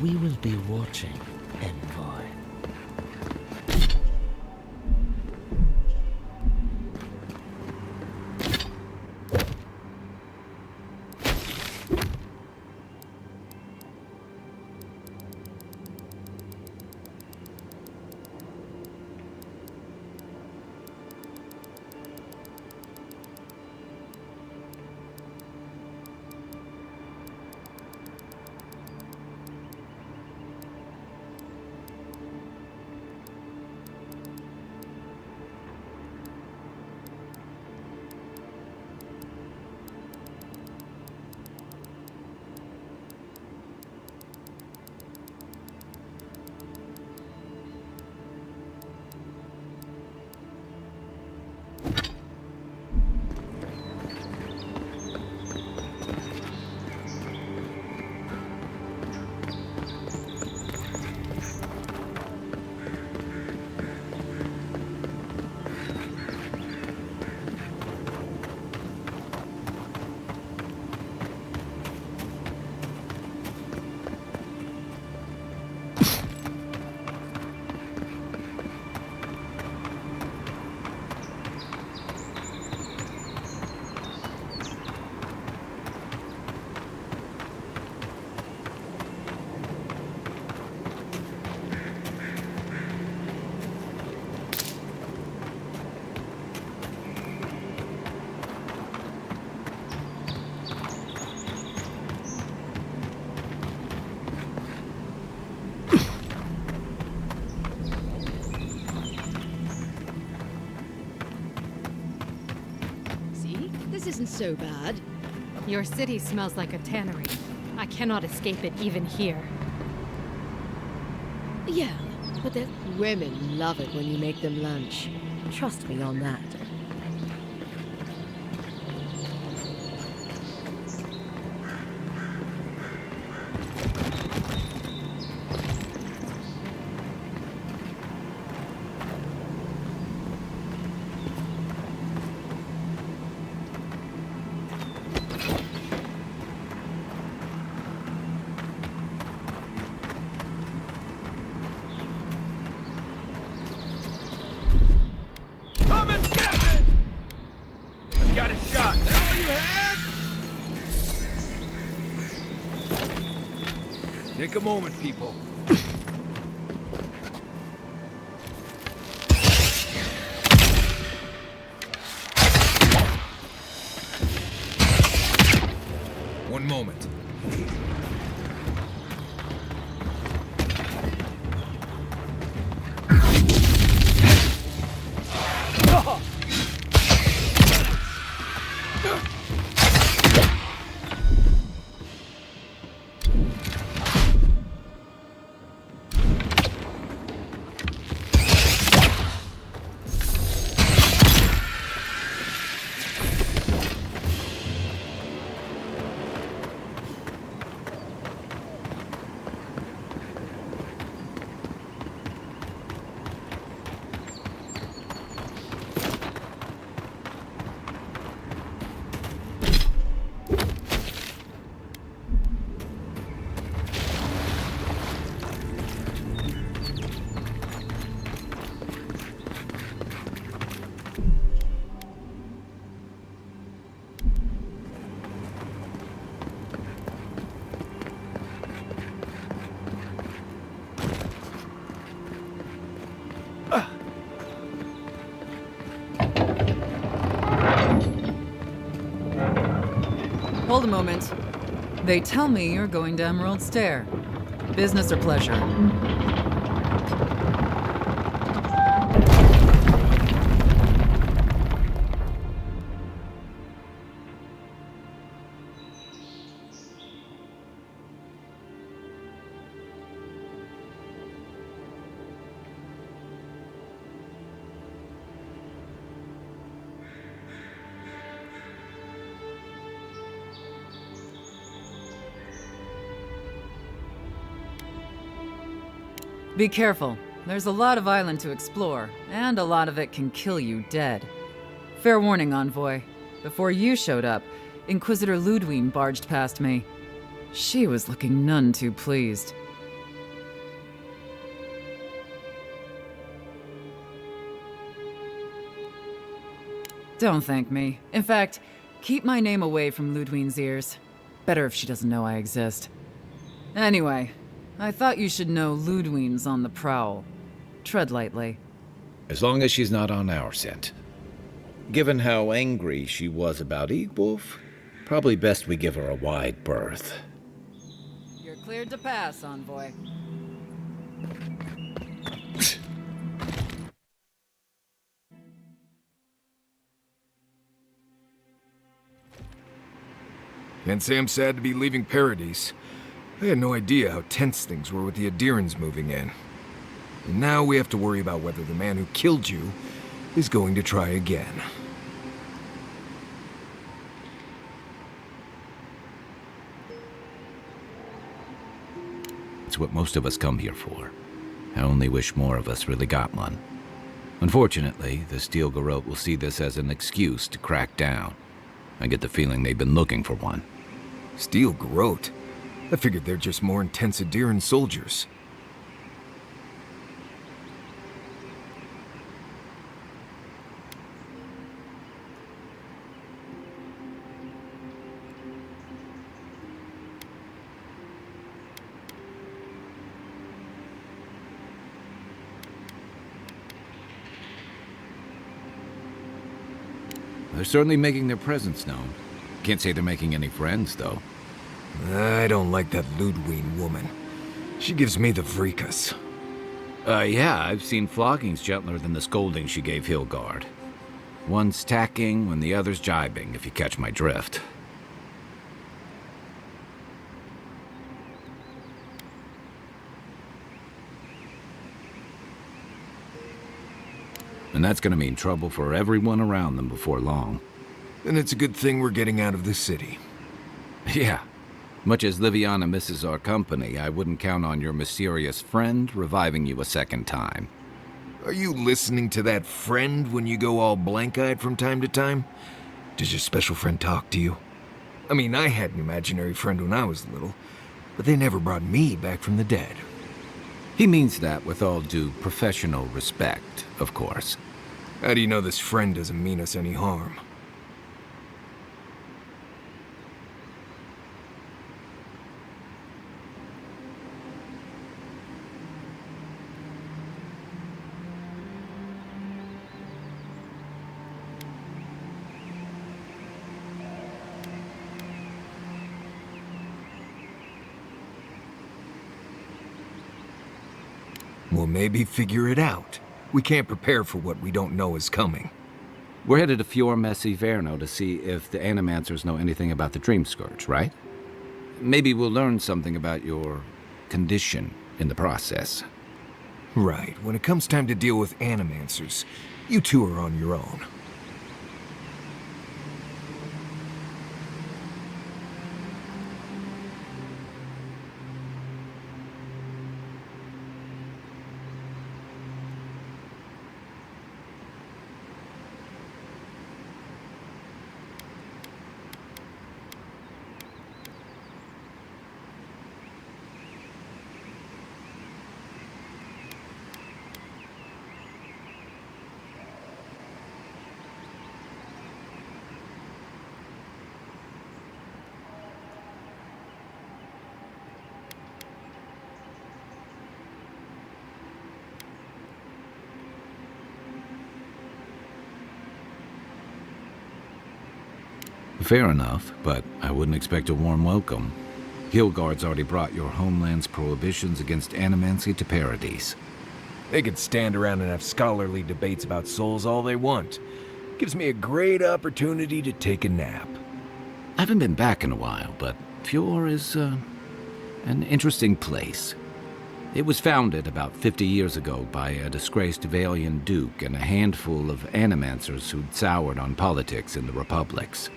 We will be watching, Envoy. This isn't so bad. Your city smells like a tannery. I cannot escape it even here. Yeah, but the women love it when you make them lunch. Trust me on that. Got a shot. That all you had? Take a moment, people. One moment. Hold a moment. They tell me you're going to Emerald Stair. Business or pleasure? Be careful. There's a lot of island to explore, and a lot of it can kill you dead. Fair warning, Envoy. Before you showed up, Inquisitor Ludwine barged past me. She was looking none too pleased. Don't thank me. In fact, keep my name away from Ludwine's ears. Better if she doesn't know I exist. Anyway, I thought you should know Ludwine's on the prowl. Tread lightly. As long as she's not on our scent. Given how angry she was about Wolf, probably best we give her a wide berth. You're cleared to pass, Envoy. Can't say I'm sad to be leaving Paradise. I had no idea how tense things were with the Adirans moving in. And now we have to worry about whether the man who killed you is going to try again. It's what most of us come here for. I only wish more of us really got one. Unfortunately, the Steel Garrote will see this as an excuse to crack down. I get the feeling they've been looking for one. Steel Garrote? I figured they're just more intense Adiran soldiers. They're certainly making their presence known. Can't say they're making any friends, though. I don't like that Ludwine woman. She gives me the vreekas. Yeah, I've seen floggings gentler than the scolding she gave Hilgard. One's tacking when the other's jibing, if you catch my drift. And that's gonna mean trouble for everyone around them before long. And it's a good thing we're getting out of the city. Yeah. Much as Liviana misses our company, I wouldn't count on your mysterious friend reviving you a second time. Are you listening to that friend when you go all blank-eyed from time to time? Does your special friend talk to you? I mean, I had an imaginary friend when I was little, but they never brought me back from the dead. He means that with all due professional respect, of course. How do you know this friend doesn't mean us any harm? We'll maybe figure it out. We can't prepare for what we don't know is coming. We're headed to Fior Messi Verno to see if the Animancers know anything about the Dream Scourge, right? Maybe we'll learn something about your condition in the process. Right. When it comes time to deal with Animancers, you two are on your own. Fair enough, but I wouldn't expect a warm welcome. Hilgard's already brought your homeland's prohibitions against animancy to Paradise. They could stand around and have scholarly debates about souls all they want. Gives me a great opportunity to take a nap. I haven't been back in a while, but Fior is, an interesting place. It was founded about 50 years ago by a disgraced Valian duke and a handful of animancers who'd soured on politics in the republics.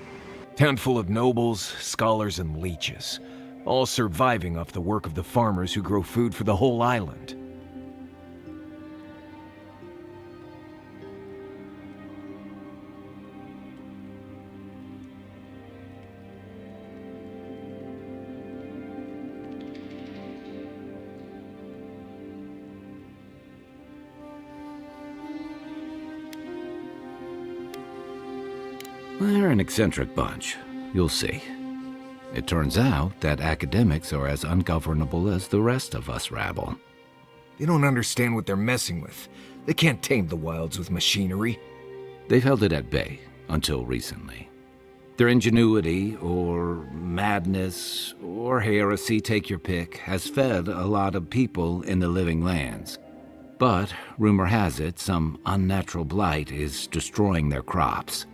Town full of nobles, scholars, and leeches, all surviving off the work of the farmers who grow food for the whole island. They're an eccentric bunch. You'll see. It turns out that academics are as ungovernable as the rest of us rabble. They don't understand what they're messing with. They can't tame the wilds with machinery. They've held it at bay until recently. Their ingenuity, or madness, or heresy, take your pick, has fed a lot of people in the living lands. But, rumor has it, some unnatural blight is destroying their crops.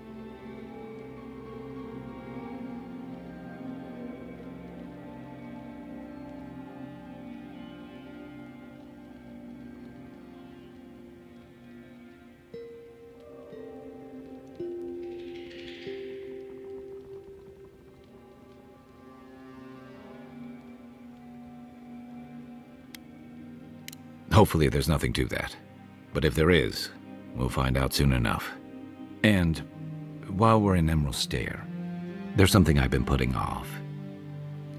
Hopefully there's nothing to that. But if there is, we'll find out soon enough. And while we're in Emerald Stair, there's something I've been putting off.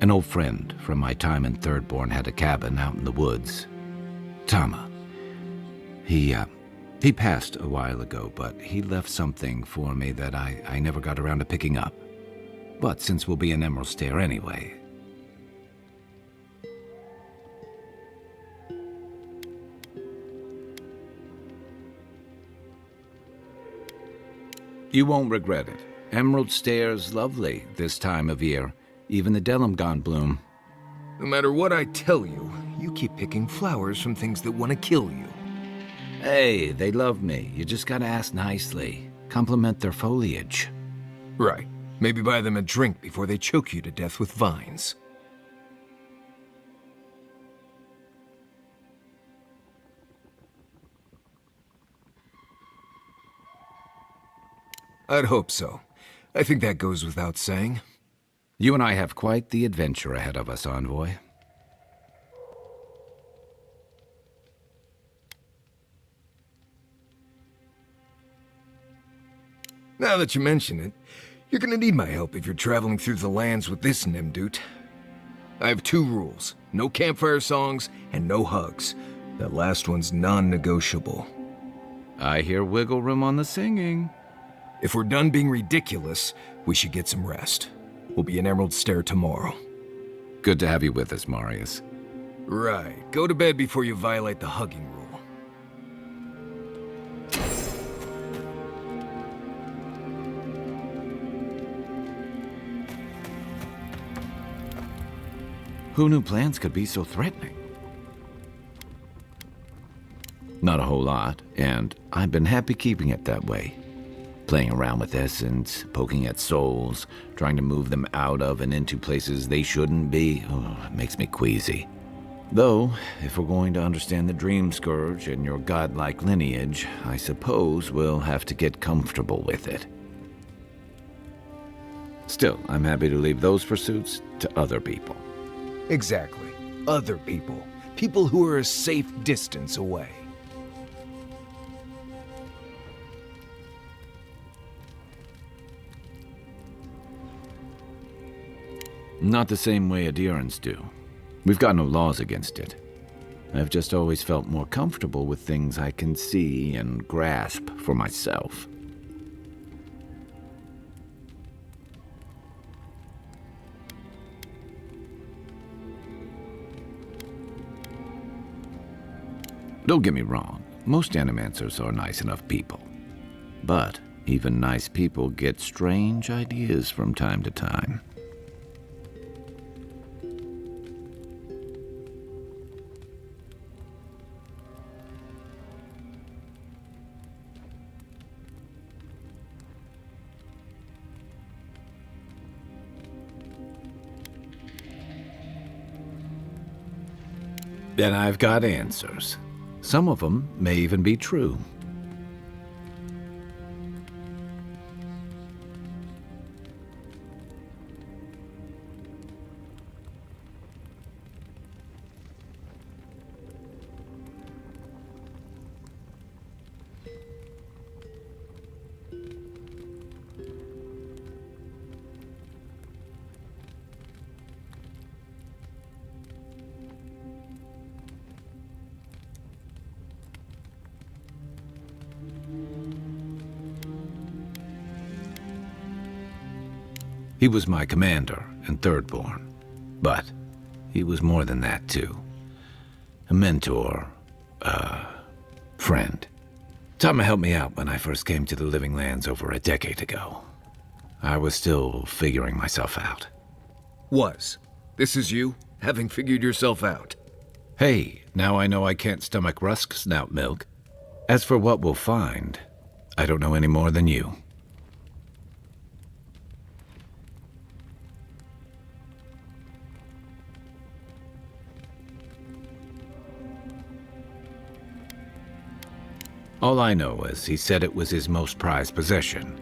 An old friend from my time in Thirdborn had a cabin out in the woods. Tama. He passed a while ago, but he left something for me that I never got around to picking up. But since we'll be in Emerald Stair anyway, you won't regret it. Emerald Stair's lovely this time of year. Even the Delimgon bloom. No matter what I tell you, you keep picking flowers from things that want to kill you. Hey, they love me. You just gotta ask nicely. Compliment their foliage. Right. Maybe buy them a drink before they choke you to death with vines. I'd hope so. I think that goes without saying. You and I have quite the adventure ahead of us, Envoy. Now that you mention it, you're gonna need my help if you're traveling through the lands with this Nimdut. I have 2 rules. No campfire songs and no hugs. That last one's non-negotiable. I hear wiggle room on the singing. If we're done being ridiculous, we should get some rest. We'll be in Emerald Stair tomorrow. Good to have you with us, Marius. Right. Go to bed before you violate the hugging rule. Who knew plants could be so threatening? Not a whole lot, and I've been happy keeping it that way. Playing around with essence, poking at souls, trying to move them out of and into places they shouldn't be, it makes me queasy. Though, if we're going to understand the Dream Scourge and your godlike lineage, I suppose we'll have to get comfortable with it. Still, I'm happy to leave those pursuits to other people. Exactly. Other people. People who are a safe distance away. Not the same way adherents do. We've got no laws against it. I've just always felt more comfortable with things I can see and grasp for myself. Don't get me wrong, most animancers are nice enough people. But even nice people get strange ideas from time to time. And I've got answers. Some of them may even be true. He was my commander and thirdborn. But he was more than that, too. A mentor, a friend. Tama helped me out when I first came to the Living Lands over a decade ago. I was still figuring myself out. Was. This is you, having figured yourself out. Hey, now I know I can't stomach rusk snout milk. As for what we'll find, I don't know any more than you. All I know is he said it was his most prized possession.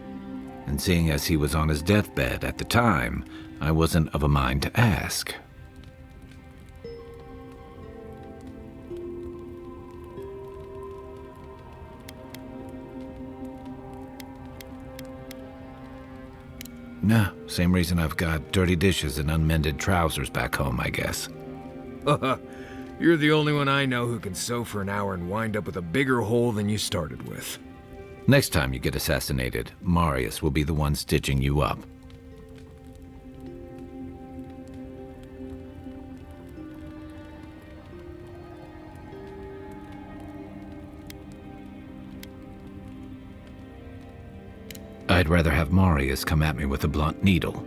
And seeing as he was on his deathbed at the time, I wasn't of a mind to ask. Nah, same reason I've got dirty dishes and unmended trousers back home, I guess. You're the only one I know who can sew for an hour and wind up with a bigger hole than you started with. Next time you get assassinated, Marius will be the one stitching you up. I'd rather have Marius come at me with a blunt needle.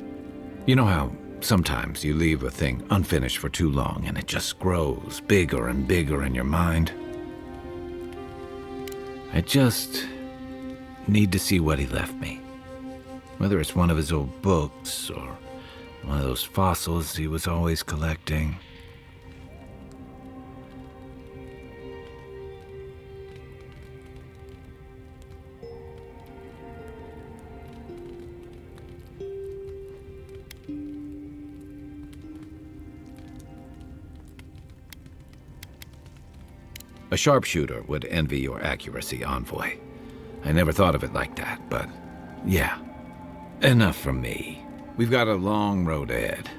You know how sometimes you leave a thing unfinished for too long and it just grows bigger and bigger in your mind? I just need to see what he left me. Whether it's one of his old books or one of those fossils he was always collecting. A sharpshooter would envy your accuracy, Envoy. I never thought of it like that, but yeah. Enough from me. We've got a long road ahead.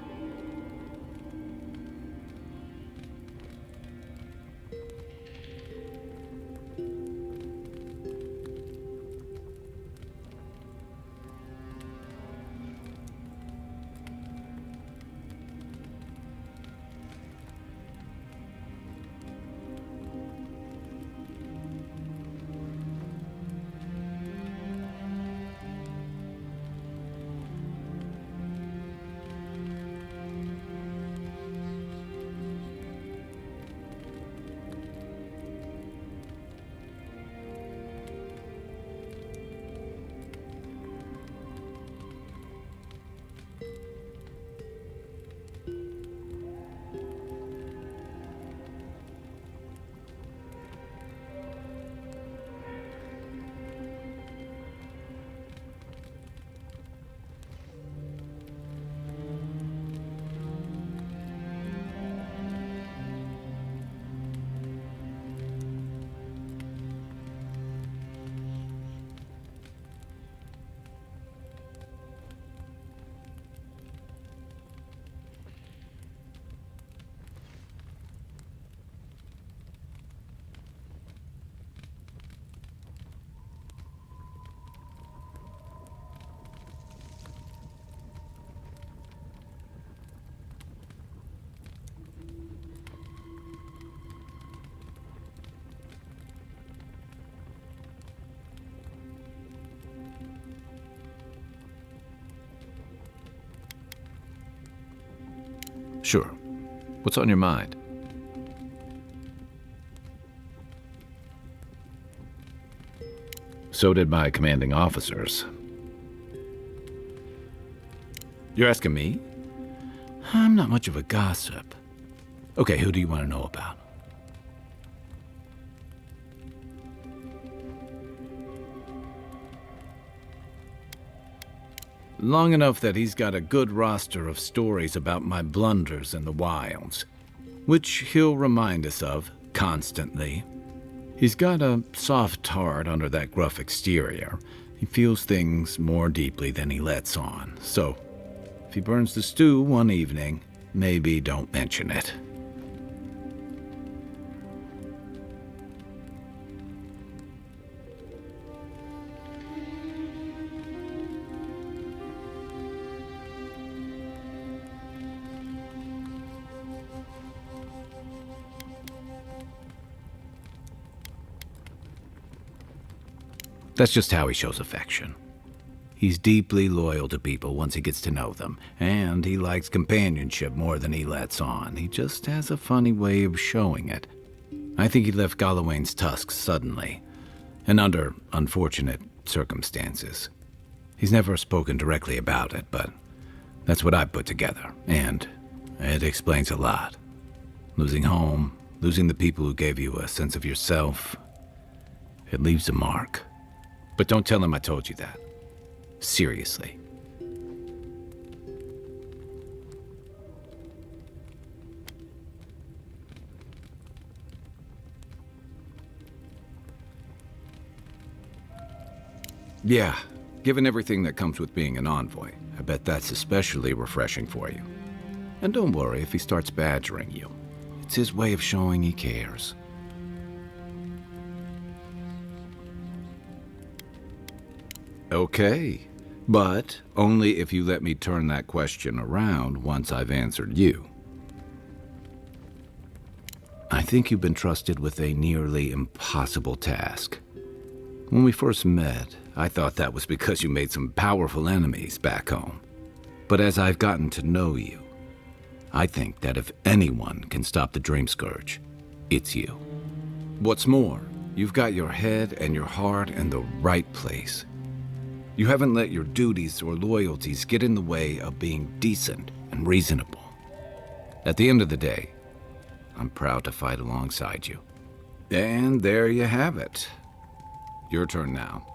Sure. What's on your mind? So did my commanding officers. You're asking me? I'm not much of a gossip. Okay, who do you want to know about? Long enough that he's got a good roster of stories about my blunders in the wilds, which he'll remind us of constantly. He's got a soft heart under that gruff exterior. He feels things more deeply than he lets on, so if he burns the stew one evening, maybe don't mention it. That's just how he shows affection. He's deeply loyal to people once he gets to know them, and he likes companionship more than he lets on. He just has a funny way of showing it. I think he left Gallowayne's tusks suddenly, and under unfortunate circumstances. He's never spoken directly about it, but that's what I put together, and it explains a lot. Losing home, losing the people who gave you a sense of yourself, it leaves a mark. But don't tell him I told you that. Seriously. Yeah, given everything that comes with being an envoy, I bet that's especially refreshing for you. And don't worry if he starts badgering you. It's his way of showing he cares. Okay, but only if you let me turn that question around once I've answered you. I think you've been trusted with a nearly impossible task. When we first met, I thought that was because you made some powerful enemies back home. But as I've gotten to know you, I think that if anyone can stop the Dream Scourge, it's you. What's more, you've got your head and your heart in the right place. You haven't let your duties or loyalties get in the way of being decent and reasonable. At the end of the day, I'm proud to fight alongside you. And there you have it. Your turn now.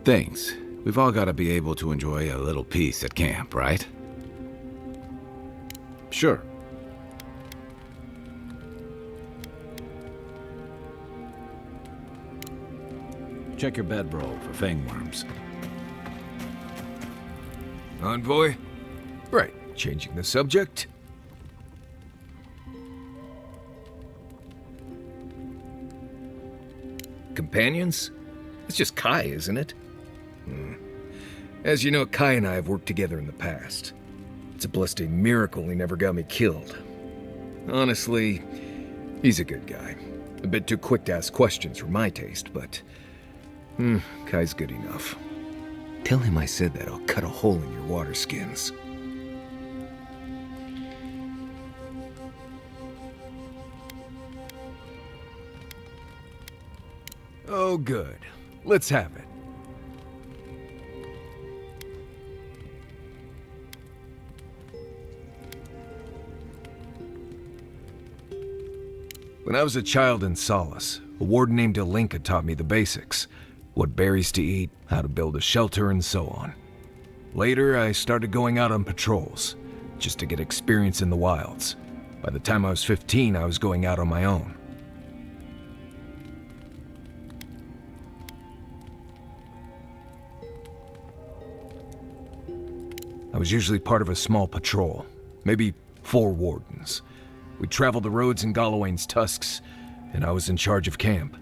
Thanks. We've all got to be able to enjoy a little peace at camp, right? Sure. Check your bedroll for fangworms. Envoy? Right, changing the subject. Companions? It's just Kai, isn't it? As you know, Kai and I have worked together in the past. It's a blessed miracle he never got me killed. Honestly, he's a good guy. A bit too quick to ask questions for my taste, but Kai's good enough. Tell him I said that I'll cut a hole in your water skins. Oh, good. Let's have it. When I was a child in Solace, a warden named Alinka taught me the basics. What berries to eat, how to build a shelter, and so on. Later, I started going out on patrols, just to get experience in the wilds. By the time I was 15, I was going out on my own. I was usually part of a small patrol, maybe 4 wardens. We'd travel the roads in Gallowayne's tusks, and I was in charge of camp.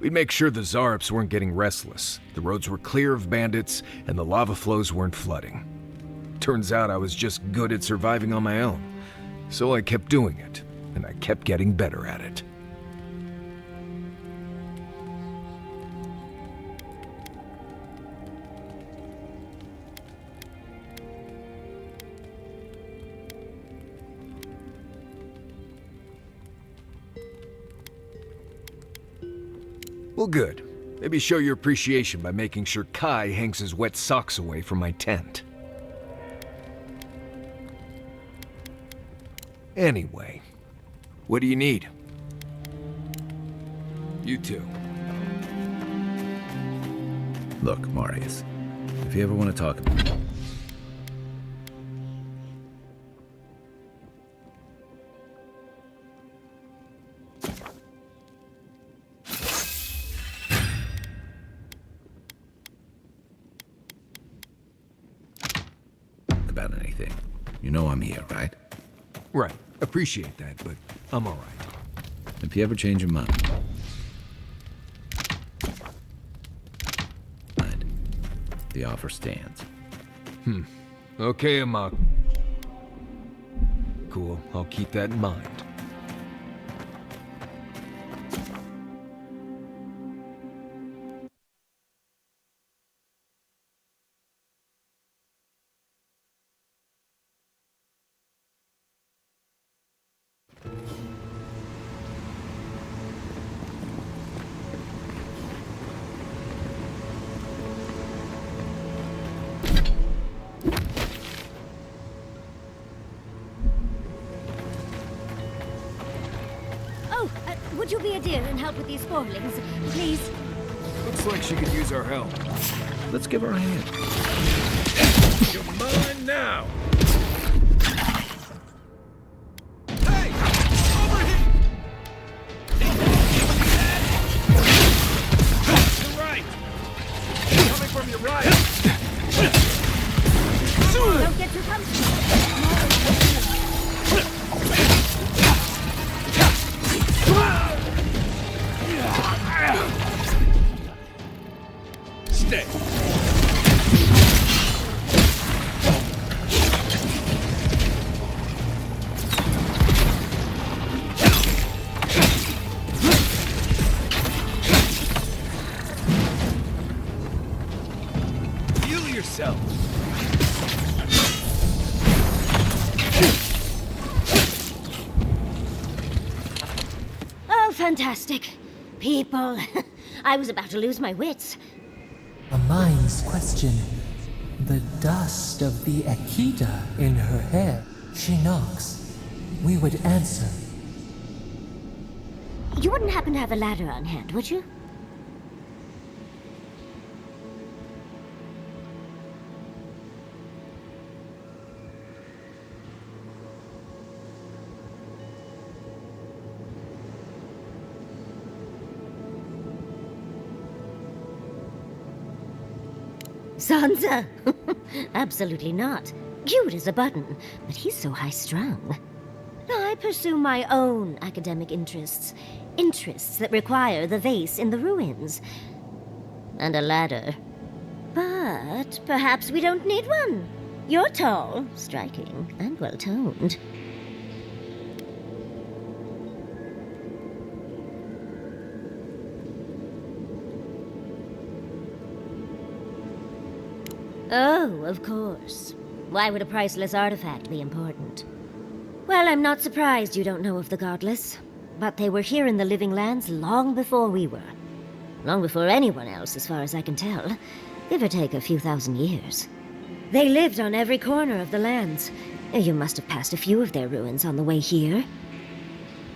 We'd make sure the Zarops weren't getting restless, the roads were clear of bandits, and the lava flows weren't flooding. Turns out I was just good at surviving on my own, so I kept doing it, and I kept getting better at it. Well, good. Maybe show your appreciation by making sure Kai hangs his wet socks away from my tent. Anyway, what do you need? You too. Look, Marius, if you ever want to talk about... about anything. You know I'm here, right? Right. Appreciate that, but I'm all right. If you ever change your mind. Mind. The offer stands. Okay, Amok. Cool. I'll keep that in mind. Oh, would you be a dear and help with these spoilings, please? Looks like she could use our help. Let's give her a hand. You're mine now! Don't get too comfortable. Stay. Feel yourself. Oh, fantastic. People. I was about to lose my wits. A mind's question. The dust of the Akita in her hair. She knocks. We would answer. You wouldn't happen to have a ladder on hand, would you? Sansa? Absolutely not. Cute as a button, but he's so high-strung. I pursue my own academic interests. Interests that require the vase in the ruins. And a ladder. But perhaps we don't need one. You're tall, striking, and well-toned. Oh, of course. Why would a priceless artifact be important? Well, I'm not surprised you don't know of the Godless. But they were here in the Living Lands long before we were. Long before anyone else, as far as I can tell. Give or take a few thousand years. They lived on every corner of the lands. You must have passed a few of their ruins on the way here.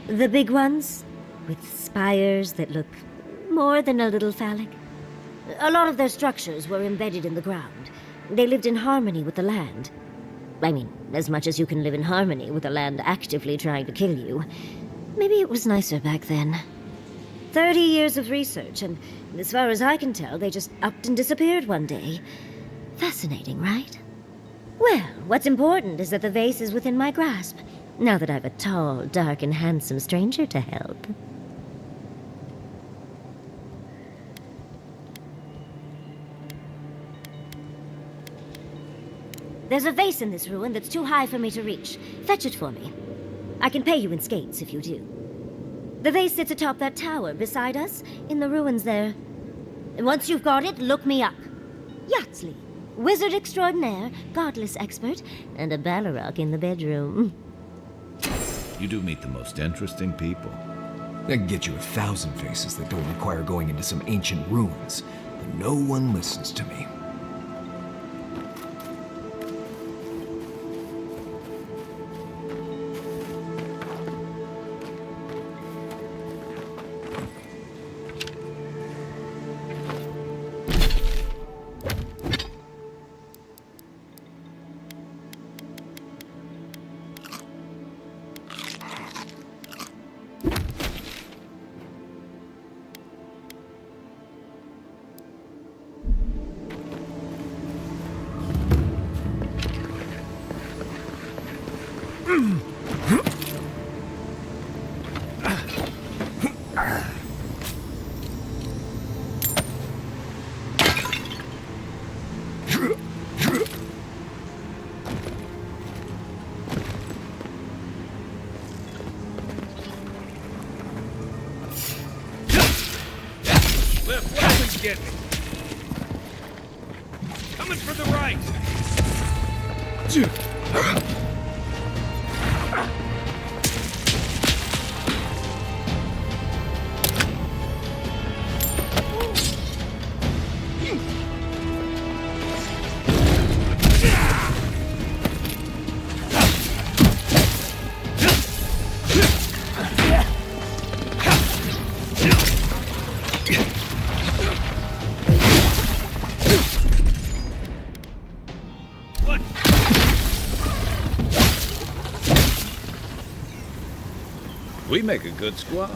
The big ones, with spires that look more than a little phallic. A lot of their structures were embedded in the ground. They lived in harmony with the land. I mean, as much as you can live in harmony with the land actively trying to kill you. Maybe it was nicer back then. 30 years of research, and as far as I can tell, they just upped and disappeared one day. Fascinating, right? Well, what's important is that the vase is within my grasp, now that I've a tall, dark, and handsome stranger to help. There's a vase in this ruin that's too high for me to reach. Fetch it for me. I can pay you in skates if you do. The vase sits atop that tower beside us, in the ruins there. And once you've got it, look me up. Yatsley, wizard extraordinaire, godless expert, and a Balrog in the bedroom. You do meet the most interesting people. I can get you 1,000 faces that don't require going into some ancient ruins, but no one listens to me. Left weapons get me. Coming for the right. We make a good squad.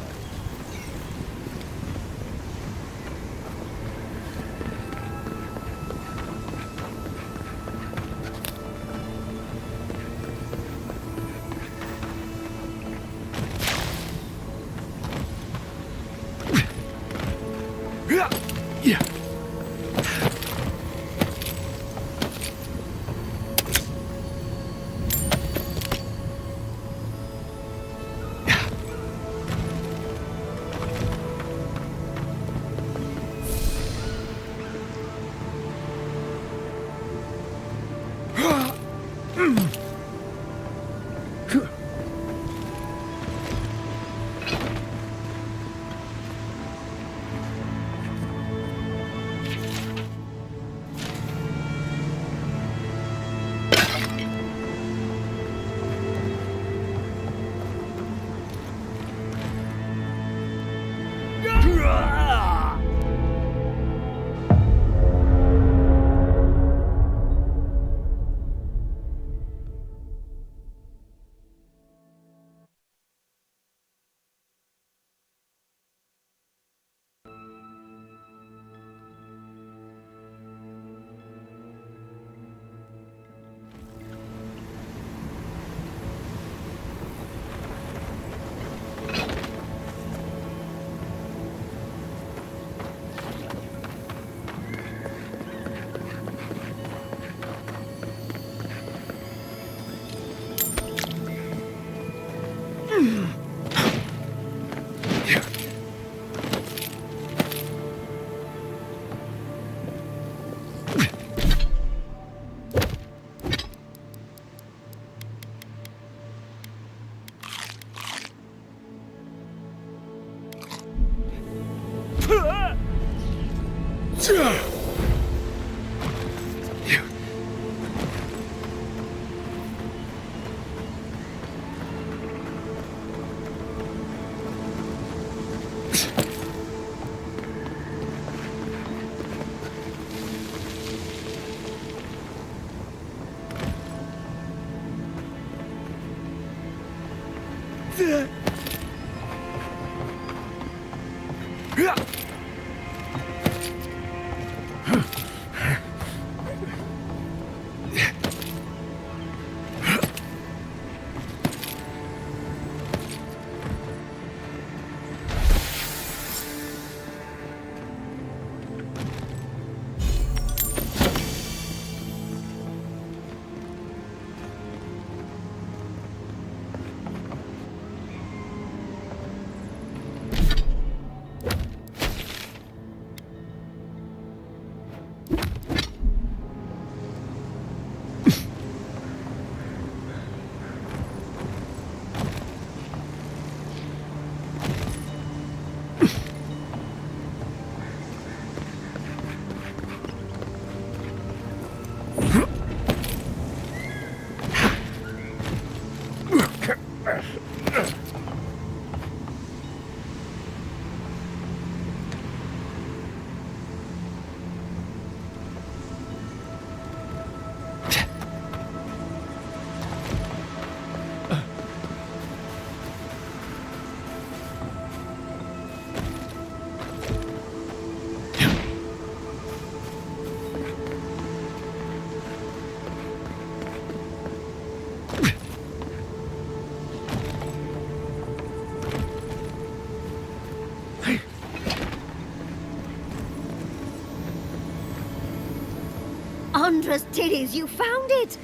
thunderous titties, you found it!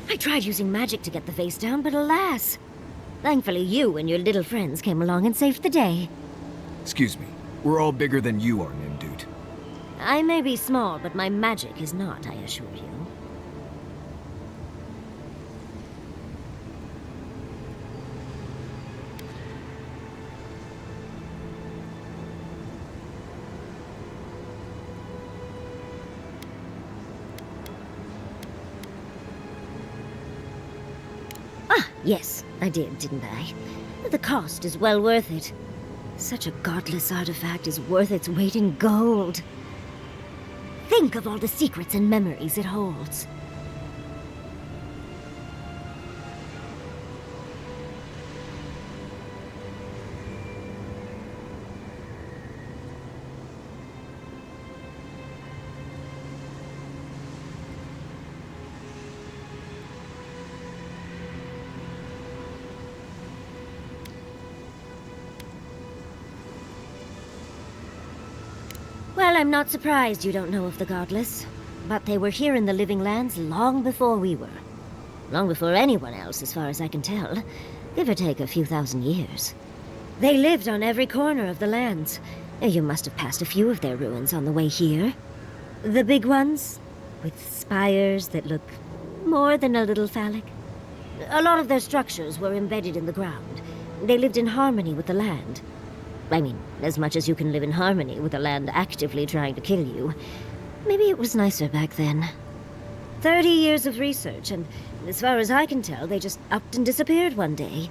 I tried using magic to get the face down, but alas. Thankfully, you and your little friends came along and saved the day. Excuse me. We're all bigger than you are, Nimdude. I may be small, but my magic is not, I assure you. Ah, yes, I did, didn't I? The cost is well worth it. Such a godless artifact is worth its weight in gold. Think of all the secrets and memories it holds. Well, I'm not surprised you don't know of the Godless. But they were here in the Living Lands long before we were. Long before anyone else, as far as I can tell. Give or take a few thousand years. They lived on every corner of the lands. You must have passed a few of their ruins on the way here. The big ones, with spires that look more than a little phallic. A lot of their structures were embedded in the ground. They lived in harmony with the land. I mean, as much as you can live in harmony with a land actively trying to kill you. Maybe it was nicer back then. 30 years of research, and as far as I can tell, they just upped and disappeared one day.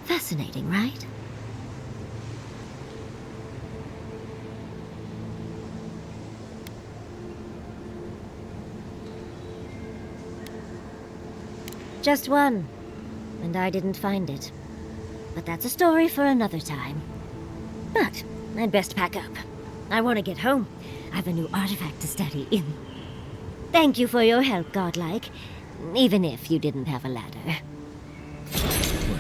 Fascinating, right? Just one, and I didn't find it. But that's a story for another time. But I'd best pack up. I want to get home. I've a new artifact to study in. Thank you for your help, Godlike. Even if you didn't have a ladder. Well,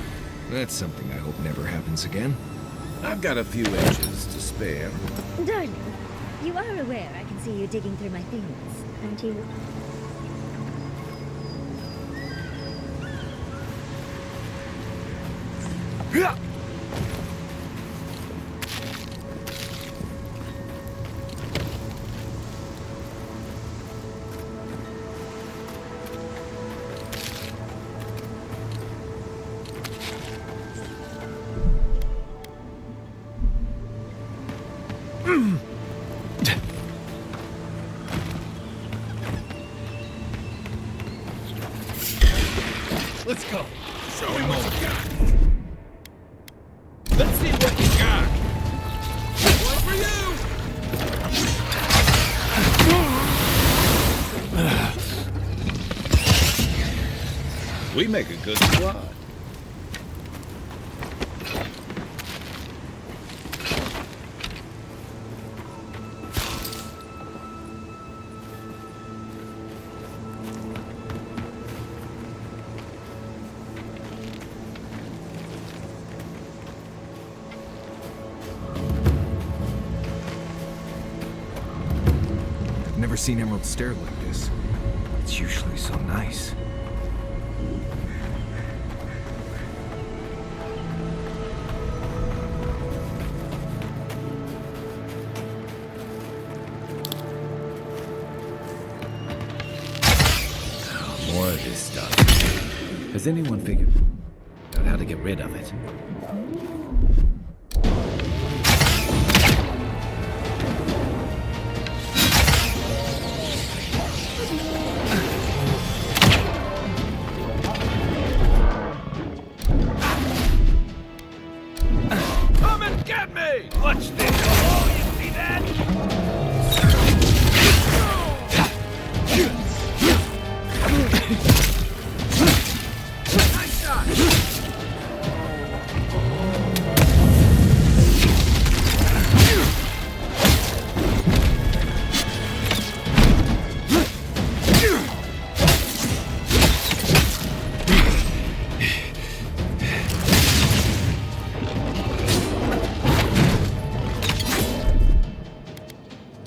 that's something I hope never happens again. I've got a few edges to spare. Darling, you are aware I can see you digging through my things, aren't you? Let's go. Show him what you got. Let's see what you got. One for you. We make a good squad. Never seen Emerald stared like this. It's usually so nice. Oh, more of this stuff. Has anyone figured out how to get rid of it? Come and get me! Watch this. Oh, you see that? Nice shot!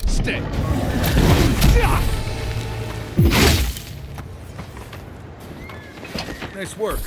Stay. Nice work.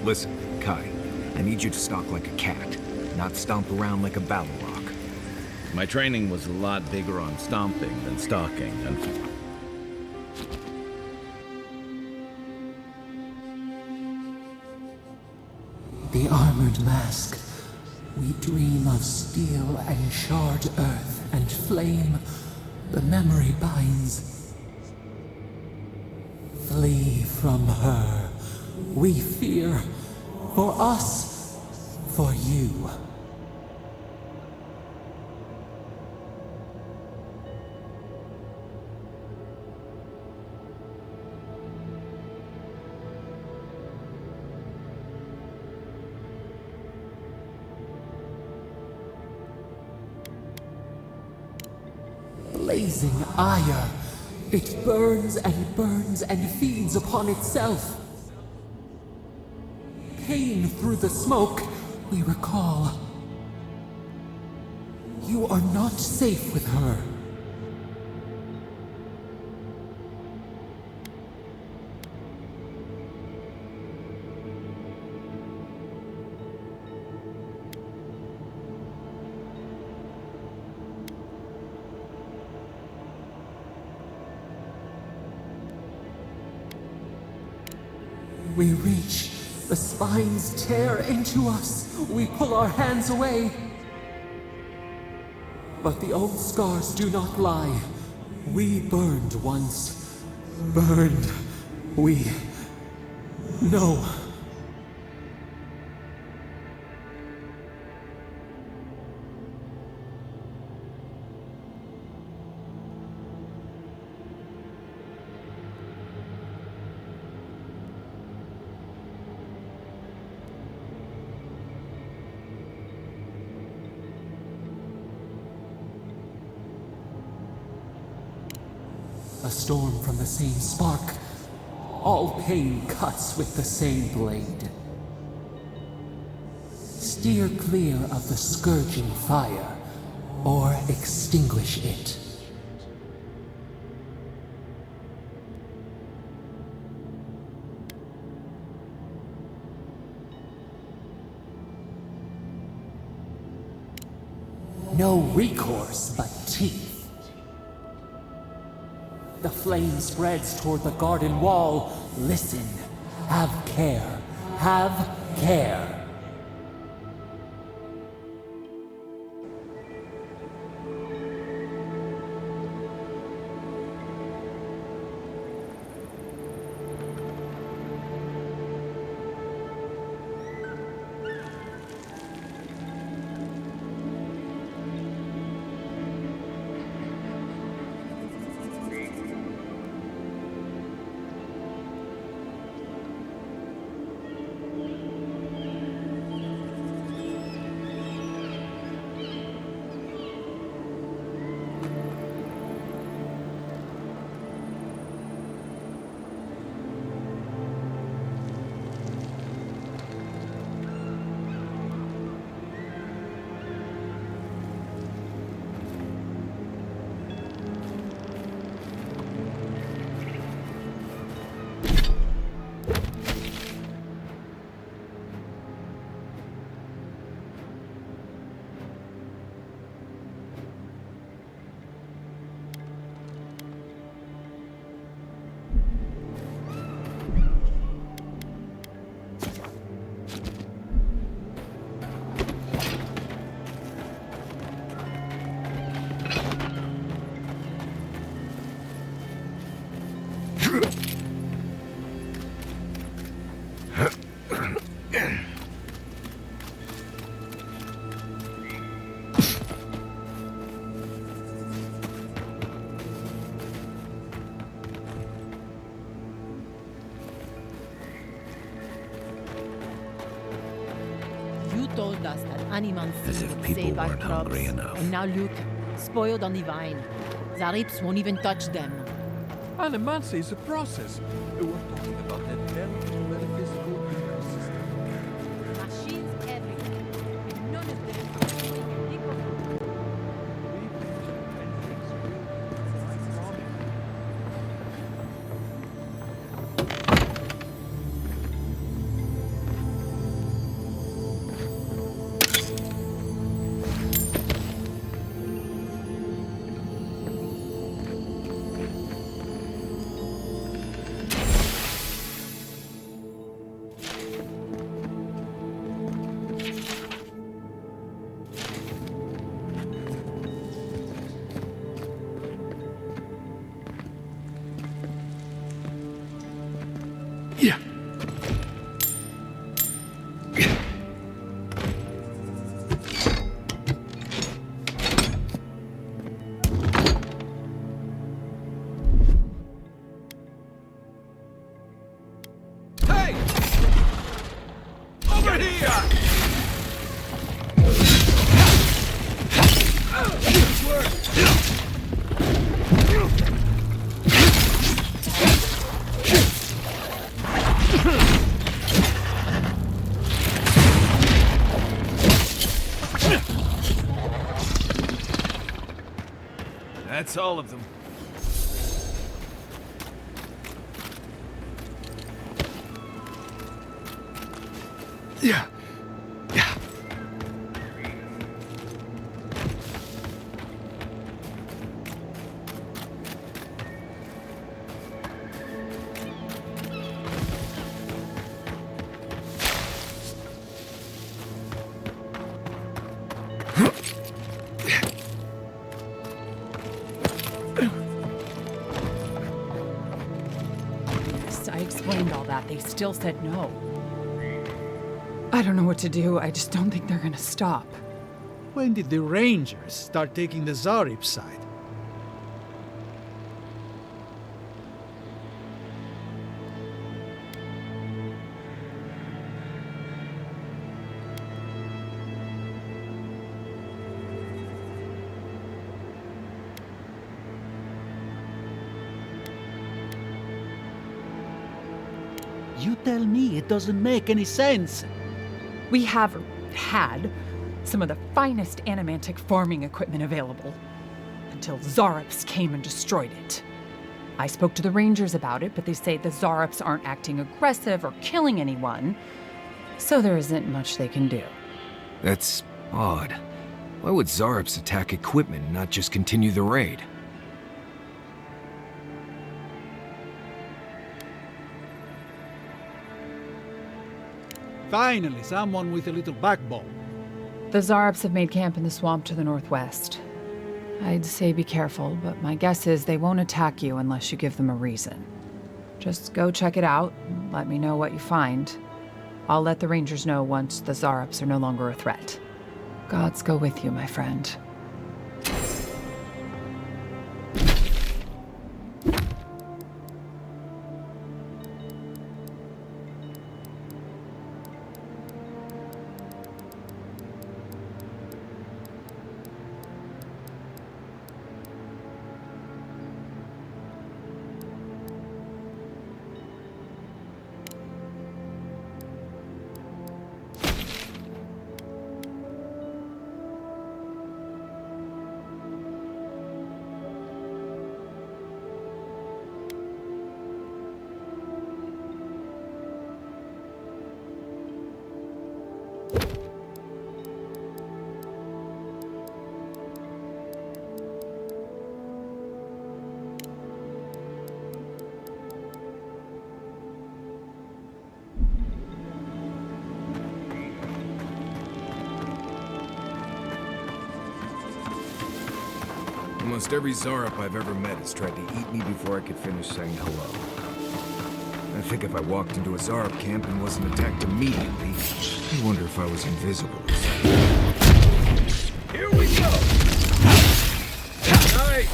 Listen, Kai, I need you to stalk like a cat, not stomp around like a battle rock. My training was a lot bigger on stomping than stalking, and The armored mask. We dream of steel and charred earth and flame. The memory binds. Flee from her. We fear. For us. For you. Blazing ire. It burns and feeds upon itself. Pain through the smoke, we recall. You are not safe with her. We reach. The spines tear into us. We pull our hands away. But the old scars do not lie. We burned once. Burned. We know. A storm from the same spark. All pain cuts with the same blade. Steer clear of the scourging fire, or extinguish it. No recourse but teeth. The flame spreads toward the garden wall. Listen. Have care. Have care. You told us that Animan As if would people save our weren't crops, hungry enough. and now look, spoiled on the vine. Zarips won't even touch them. Animancy is a process. We're talking about an metaphysical ecosystem. Machines everywhere. None of them people. We mentioned and things will, I promise. Hey! Over here! That's all of them. Yeah. Yeah. I explained all that. They still said no. I don't know what to do. I just don't think they're gonna stop. When did the Rangers start taking the Zarip side? You tell me it doesn't make any sense. We have had some of the finest animantic farming equipment available until Zarops came and destroyed it. I spoke to the Rangers about it, but they say the Zarops aren't acting aggressive or killing anyone, so there isn't much they can do. That's odd. Why would Zarops attack equipment and not just continue the raid? Finally, someone with a little backbone. The Zarops have made camp in the swamp to the northwest. I'd say be careful, but my guess is they won't attack you unless you give them a reason. Just go check it out and let me know what you find. I'll let the Rangers know once the Zarops are no longer a threat. Gods go with you, my friend. Almost every Zarop I've ever met has tried to eat me before I could finish saying hello. think if I walked into a Zarb camp and wasn't attacked immediately, I wonder if I was invisible. Here we go! Nice!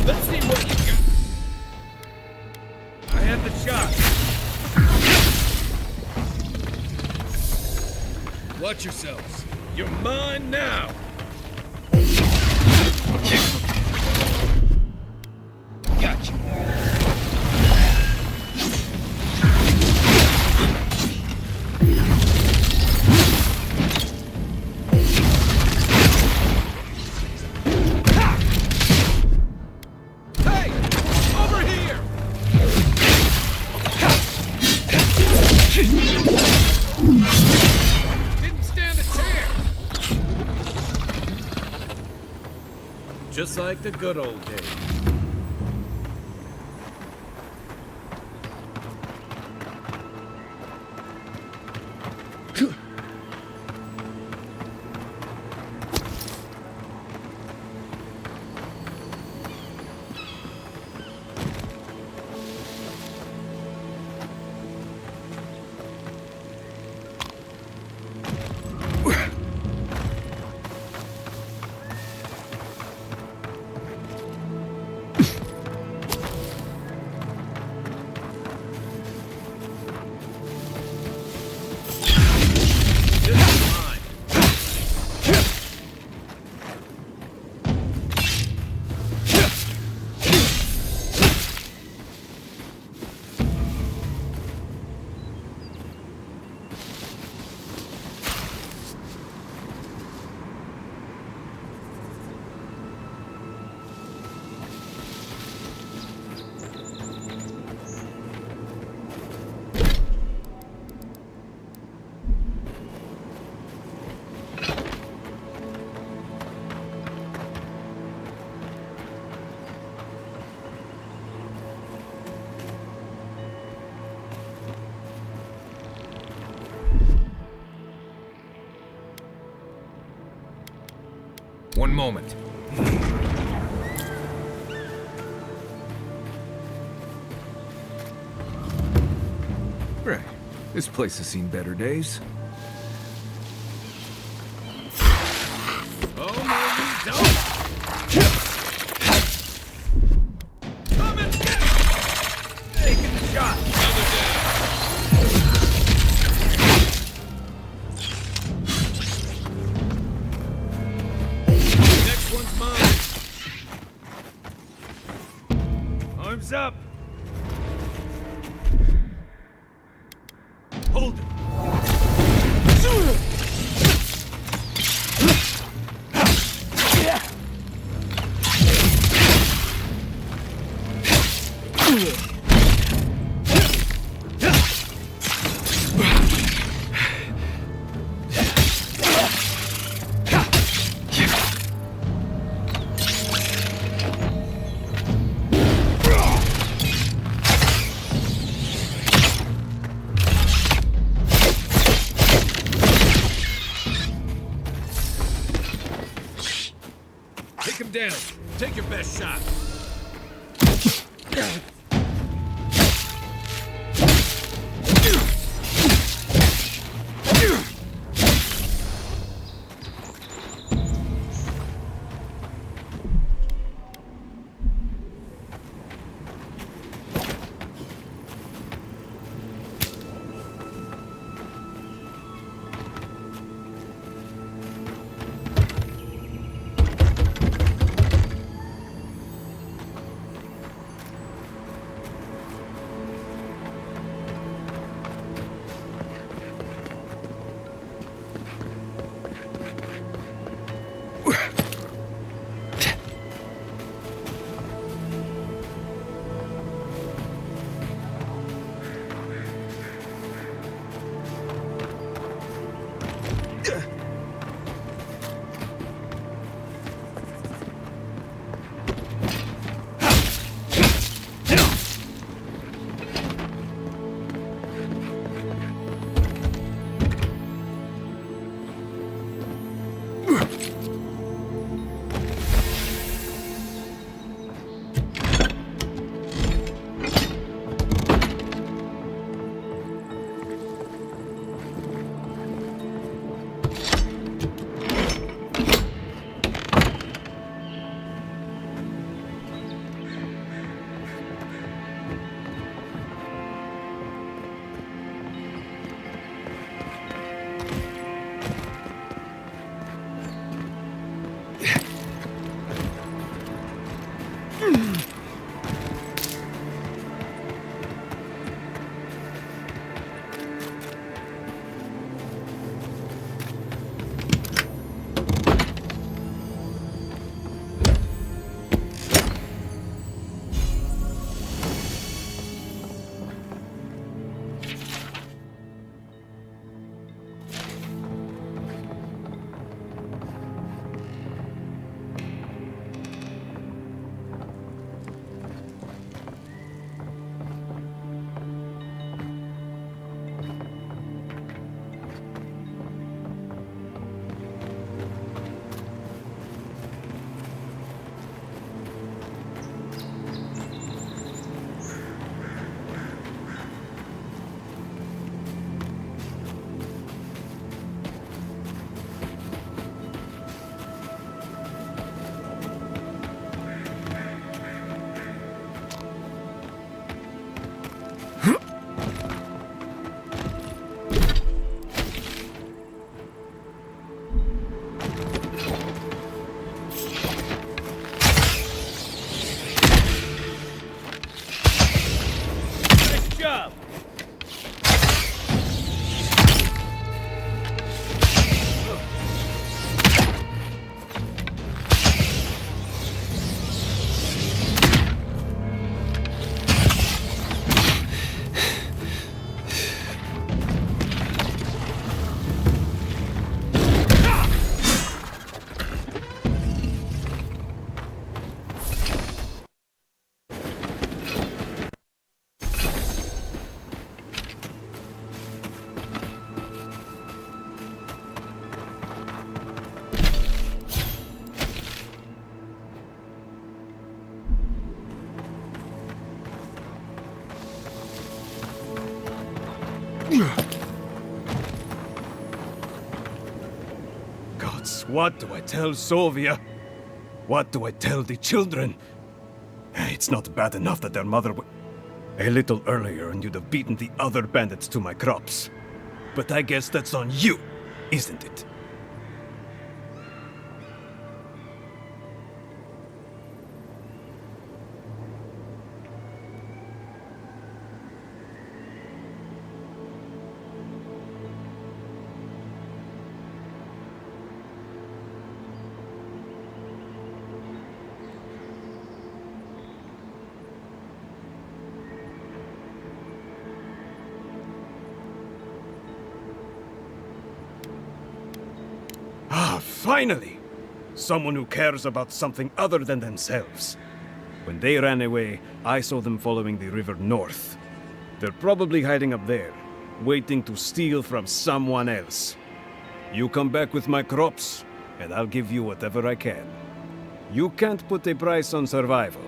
Let's see what you got. I have the shot. Watch yourselves. You're mine now. Gotcha. Hey! Over here! Didn't stand a chance! Just like the good old days. One moment. Right. This place has seen better days. Oh, no, you don't! Come and get it! Taking the shot! Another down! Next one's mine! Arms up! Hold it! Take him down. Take your best shot. gods, what do I tell Sylvia? What do I tell the children? It's not bad enough that their mother a little earlier and you'd have beaten the other bandits to my crops. But I guess that's on you, isn't it? Finally! Someone who cares about something other than themselves. When they ran away, I saw them following the river north. They're probably hiding up there, waiting to steal from someone else. You come back with my crops, and I'll give you whatever I can. You can't put a price on survival.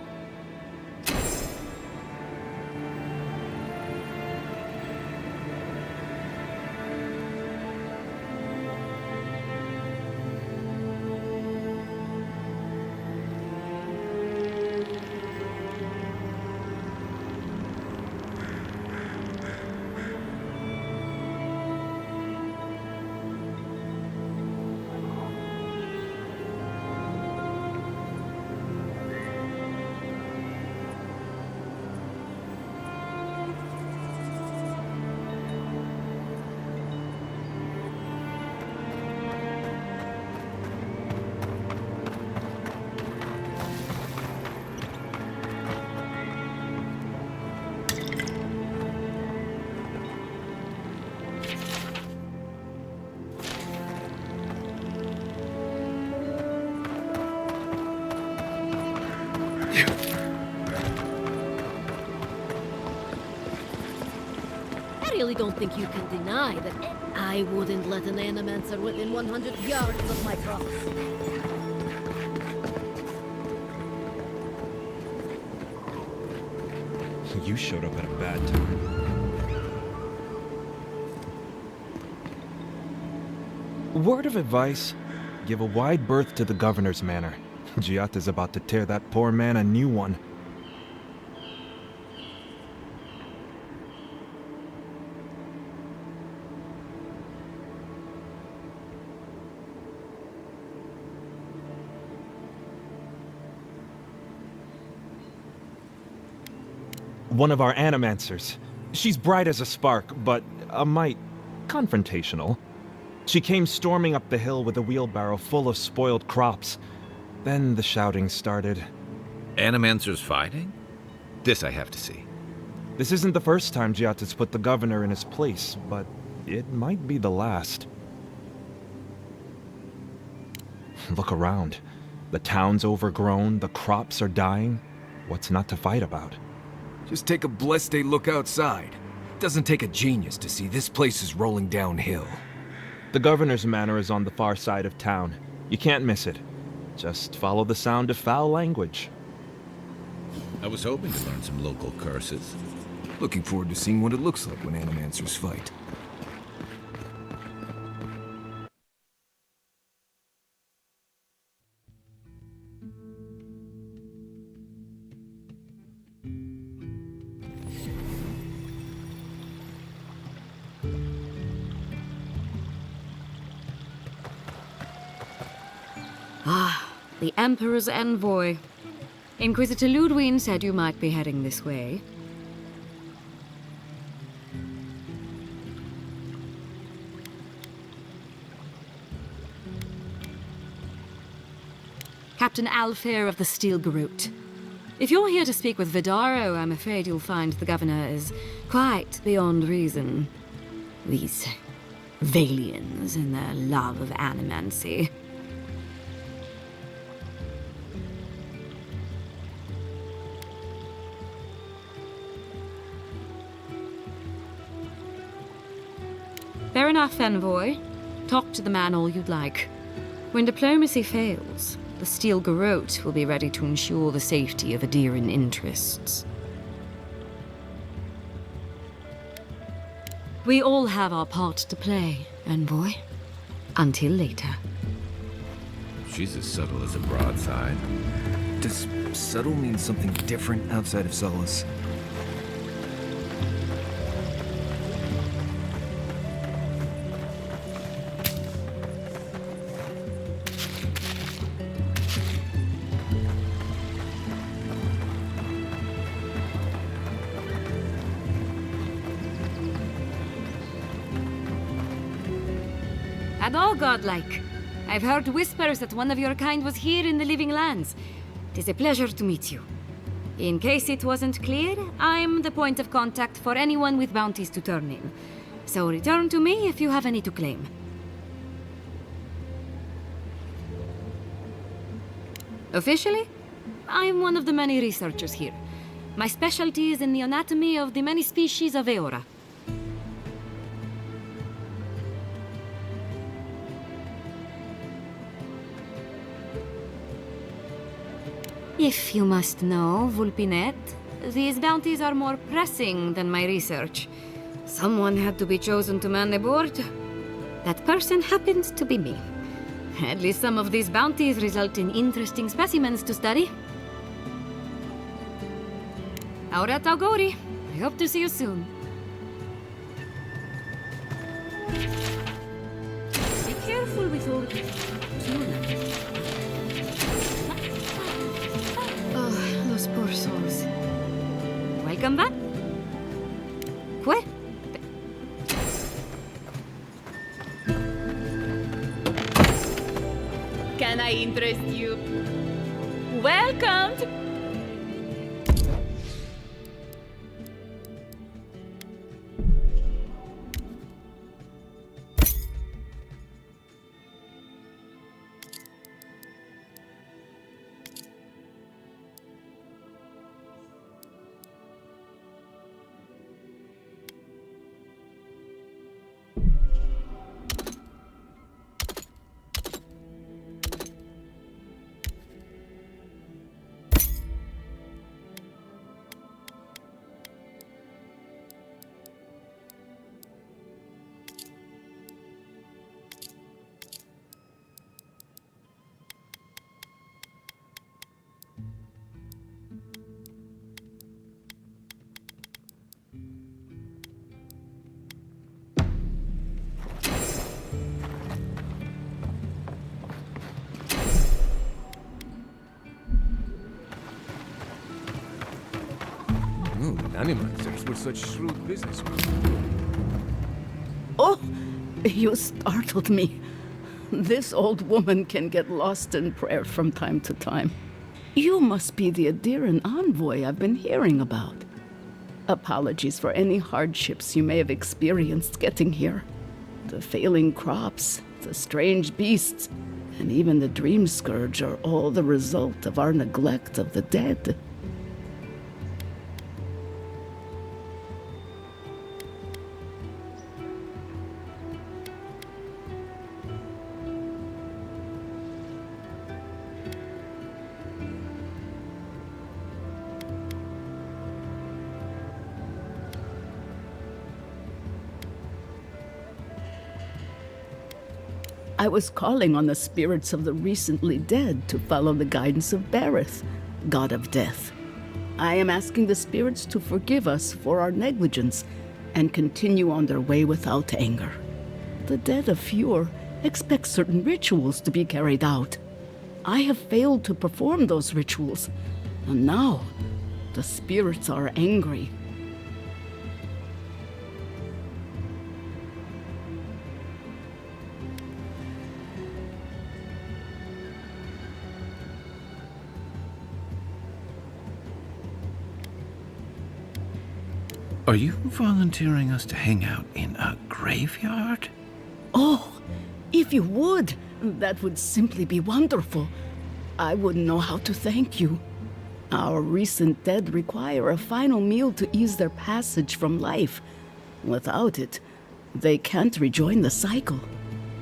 I really don't think you can deny that I wouldn't let an animancer within 100 yards of my crops. You showed up at a bad time. Word of advice: give a wide berth to the governor's manor. Giata's about to tear that poor man a new one. One of our animancers. She's bright as a spark, but a mite confrontational. She came storming up the hill with a wheelbarrow full of spoiled crops. Then the shouting started. Animancers fighting? This I have to see. This isn't the first time Giata's put the governor in his place, but it might be the last. Look around. The town's overgrown, the crops are dying. What's not to fight about? Just take a blessed day look outside. Doesn't take a genius to see this place is rolling downhill. The governor's manor is on the far side of town. You can't miss it. Just follow the sound of foul language. I was hoping to learn some local curses. Looking forward to seeing what it looks like when animancers fight. Ah, the Emperor's envoy. Inquisitor Ludwig said you might be heading this way. Captain Alfair of the Steel Garrote. If you're here to speak with Vidaro, I'm afraid you'll find the governor is quite beyond reason. These Valians and their love of animancy. Fair enough, envoy. Talk to the man all you'd like. When diplomacy fails, the Steel Garrote will be ready to ensure the safety of Adiran interests. We all have our part to play, envoy. Until later. She's as subtle as a broadside. Does subtle mean something different outside of Solace? At all godlike. I've heard whispers that one of your kind was here in the living lands. It is a pleasure to meet you. In case it wasn't clear, I'm the point of contact for anyone with bounties to turn in. So return to me if you have any to claim. Officially, I'm one of the many researchers here. My specialty is in the anatomy of the many species of Eora. If you must know, Vulpinet, these bounties are more pressing than my research. Someone had to be chosen to man the board. That person happens to be me. At least some of these bounties result in interesting specimens to study. Aura Taugori. I hope to see you soon. Be careful with all Oh, those poor souls. Welcome back. What? Can I interest you? Welcome to... Animancers were such shrewd businessmen. Oh, you startled me. This old woman can get lost in prayer from time to time. You must be the Adiran envoy I've been hearing about. Apologies for any hardships you may have experienced getting here. The failing crops, the strange beasts, and even the dream scourge are all the result of our neglect of the dead. I was calling on the spirits of the recently dead to follow the guidance of Bareth, god of death. I am asking the spirits to forgive us for our negligence and continue on their way without anger. The dead of Fjord expect certain rituals to be carried out. I have failed to perform those rituals, and now the spirits are angry. Are you volunteering us to hang out in a graveyard? Oh, if you would, that would simply be wonderful. I wouldn't know how to thank you. Our recent dead require a final meal to ease their passage from life. Without it, they can't rejoin the cycle.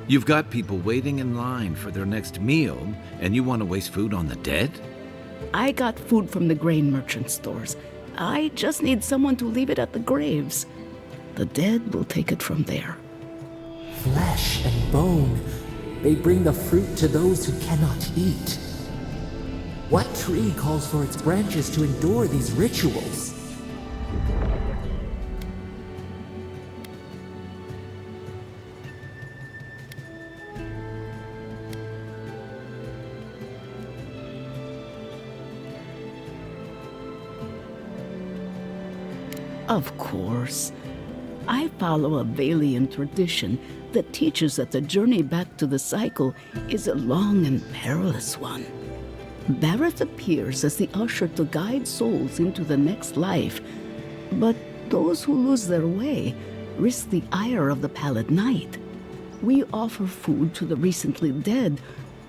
You've got people waiting in line for their next meal, and you want to waste food on the dead? I got food from the grain merchant stores. I just need someone to leave it at the graves. The dead will take it from there. Flesh and bone, They bring the fruit to those who cannot eat. What tree calls for its branches to endure these rituals? Of course. I follow a Valian tradition that teaches that the journey back to the cycle is a long and perilous one. Bareth appears as the usher to guide souls into the next life, but those who lose their way risk the ire of the Pallid Knight. We offer food to the recently dead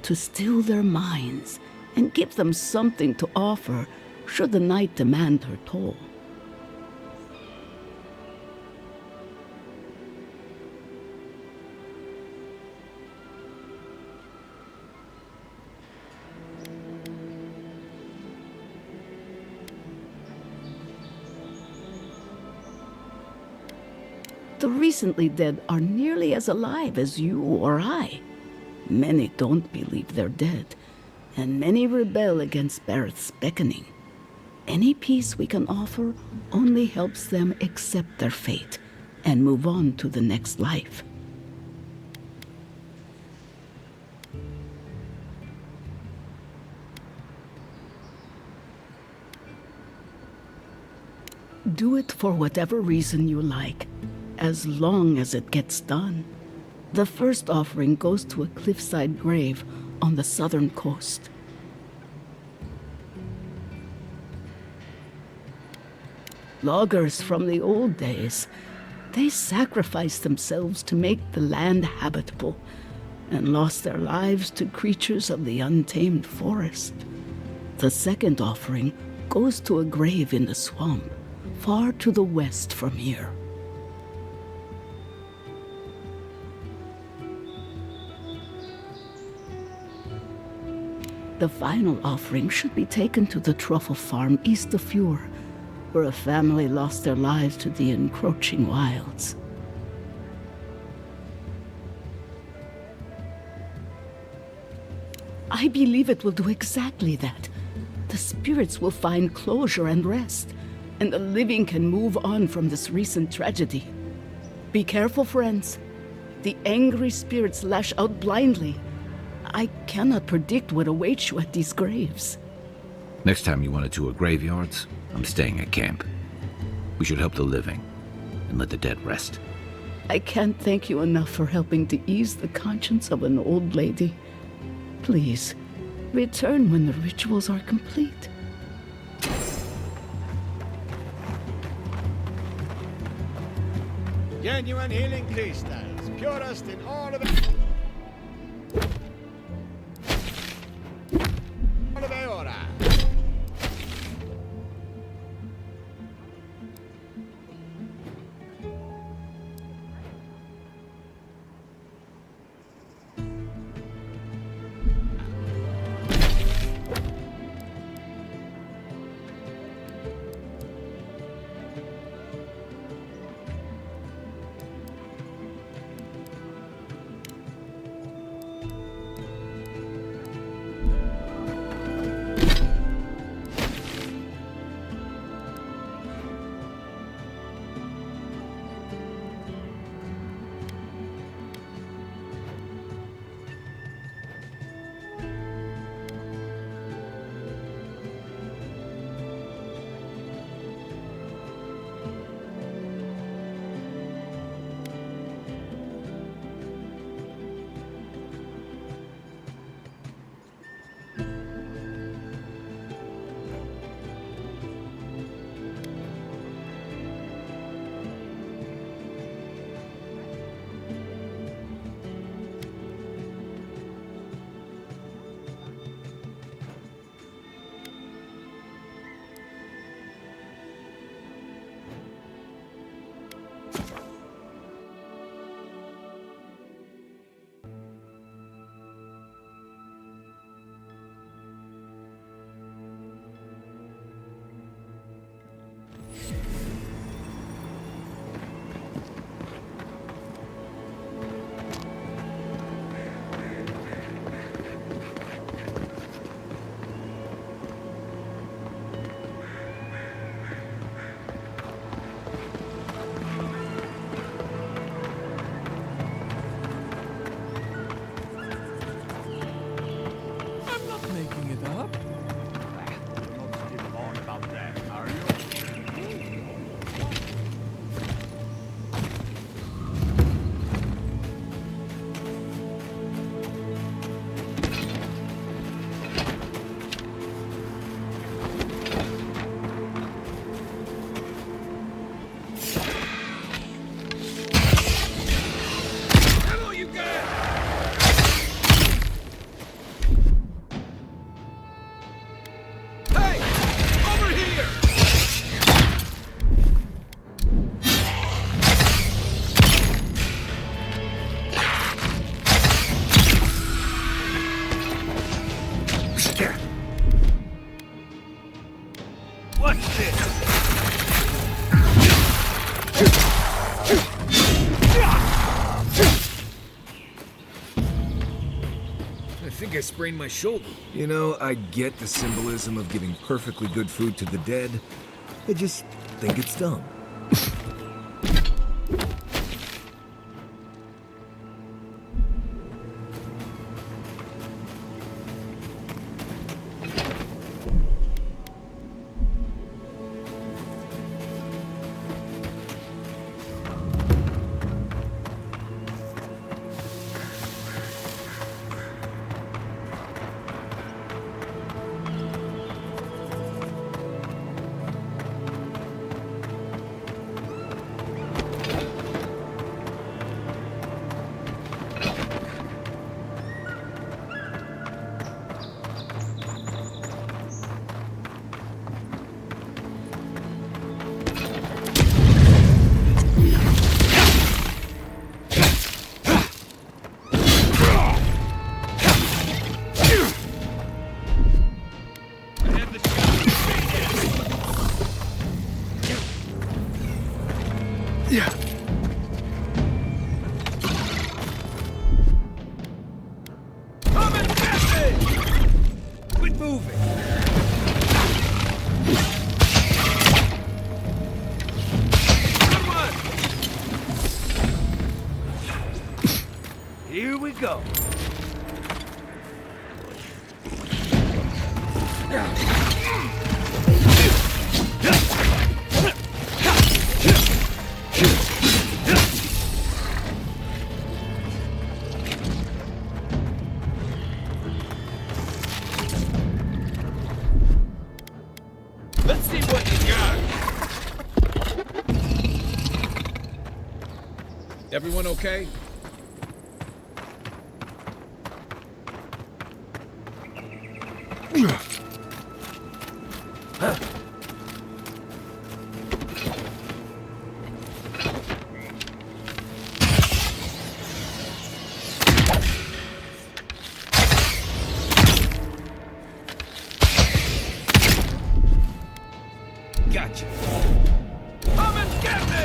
to still their minds and give them something to offer should the Knight demand her toll. The recently dead are nearly as alive as you or I. Many don't believe they're dead, and many rebel against Bareth's beckoning. Any peace we can offer only helps them accept their fate and move on to the next life. Do it for whatever reason you like, as long as it gets done. The first offering goes to a cliffside grave on the southern coast. Loggers from the old days, they sacrificed themselves to make the land habitable and lost their lives to creatures of the untamed forest. The second offering goes to a grave in the swamp, far to the west from here. The final offering should be taken to the truffle farm east of Fjord, where a family lost their lives to the encroaching wilds. I believe it will do exactly that. The spirits will find closure and rest, and the living can move on from this recent tragedy. Be careful, friends. The angry spirits lash out blindly. I cannot predict what awaits you at these graves. Next time you want to tour graveyards, I'm staying at camp. We should help the living and let the dead rest. I can't thank you enough for helping to ease the conscience of an old lady. Please, return when the rituals are complete. Genuine healing crystals, purest in all of it. Watch this! I think I sprained my shoulder. You know, I get the symbolism of giving perfectly good food to the dead. I just think it's dumb. Here we go. Let's see what you got. Everyone okay? Gotcha. Come and get me!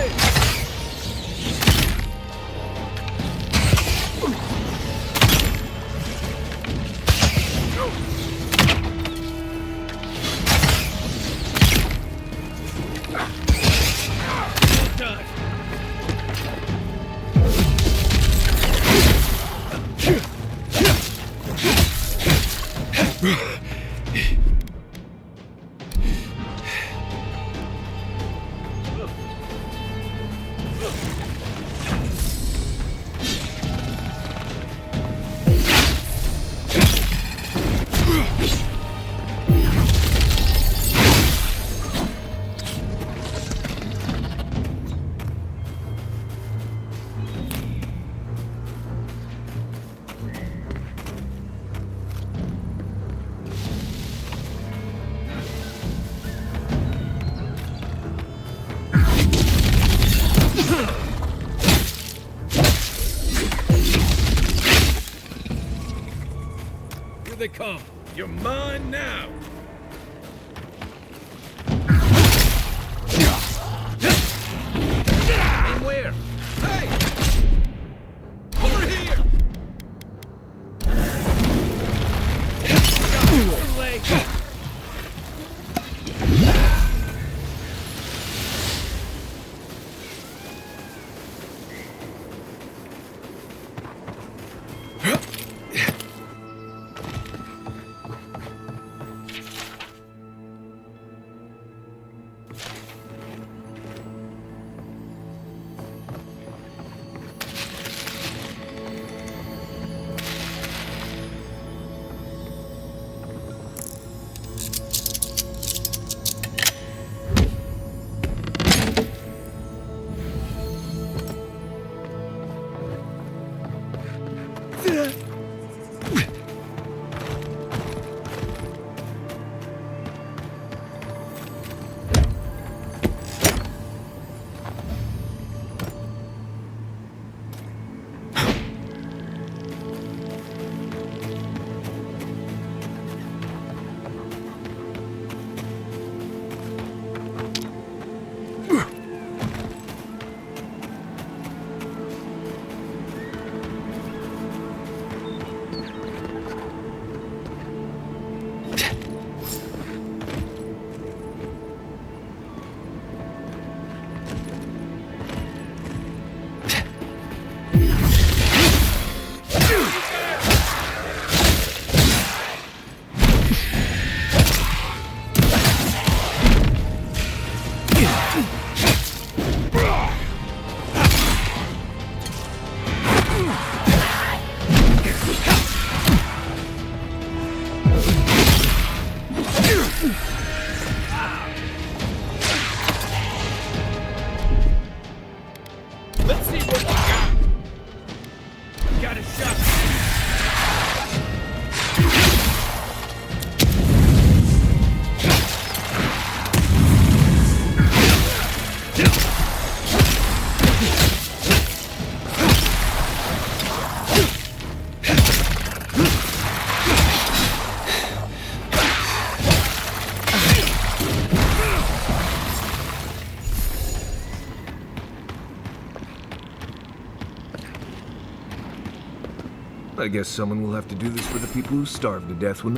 Here they come. You're mine now. And where? Hey! Over here! Too late. I guess someone will have to do this for the people who starved to death when...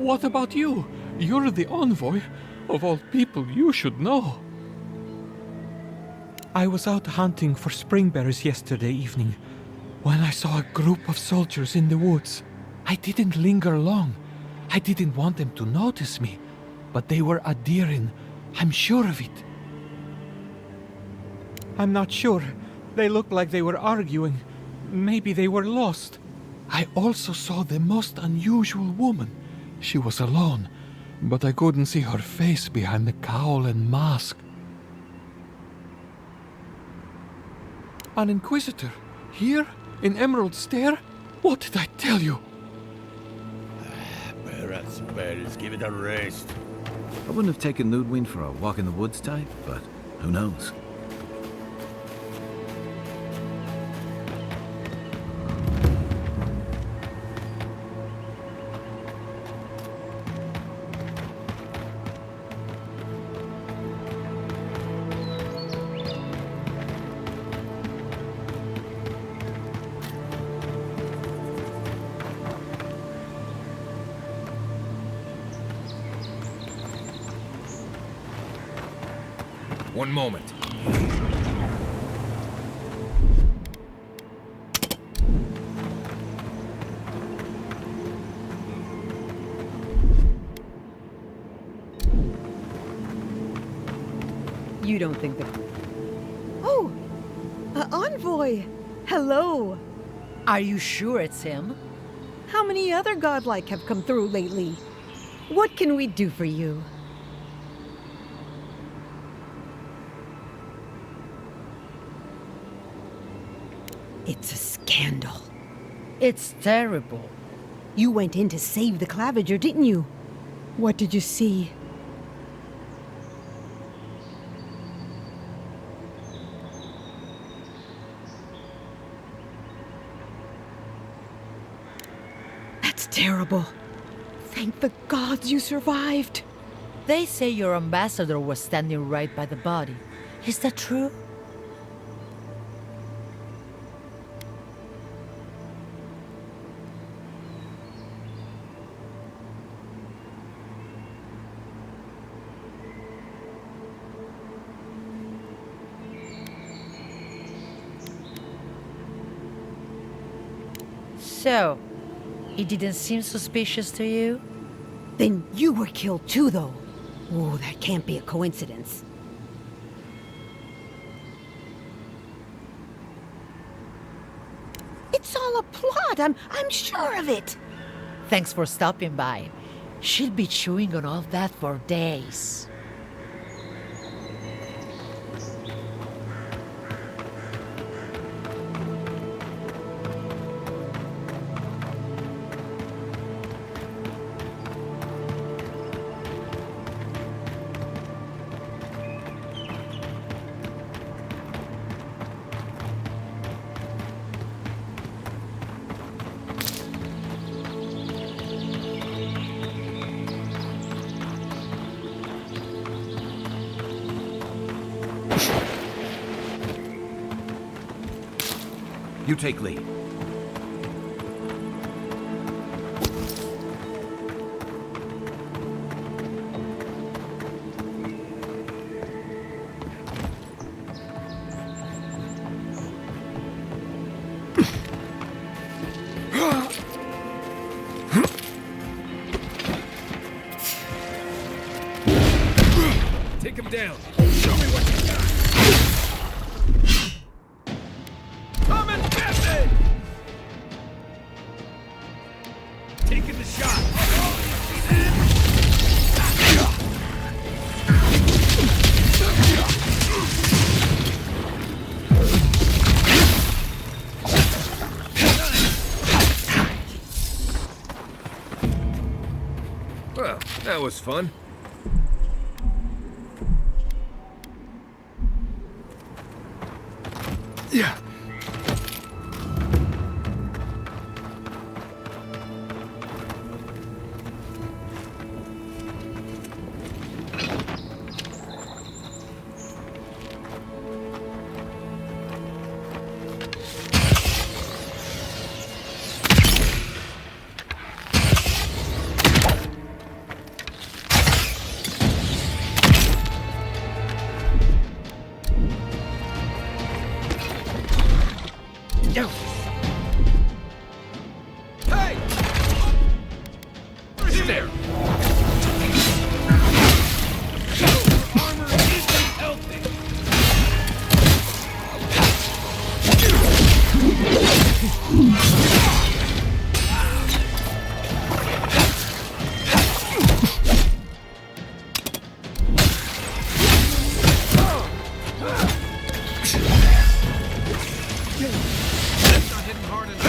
What about you? You're the envoy. Of all people, you should know. I was out hunting for spring bears yesterday evening when I saw a group of soldiers in the woods. I didn't linger long. I didn't want them to notice me, but they were adhering. I'm sure of it. I'm not sure. They looked like they were arguing. Maybe they were lost. I also saw the most unusual woman. She was alone, but I couldn't see her face behind the cowl and mask. An inquisitor? Here? In Emerald Stair? What did I tell you? Rats and bells, give it a rest. I wouldn't have taken Ludwig for a walk in the woods type, but who knows? One moment. You don't think that... Oh! Envoy! Hello! Are you sure it's him? How many other godlike have come through lately? What can we do for you? It's a scandal. It's terrible. You went in to save the Clavager, didn't you? What did you see? That's terrible. Thank the gods you survived. They say your ambassador was standing right by the body. Is that true? So, it didn't seem suspicious to you? Then you were killed too, though. Oh, that can't be a coincidence. It's all a plot. I'm sure of it. Thanks for stopping by. She'll be chewing on all that for days. You take lead. Take him down. Show me what you got. Come and get me! Taking the shot. Oh, you see that? Well, that was fun. Yeah. Hey! There. Your armor isn't healthy. That's not hitting hard enough.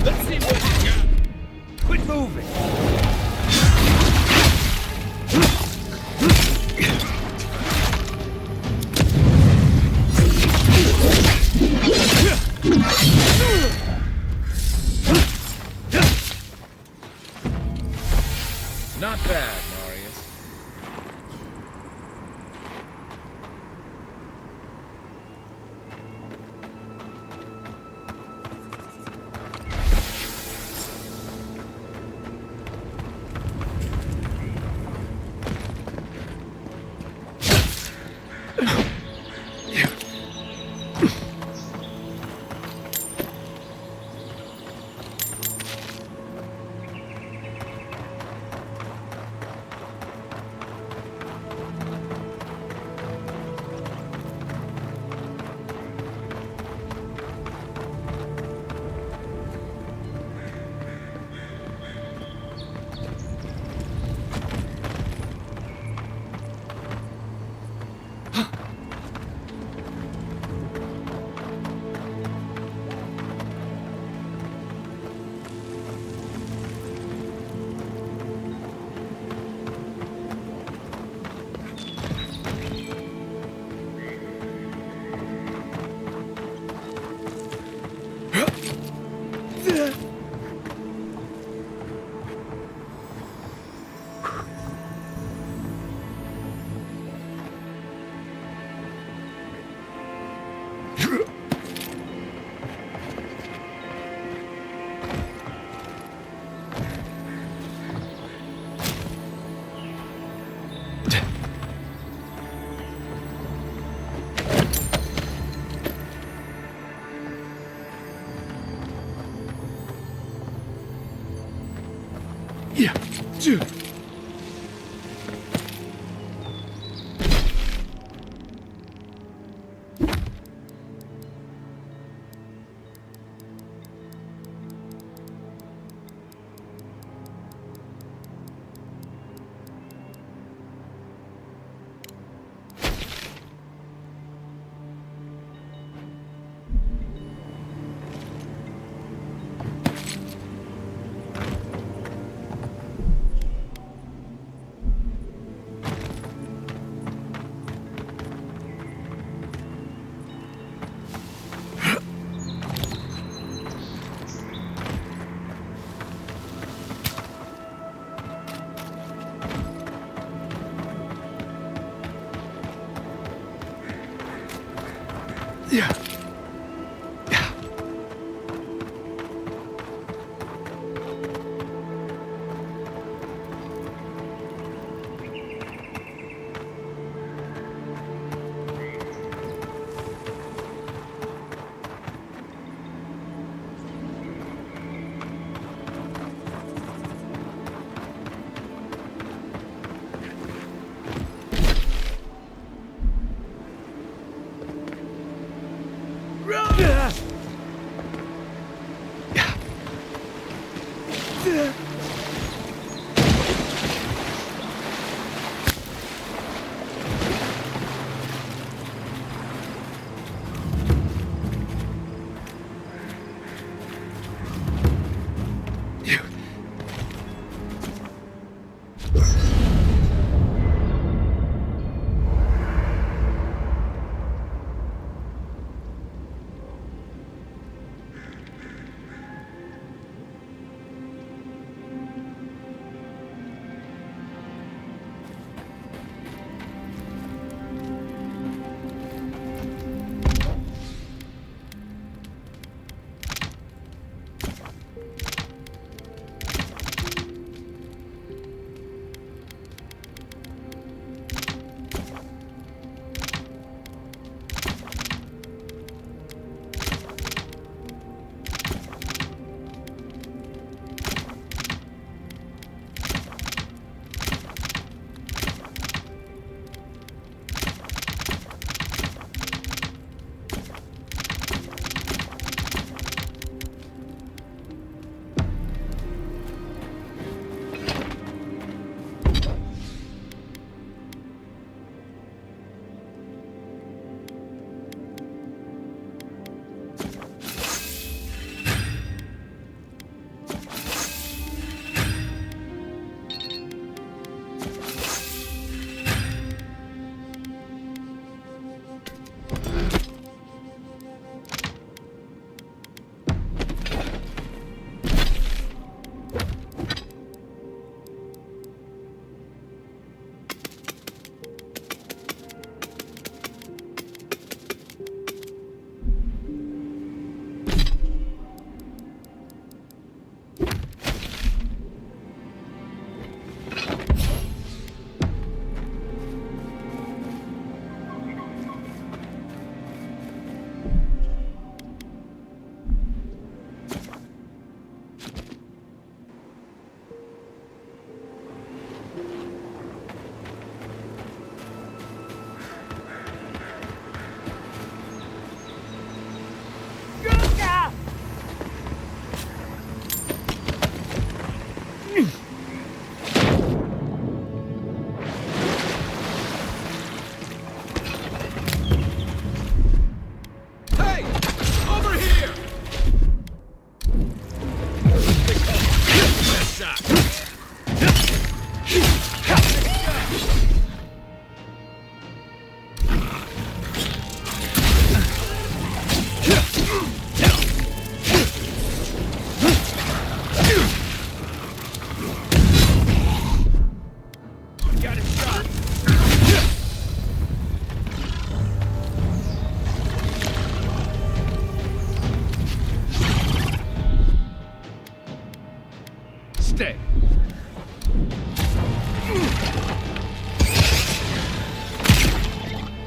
Let's see what you got. Quit moving. Not bad, Marius. Yeah. Stay.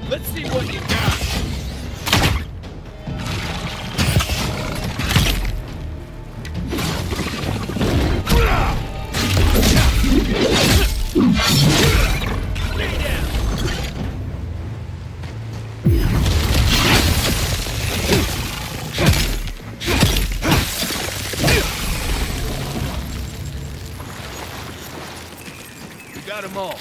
Let's see what you got. Lay down. We got them all.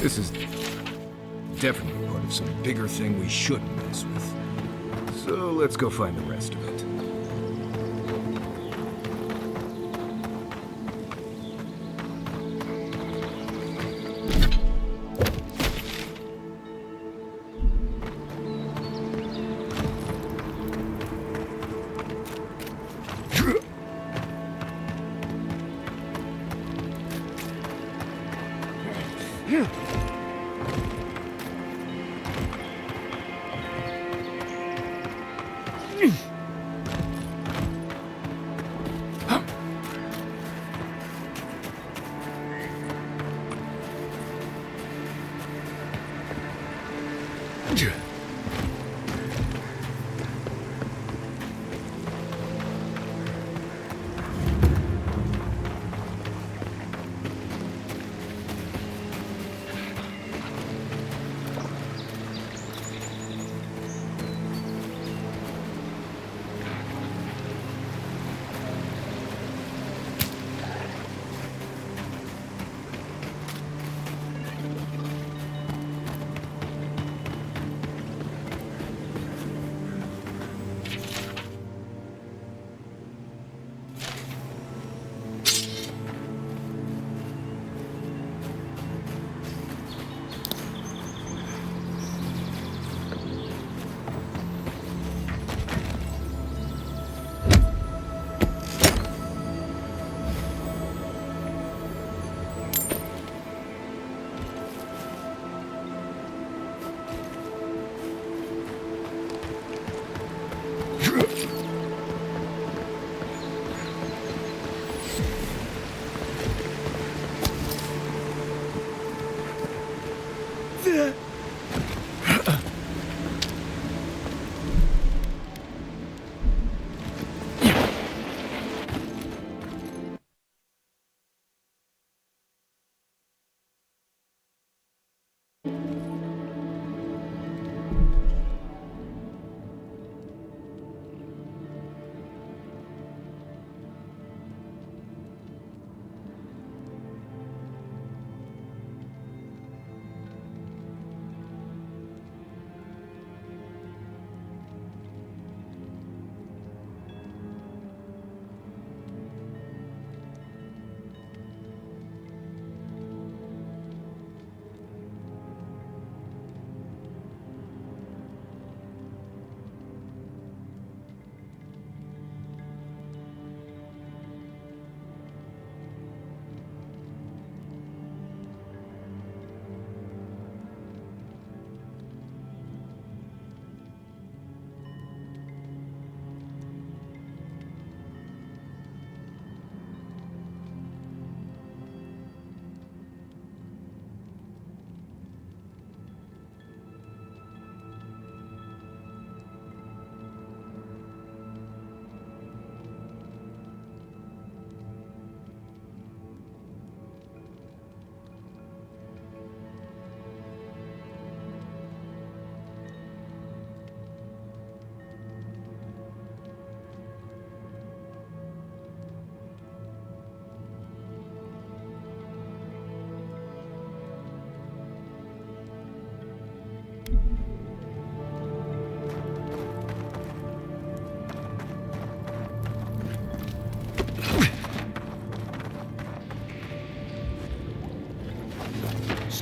This is definitely part of some bigger thing we shouldn't mess with. So let's go find the rest of it.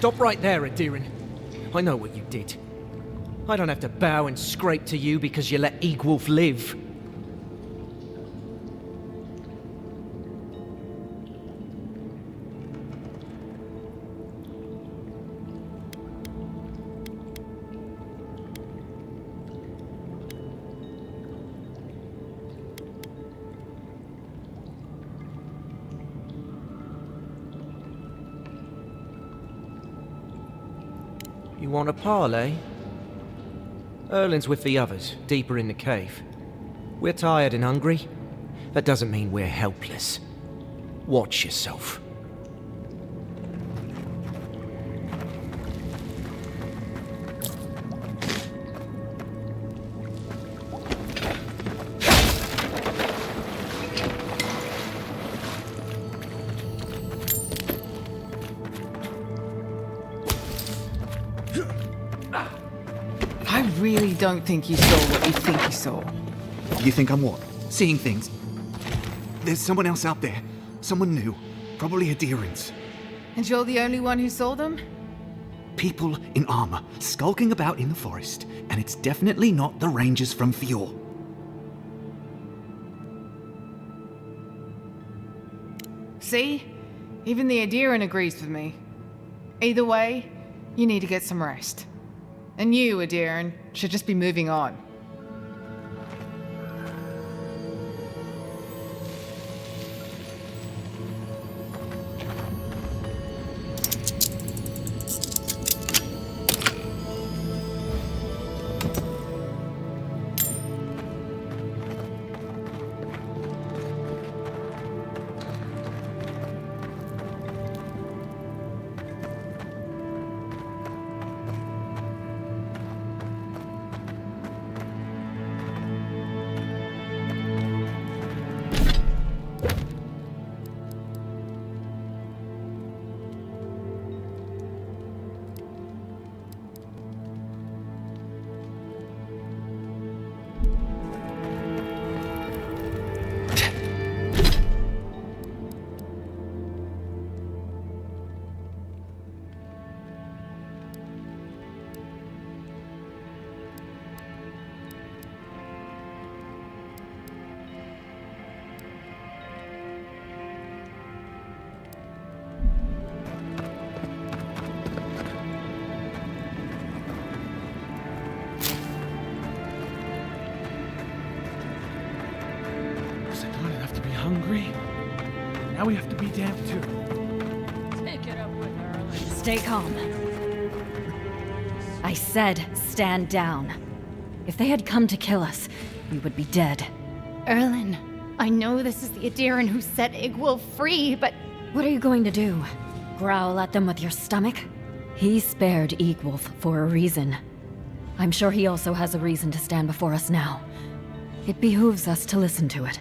Stop right there, Adirin. I know what you did. I don't have to bow and scrape to you because you let Egwolf live. You want a parley? Erlin's with the others, deeper in the cave. We're tired and hungry. That doesn't mean we're helpless. Watch yourself. really don't think you saw what you think you saw. You think I'm what? Seeing things? There's someone else out there. Someone new. Probably Adherents. And you're the only one who saw them? People in armor, skulking about in the forest. And it's definitely not the Rangers from Fjord. See? Even the Adherent agrees with me. Either way, you need to get some rest. And you, Adherent, should just be moving on. Hungry? Now we have to be damp too. Take it up with her. Stay calm. I said stand down. If they had come to kill us, we would be dead. Erlen, I know this is the Adherent who set Igwil free, but... What are you going to do? Growl at them with your stomach? He spared Egwolf for a reason. I'm sure he also has a reason to stand before us now. It behooves us to listen to it.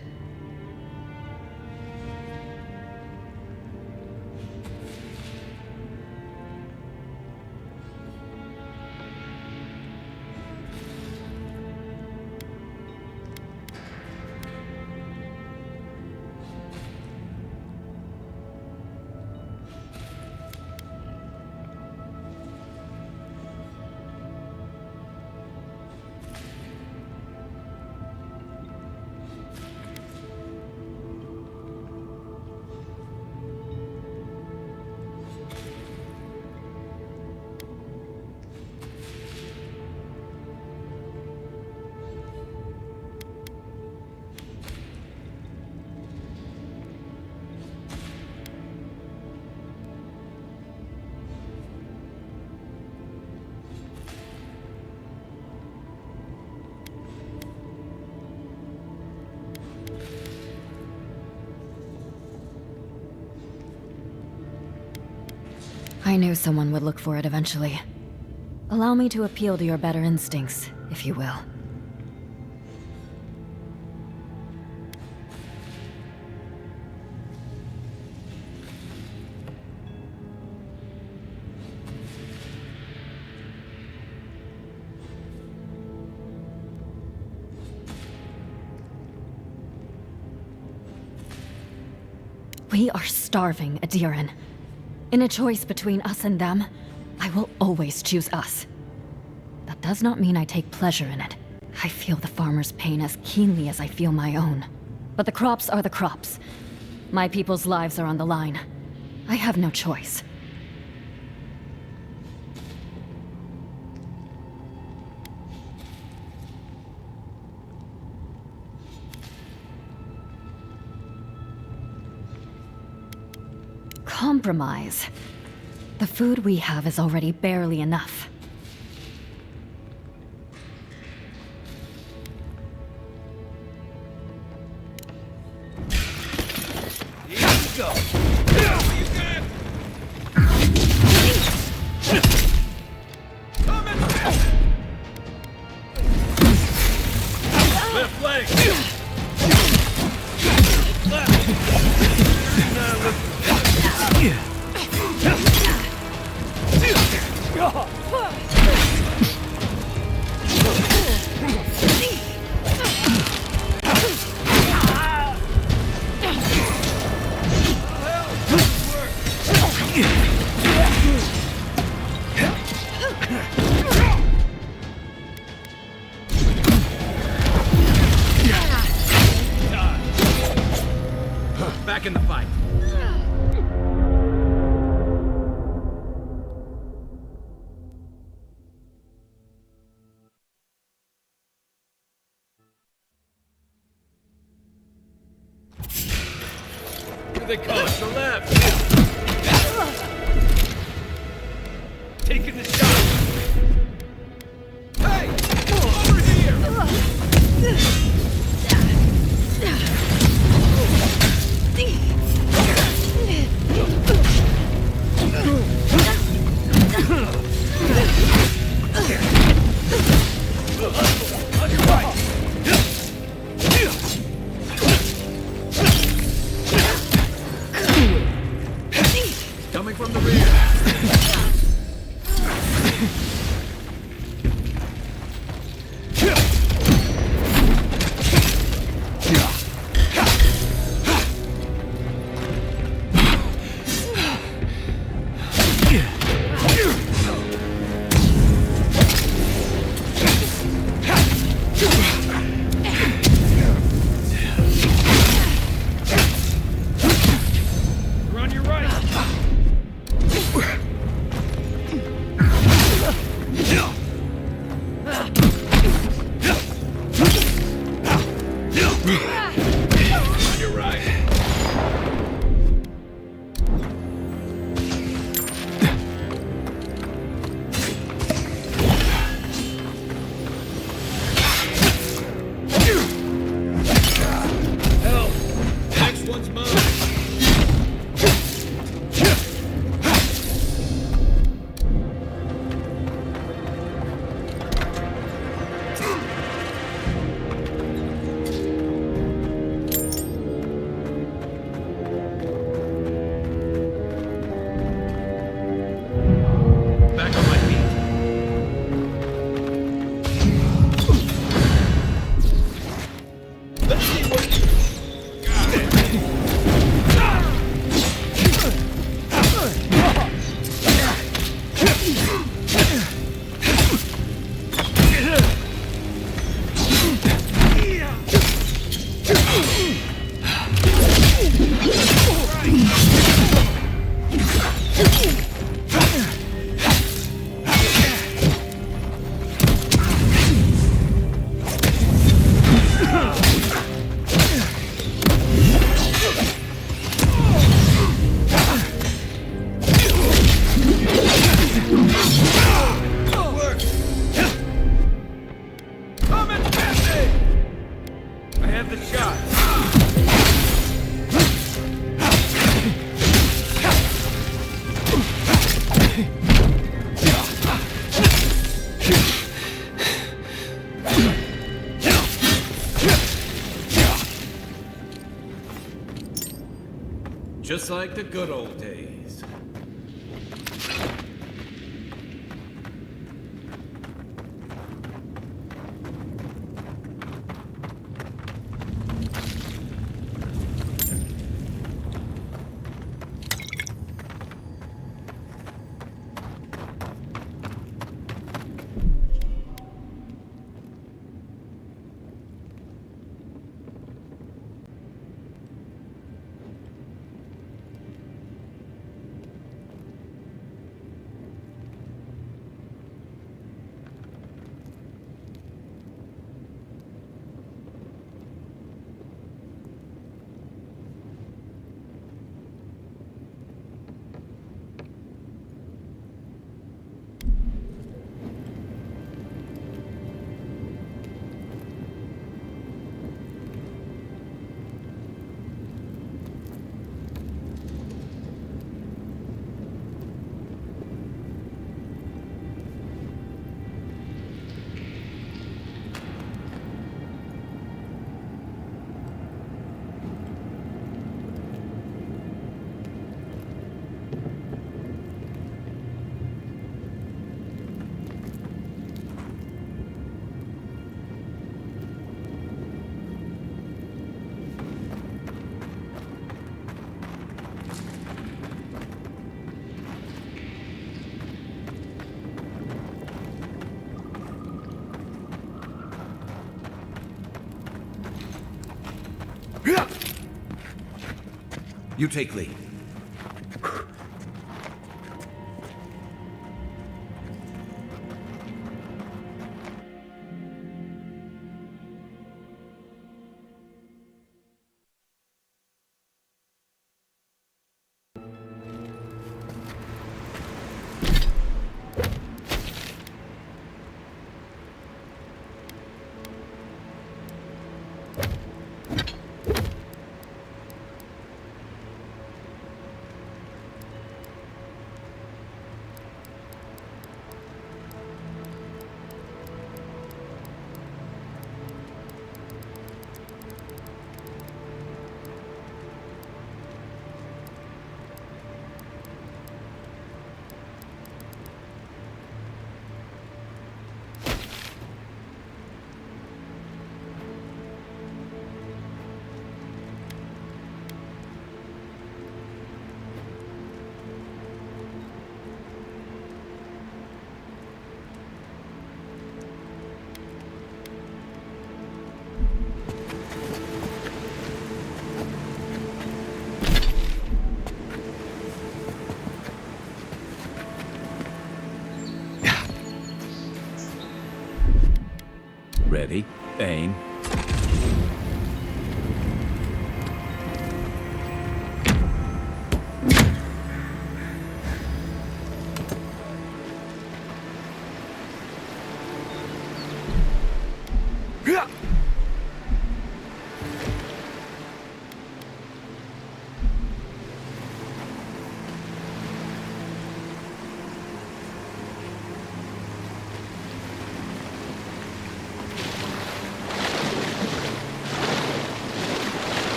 I knew someone would look for it eventually. Allow me to appeal to your better instincts, if you will. We are starving, Adiran. In a choice between us and them, I will always choose us. That does not mean I take pleasure in it. I feel the farmer's pain as keenly as I feel my own. But the crops are the crops. My people's lives are on the line. I have no choice. Compromise. The food we have is already barely enough. Here we go. Left leg. they come. To the left. Taking the shot. Hey! Over here! On your right! Coming from the rear. We're on your right. On your right. Help! Next one's mine. Back on my feet. Let's see what... Got it. Come and get me! I have the shot. Just like the good old days. You take lead. Ready, aim.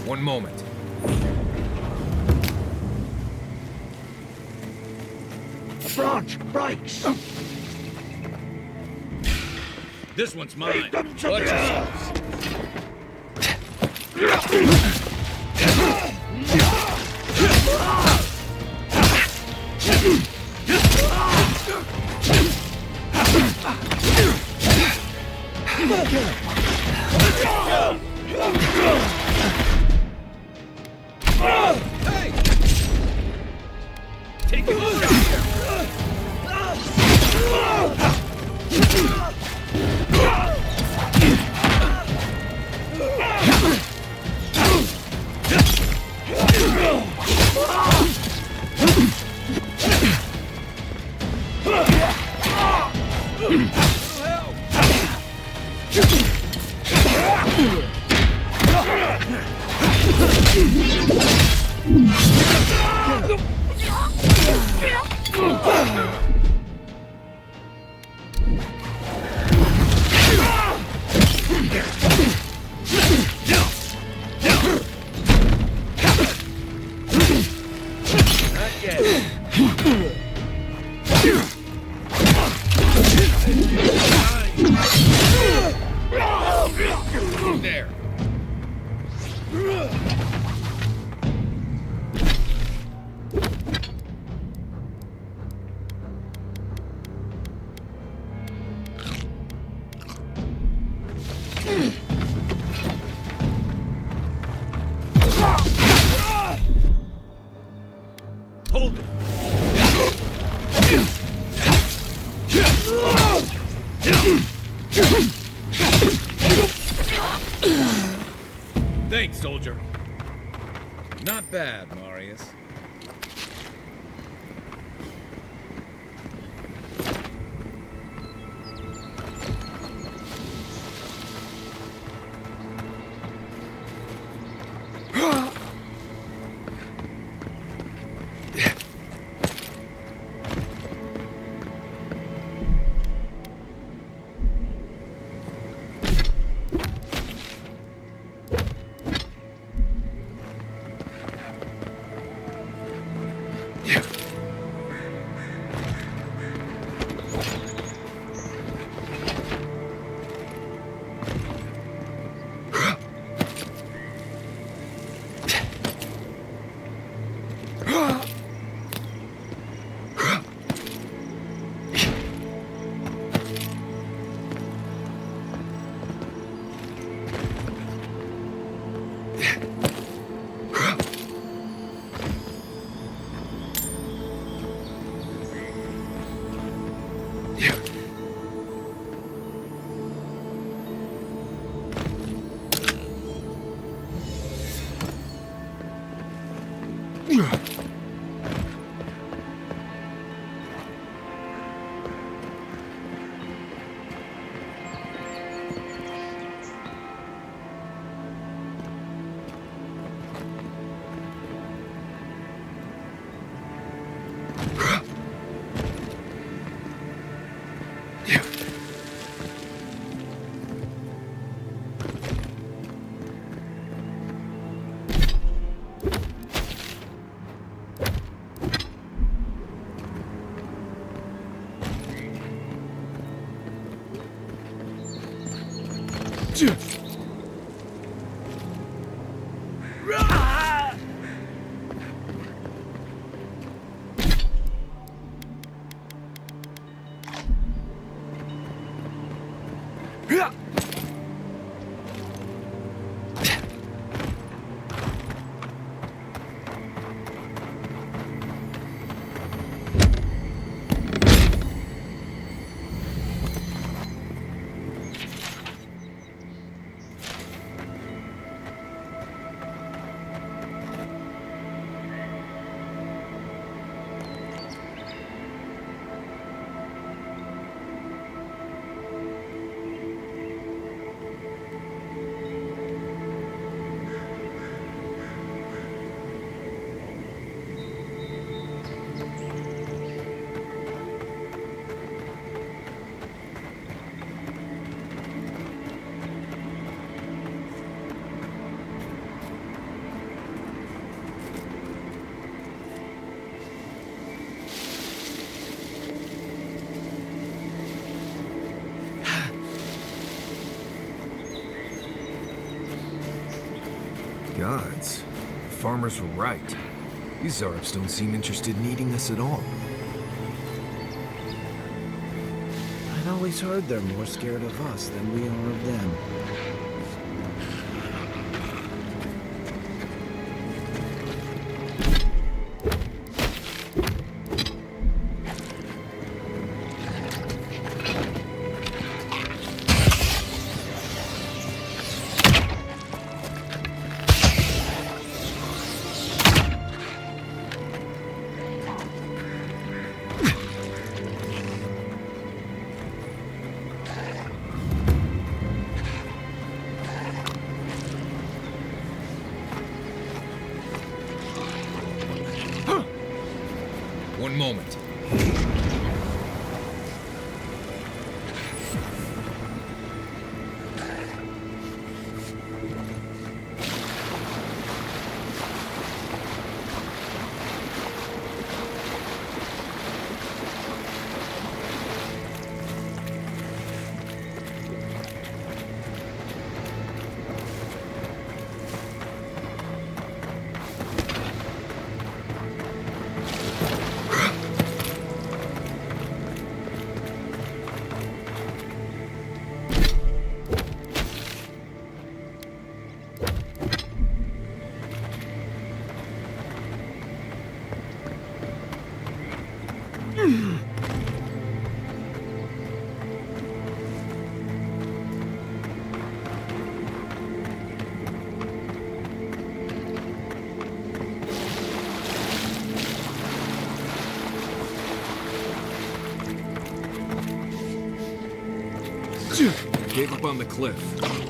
One moment. A branch breaks. This one's mine. Lead them to Watch the yourselves. Hey! Take it. There. Hold it. Thanks, soldier. Not bad, Marius. Gods. The farmers were right. These Zarps don't seem interested in eating us at all. I'd always heard they're more scared of us than we are of them. One moment. Cave up on the cliff.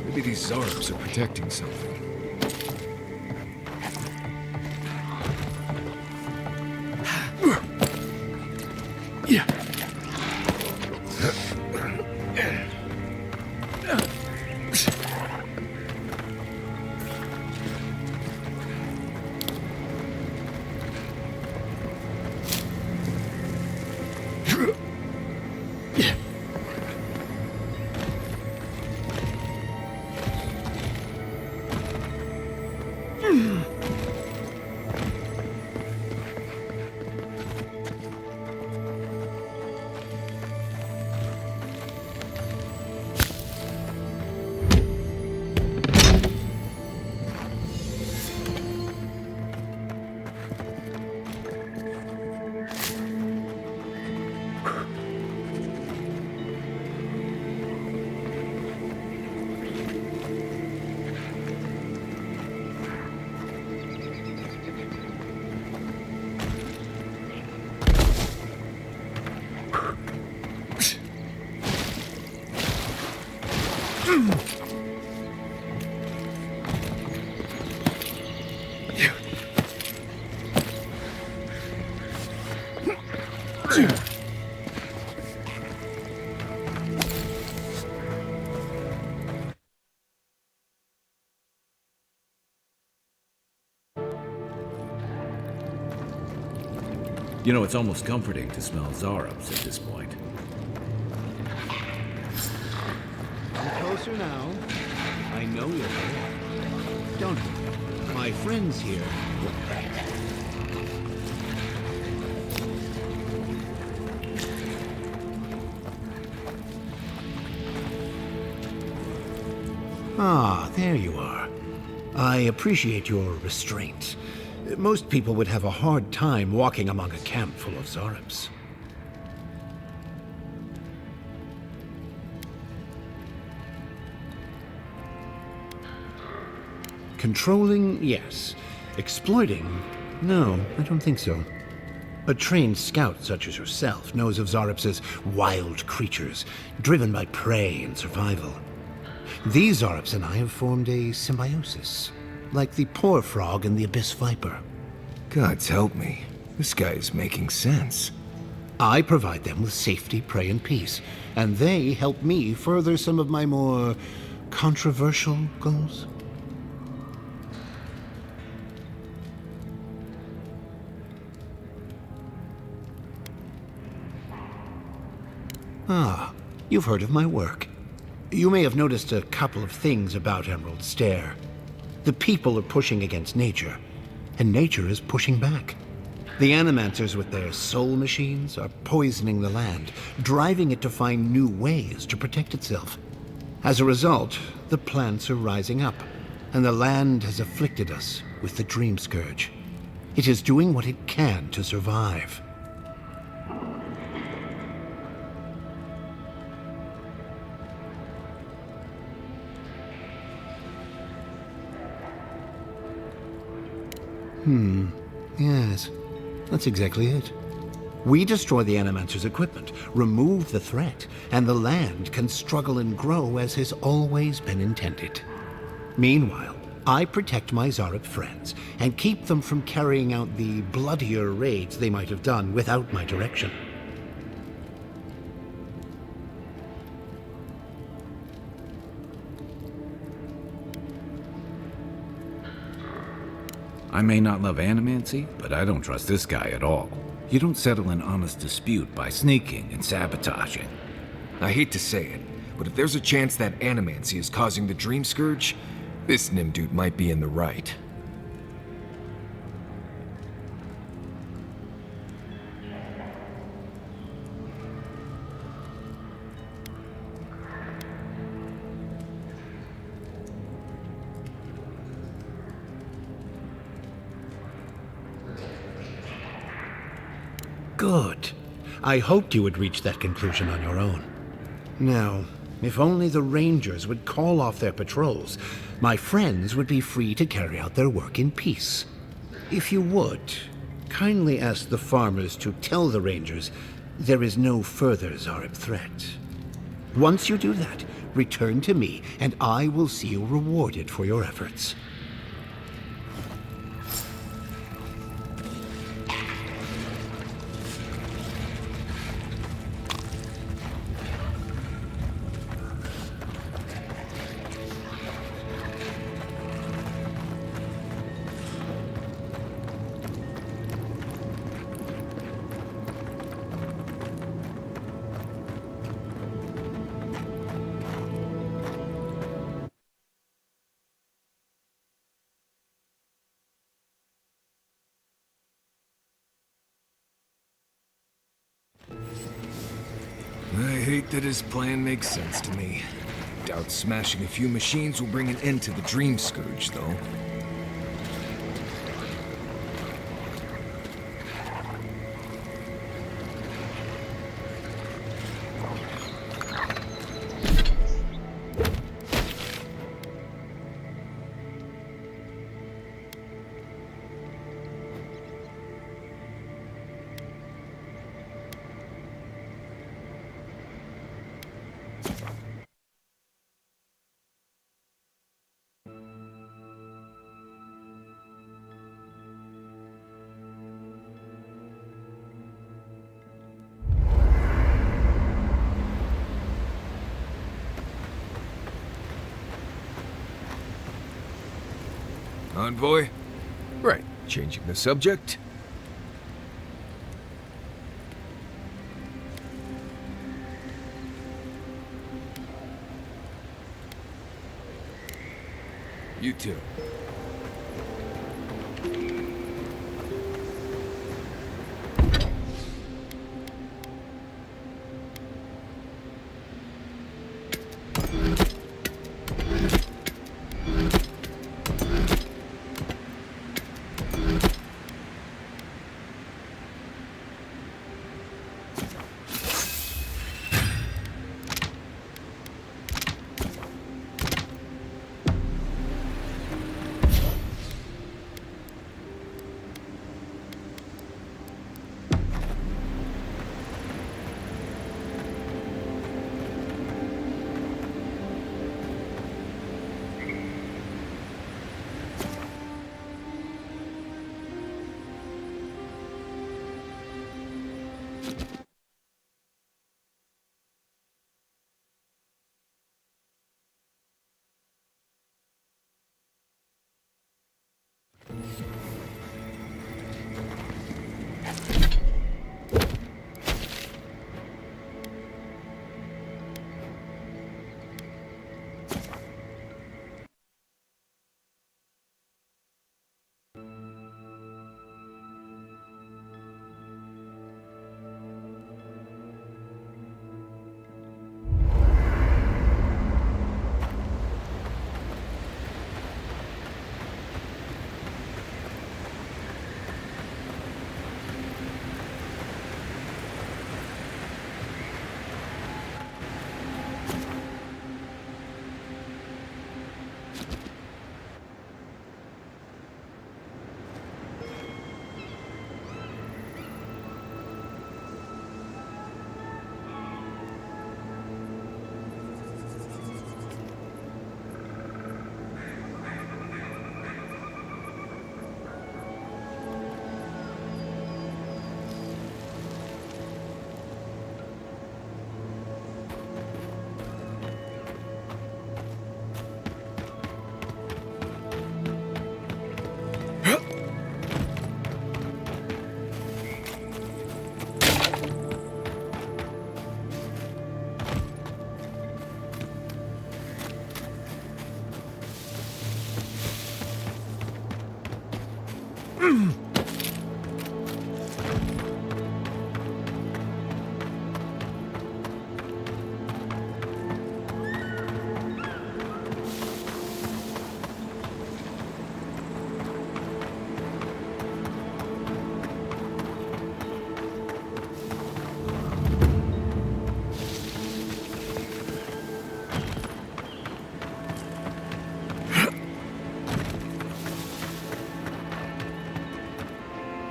Maybe these Zarps are protecting something. Yeah. You know, it's almost comforting to smell Zarubs at this point. Come closer now. I know you're there. Don't worry. My friends here will protect. Ah, there you are. I appreciate your restraint. Most people would have a hard time walking among a camp full of Zarubs. Controlling, yes. Exploiting? No, I don't think so. A trained scout such as yourself knows of Zarubs as wild creatures, driven by prey and survival. These Zarubs and I have formed a symbiosis, like the poor frog and the abyss viper. Gods help me. This guy is making sense. I provide them with safety, prey, and peace, and they help me further some of my more controversial goals. Ah, you've heard of my work. You may have noticed a couple of things about Emerald Stair. The people are pushing against nature, and nature is pushing back. The Animancers with their soul machines are poisoning the land, driving it to find new ways to protect itself. As a result, the plants are rising up, and the land has afflicted us with the Dream Scourge. It is doing what it can to survive. Yes, that's exactly it. We destroy the Animancer's equipment, remove the threat, and the land can struggle and grow as has always been intended. Meanwhile, I protect my Zarub friends and keep them from carrying out the bloodier raids they might have done without my direction. I may not love animancy, but I don't trust this guy at all. You don't settle an honest dispute by sneaking and sabotaging. I hate to say it, but if there's a chance that animancy is causing the Dream Scourge, this Nimdude might be in the right. Good. I hoped you would reach that conclusion on your own. Now, if only the Rangers would call off their patrols, my friends would be free to carry out their work in peace. If you would, kindly ask the farmers to tell the Rangers there is no further Zarub threat. Once you do that, return to me, and I will see you rewarded for your efforts. I hate that his plan makes sense to me. Doubt smashing a few machines will bring an end to the Dream Scourge, though. Envoy? Right, changing the subject. You too.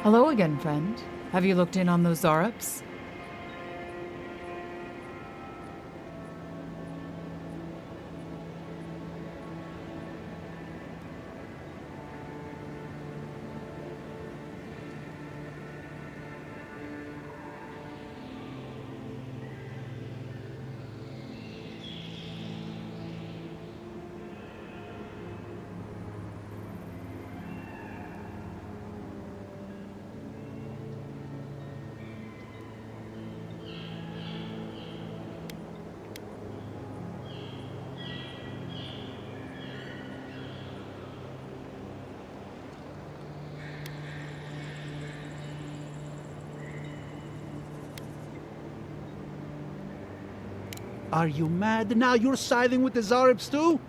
Hello again, friend. Have you looked in on those Zarups? Are you mad? Now you're siding with the Zaribs too?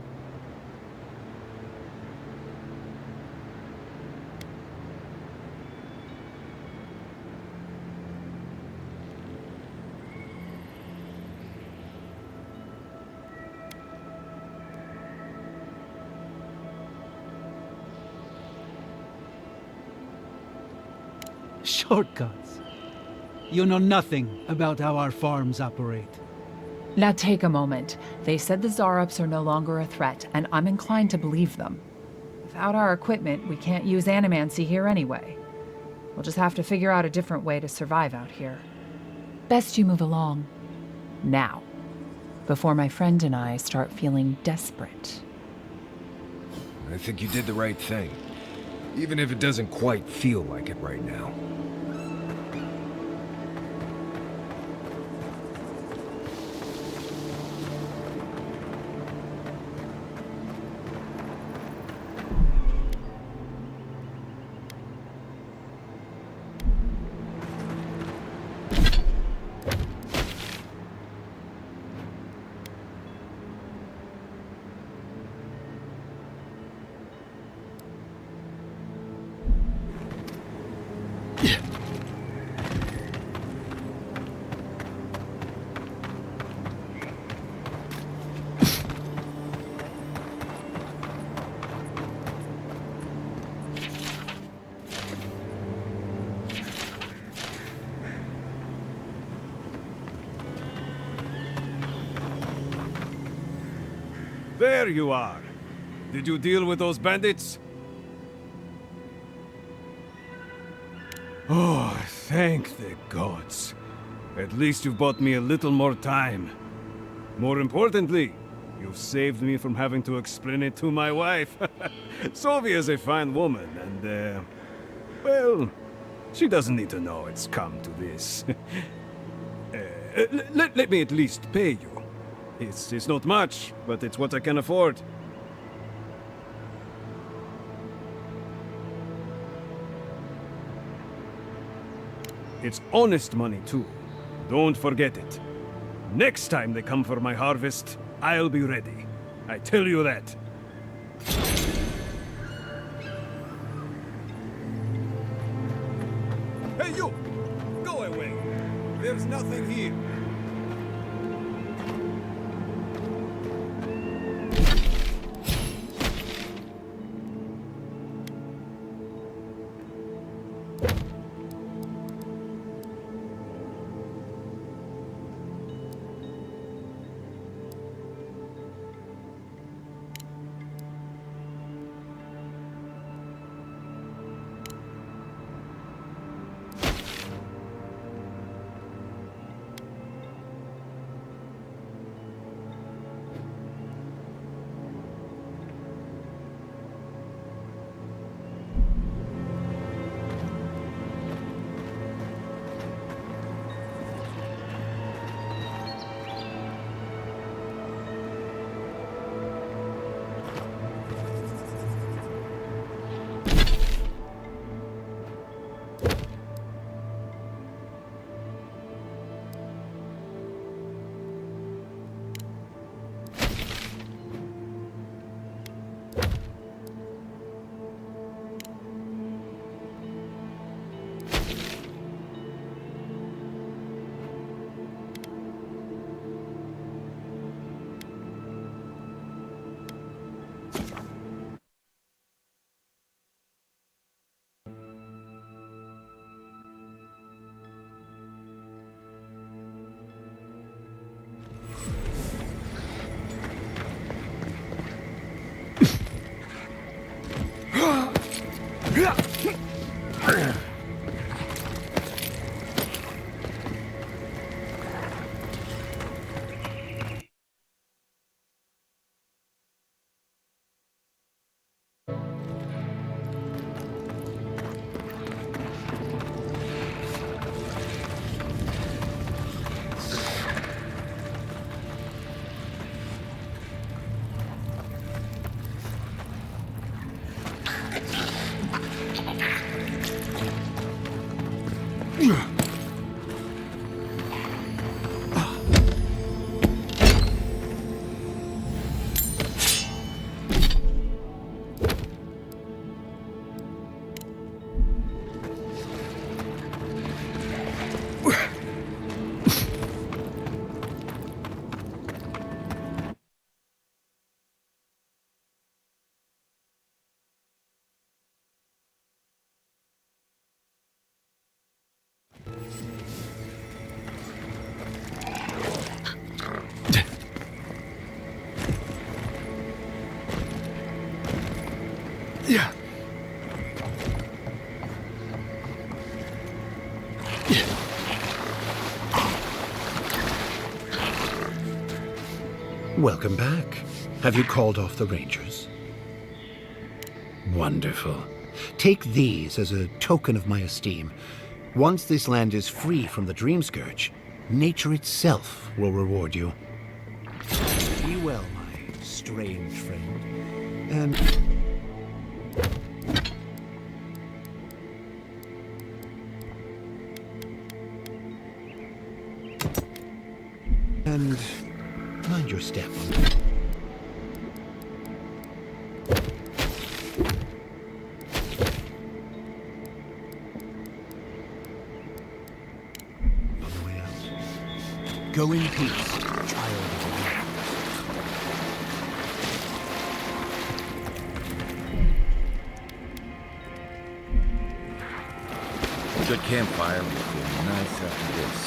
Shortcuts. You know nothing about how our farms operate. Now take a moment. They said the Zarups are no longer a threat, and I'm inclined to believe them. Without our equipment, we can't use animancy here anyway. We'll just have to figure out a different way to survive out here. Best you move along. Now. Before my friend and I start feeling desperate. I think you did the right thing. Even if it doesn't quite feel like it right now. There you are. Did you deal with those bandits? Oh, thank the gods. At least you've bought me a little more time. More importantly, you've saved me from having to explain it to my wife. Sylvia's a fine woman, and, well, she doesn't need to know it's come to this. Let me at least pay you. It's not much, but it's what I can afford. It's honest money, too. Don't forget it. Next time they come for my harvest, I'll be ready. I tell you that. Hey, you! Go away! There's nothing here. Yeah. Welcome back. Have you called off the Rangers? Wonderful. Take these as a token of my esteem. Once this land is free from the Dream Scourge, nature itself will reward you. Be well, my strange friend. And mind your step. On the way out. Go in peace, child of the light. A good campfire will feel nice after this.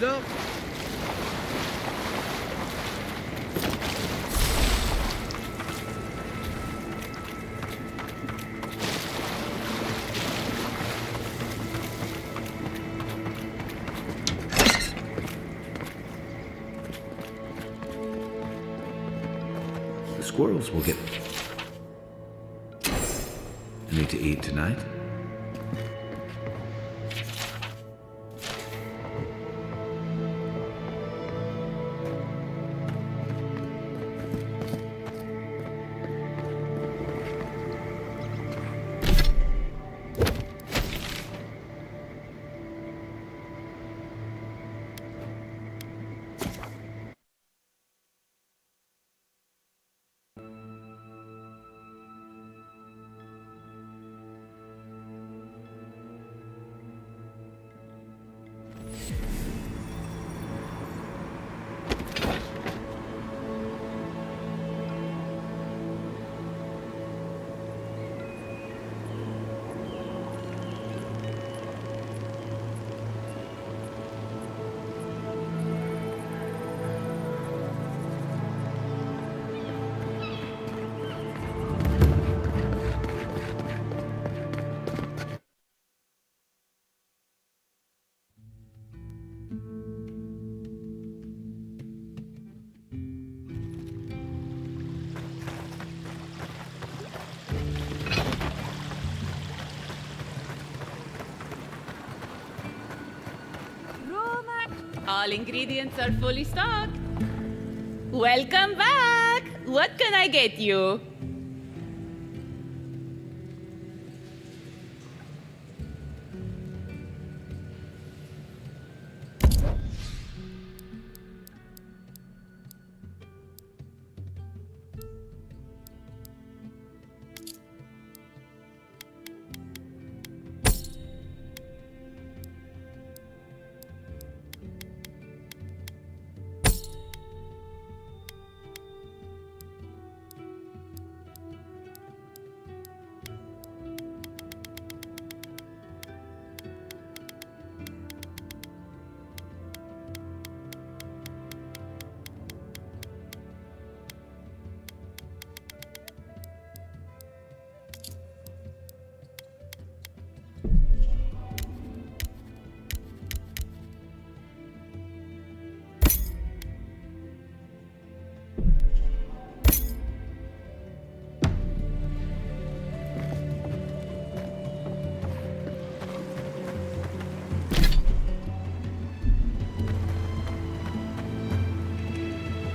Hold up. The squirrels will get... Need to eat tonight? All ingredients are fully stocked. Welcome back! What can I get you?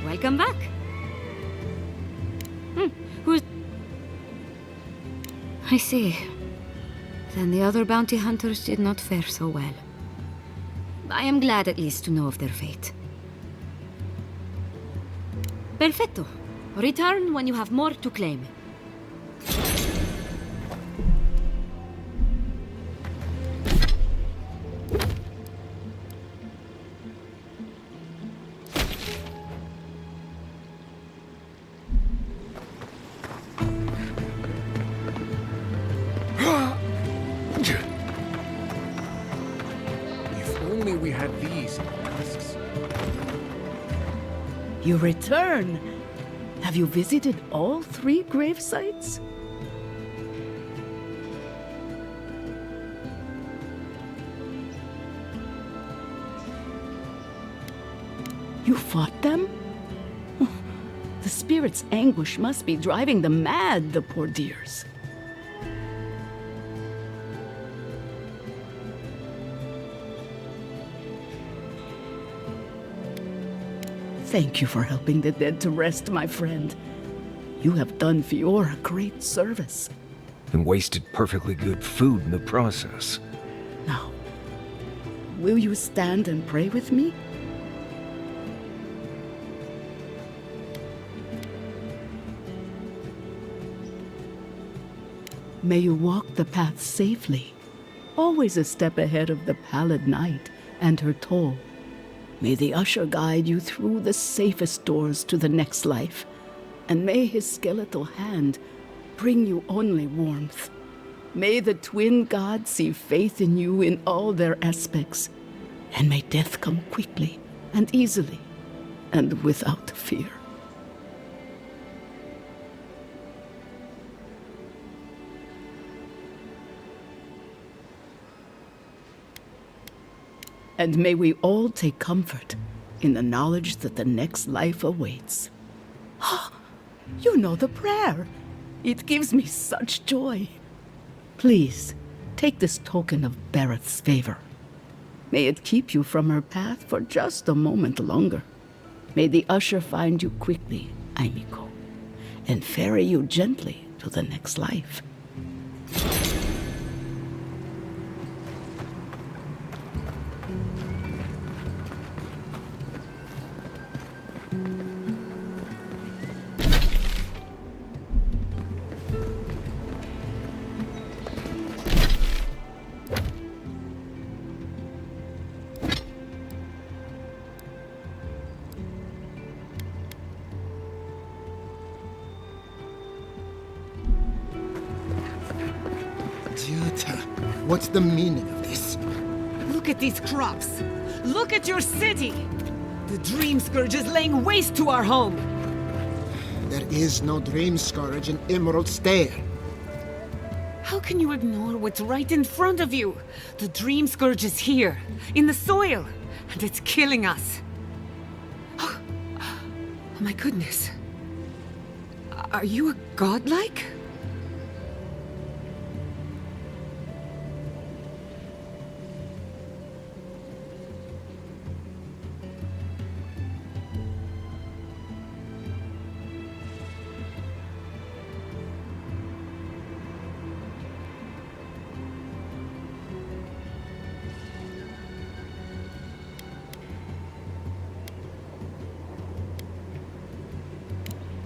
Welcome back. Who's... I see. Then the other bounty hunters did not fare so well. I am glad at least to know of their fate. Perfetto. Return when you have more to claim. You return. Have you visited all 3 grave sites? You fought them? The spirit's anguish must be driving them mad, the poor dears. Thank you for helping the dead to rest, my friend. You have done Fiora great service. And wasted perfectly good food in the process. Now, will you stand and pray with me? May you walk the path safely, always a step ahead of the pallid night and her toll. May the usher guide you through the safest doors to the next life, and may his skeletal hand bring you only warmth. May the twin gods see faith in you in all their aspects, And may death come quickly and easily and without fear. And may we all take comfort in the knowledge that the next life awaits. You know the prayer. It gives me such joy. Please, take this token of Bareth's favor. May it keep you from her path for just a moment longer. May the usher find you quickly, Aimiko, and ferry you gently to the next life. Jutta, what's the meaning of this? Look at these crops. Look at your city. The Dream Scourge is laying waste to our home. There is no Dream Scourge in Emerald Stair. How can you ignore what's right in front of you? The Dream Scourge is here, in the soil, and it's killing us. Oh my goodness. Are you a godlike?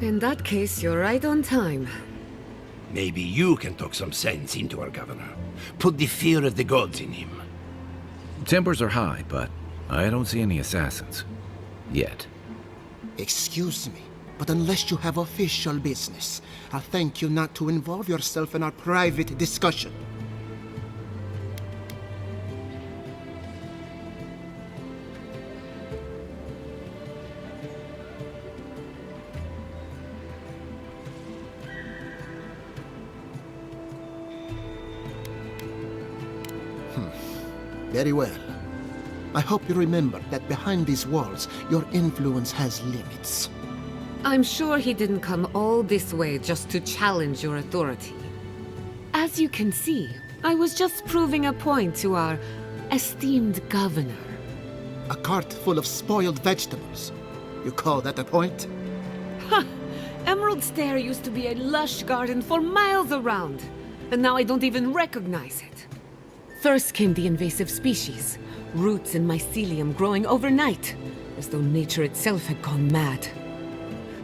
In that case, you're right on time. Maybe you can talk some sense into our governor. Put the fear of the gods in him. Tempers are high, but I don't see any assassins. Yet. Excuse me, but unless you have official business, I'll thank you not to involve yourself in our private discussion. Very well. I hope you remember that behind these walls, your influence has limits. I'm sure he didn't come all this way just to challenge your authority. As you can see, I was just proving a point to our esteemed governor. A cart full of spoiled vegetables. You call that a point? Ha! Emerald Stair used to be a lush garden for miles around, and now I don't even recognize it. First came the invasive species, roots and mycelium growing overnight, as though nature itself had gone mad.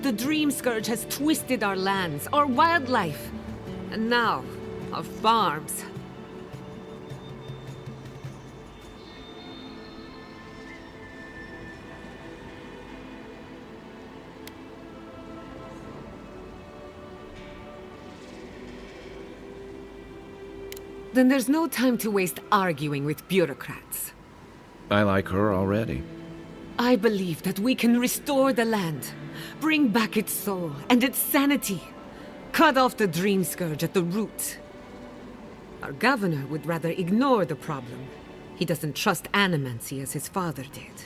The Dream Scourge has twisted our lands, our wildlife, and now, our farms. Then there's no time to waste arguing with bureaucrats. I like her already. I believe that we can restore the land, bring back its soul and its sanity, cut off the Dream Scourge at the root. Our governor would rather ignore the problem. He doesn't trust animancy as his father did.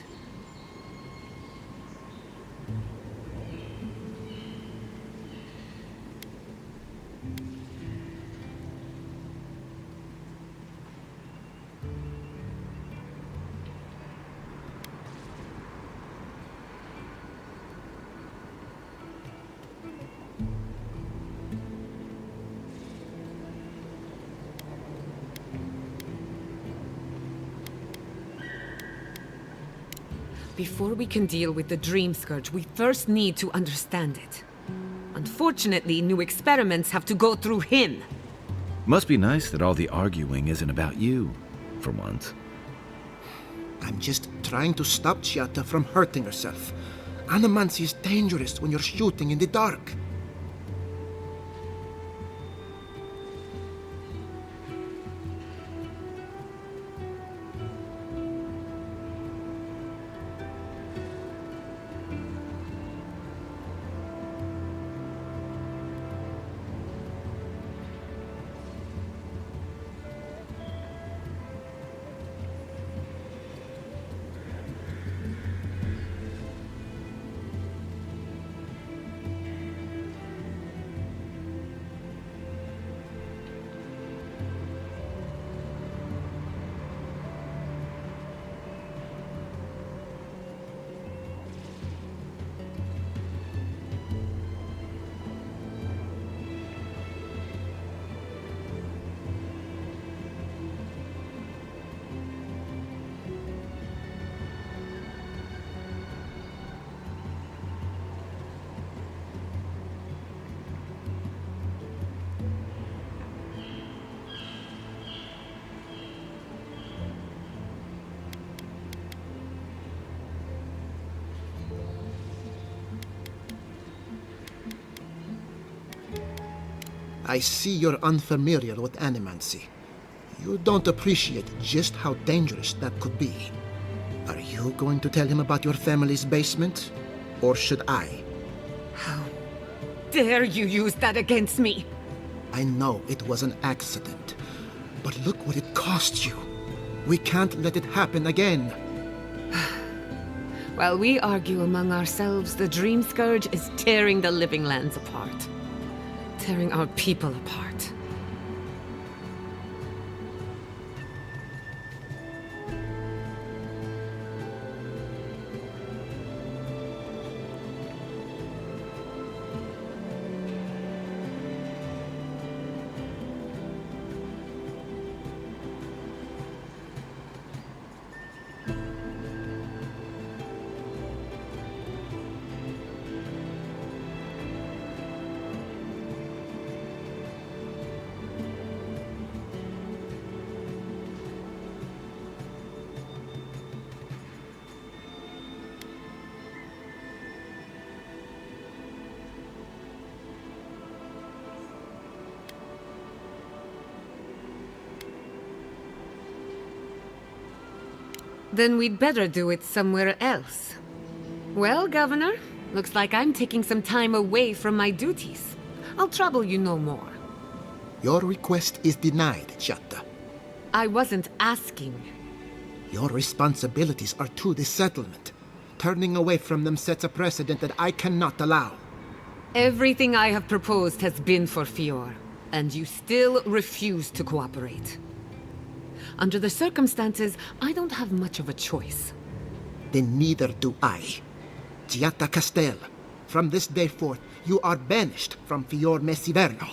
Before we can deal with the Dream Scourge, we first need to understand it. Unfortunately, new experiments have to go through him. Must be nice that all the arguing isn't about you, for once. I'm just trying to stop Chiata from hurting herself. Animancy is dangerous when you're shooting in the dark. I see you're unfamiliar with animancy. You don't appreciate just how dangerous that could be. Are you going to tell him about your family's basement? Or should I? How dare you use that against me? I know it was an accident, but look what it cost you. We can't let it happen again. While we argue among ourselves, the Dream Scourge is tearing the living lands apart. Tearing our people apart. Then we'd better do it somewhere else. Well, Governor, looks like I'm taking some time away from my duties. I'll trouble you no more. Your request is denied, Chatta. I wasn't asking. Your responsibilities are to the settlement. Turning away from them sets a precedent that I cannot allow. Everything I have proposed has been for Fior, and you still refuse to cooperate. Under the circumstances, I don't have much of a choice. Then neither do I. Giatta Castel, from this day forth, you are banished from Fior Messiverno.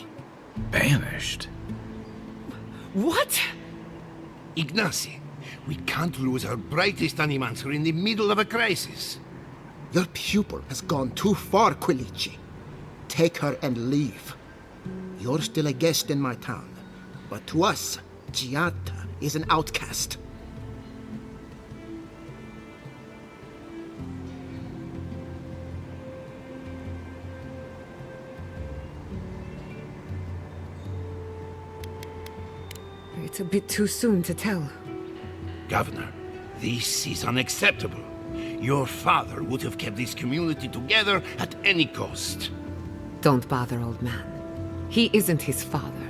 Banished? What? Ignacy, we can't lose our brightest animancer in the middle of a crisis. Your pupil has gone too far, Quilici. Take her and leave. You're still a guest in my town, but to us, Giatta is an outcast. It's a bit too soon to tell. Governor, this is unacceptable. Your father would have kept this community together at any cost. Don't bother, old man. He isn't his father.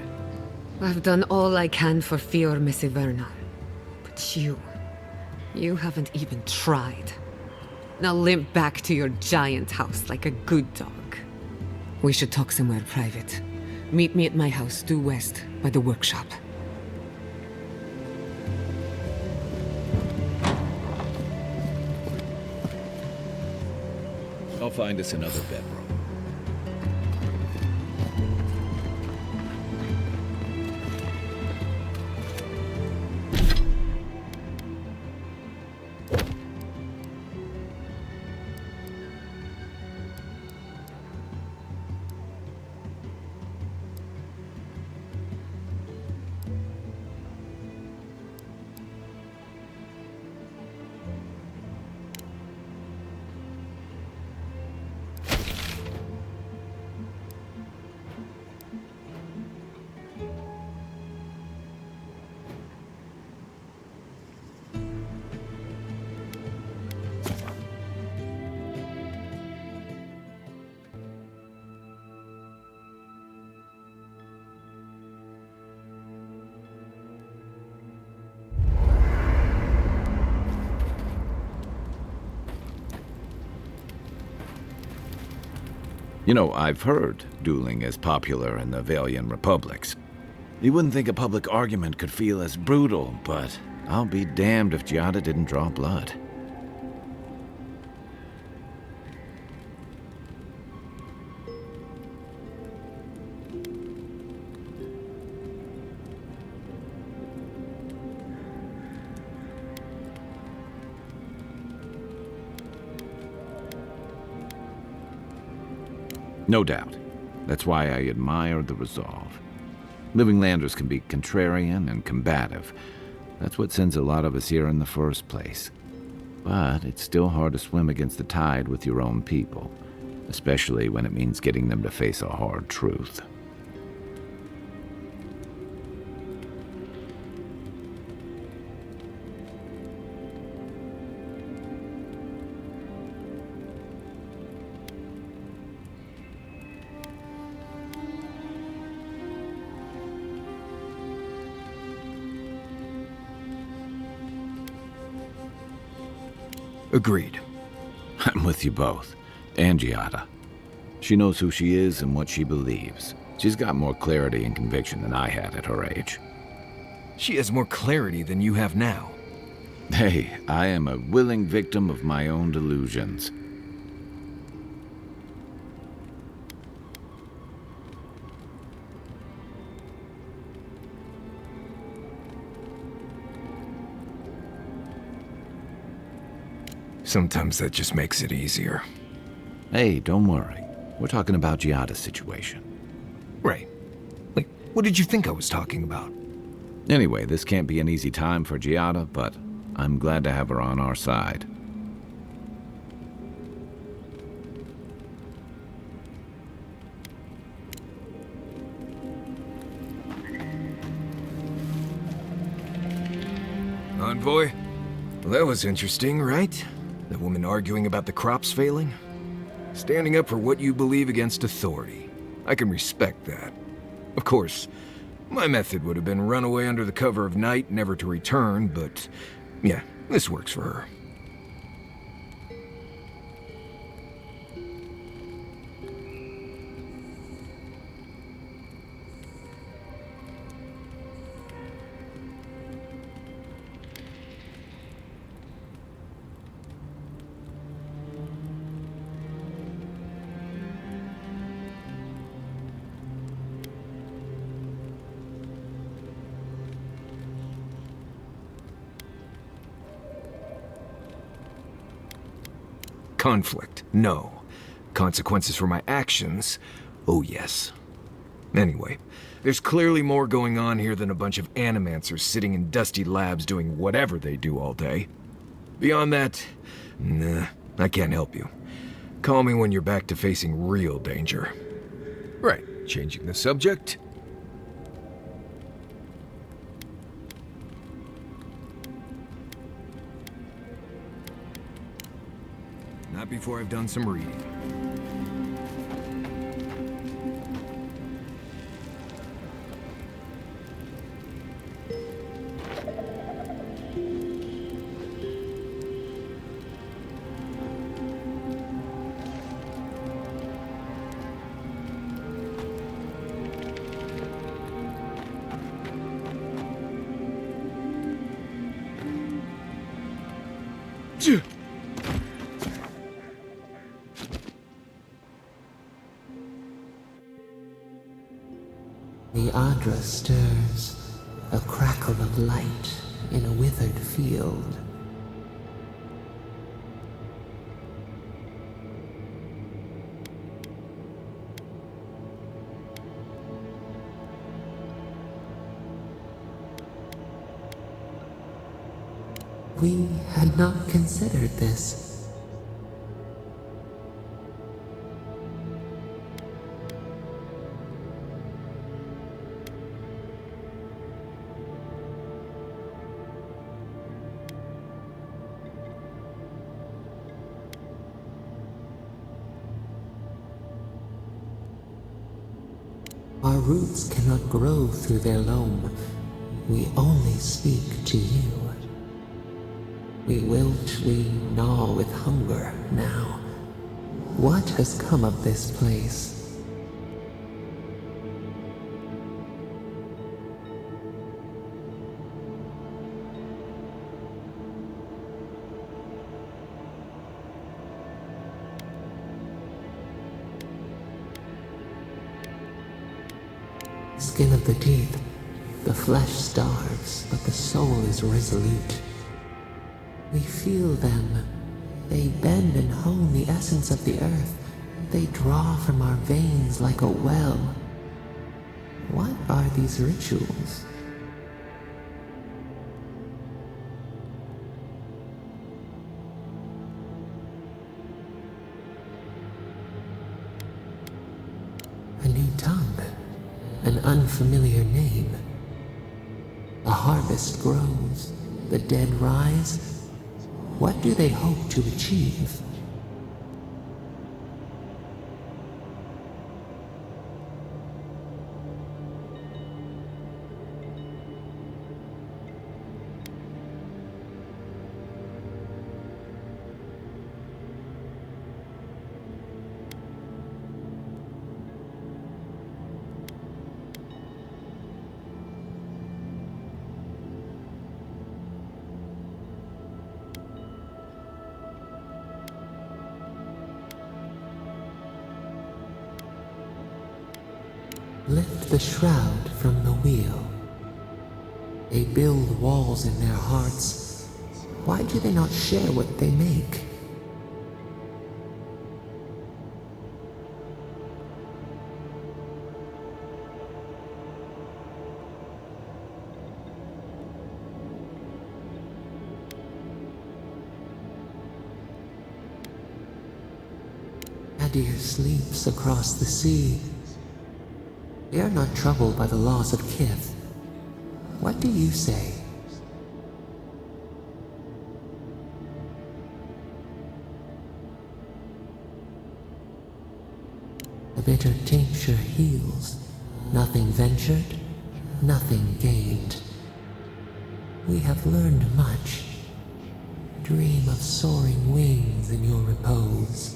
I've done all I can for Fior Messiverno. But you haven't even tried. Now limp back to your giant house like a good dog. We should talk somewhere private. Meet me at my house due west by the workshop. I'll find us another bedroom. You know, I've heard dueling is popular in the Valian republics. You wouldn't think a public argument could feel as brutal, but I'll be damned if Giada didn't draw blood. No doubt. That's why I admire the resolve. Living Landers can be contrarian and combative. That's what sends a lot of us here in the first place. But it's still hard to swim against the tide with your own people, especially when it means getting them to face a hard truth. Agreed. I'm with you both. And Giada. She knows who she is and what she believes. She's got more clarity and conviction than I had at her age. She has more clarity than you have now. Hey, I am a willing victim of my own delusions. Sometimes that just makes it easier. Hey, don't worry. We're talking about Giada's situation. Right. Wait, what did you think I was talking about? Anyway, this can't be an easy time for Giada, but I'm glad to have her on our side. Envoy? Well, that was interesting, right? The woman arguing about the crops failing? Standing up for what you believe against authority. I can respect that. Of course, my method would have been run away under the cover of night, never to return, but yeah, this works for her. Conflict, no. Consequences for my actions, oh yes. Anyway, there's clearly more going on here than a bunch of animancers sitting in dusty labs doing whatever they do all day. Beyond that, nah, I can't help you. Call me when you're back to facing real danger. Right, changing the subject. Not before I've done some reading. The Adra stirs, a crackle of light in a withered field. We had not considered this. Our roots cannot grow through their loam. We only speak to you. We wilt, we gnaw with hunger now. What has come of this place? Skin of the teeth, the flesh starves, but the soul is resolute. We feel them. They bend and hone the essence of the earth. They draw from our veins like a well. What are these rituals? A new tongue. An unfamiliar name. A harvest grows. The dead rise. What do they hope to achieve? lift the shroud from the wheel. They build walls in their hearts. Why do they not share what they make? Adir sleeps across the sea. They are not troubled by the loss of kith. What do you say? The bitter tincture heals. Nothing ventured, nothing gained. We have learned much. Dream of soaring wings in your repose.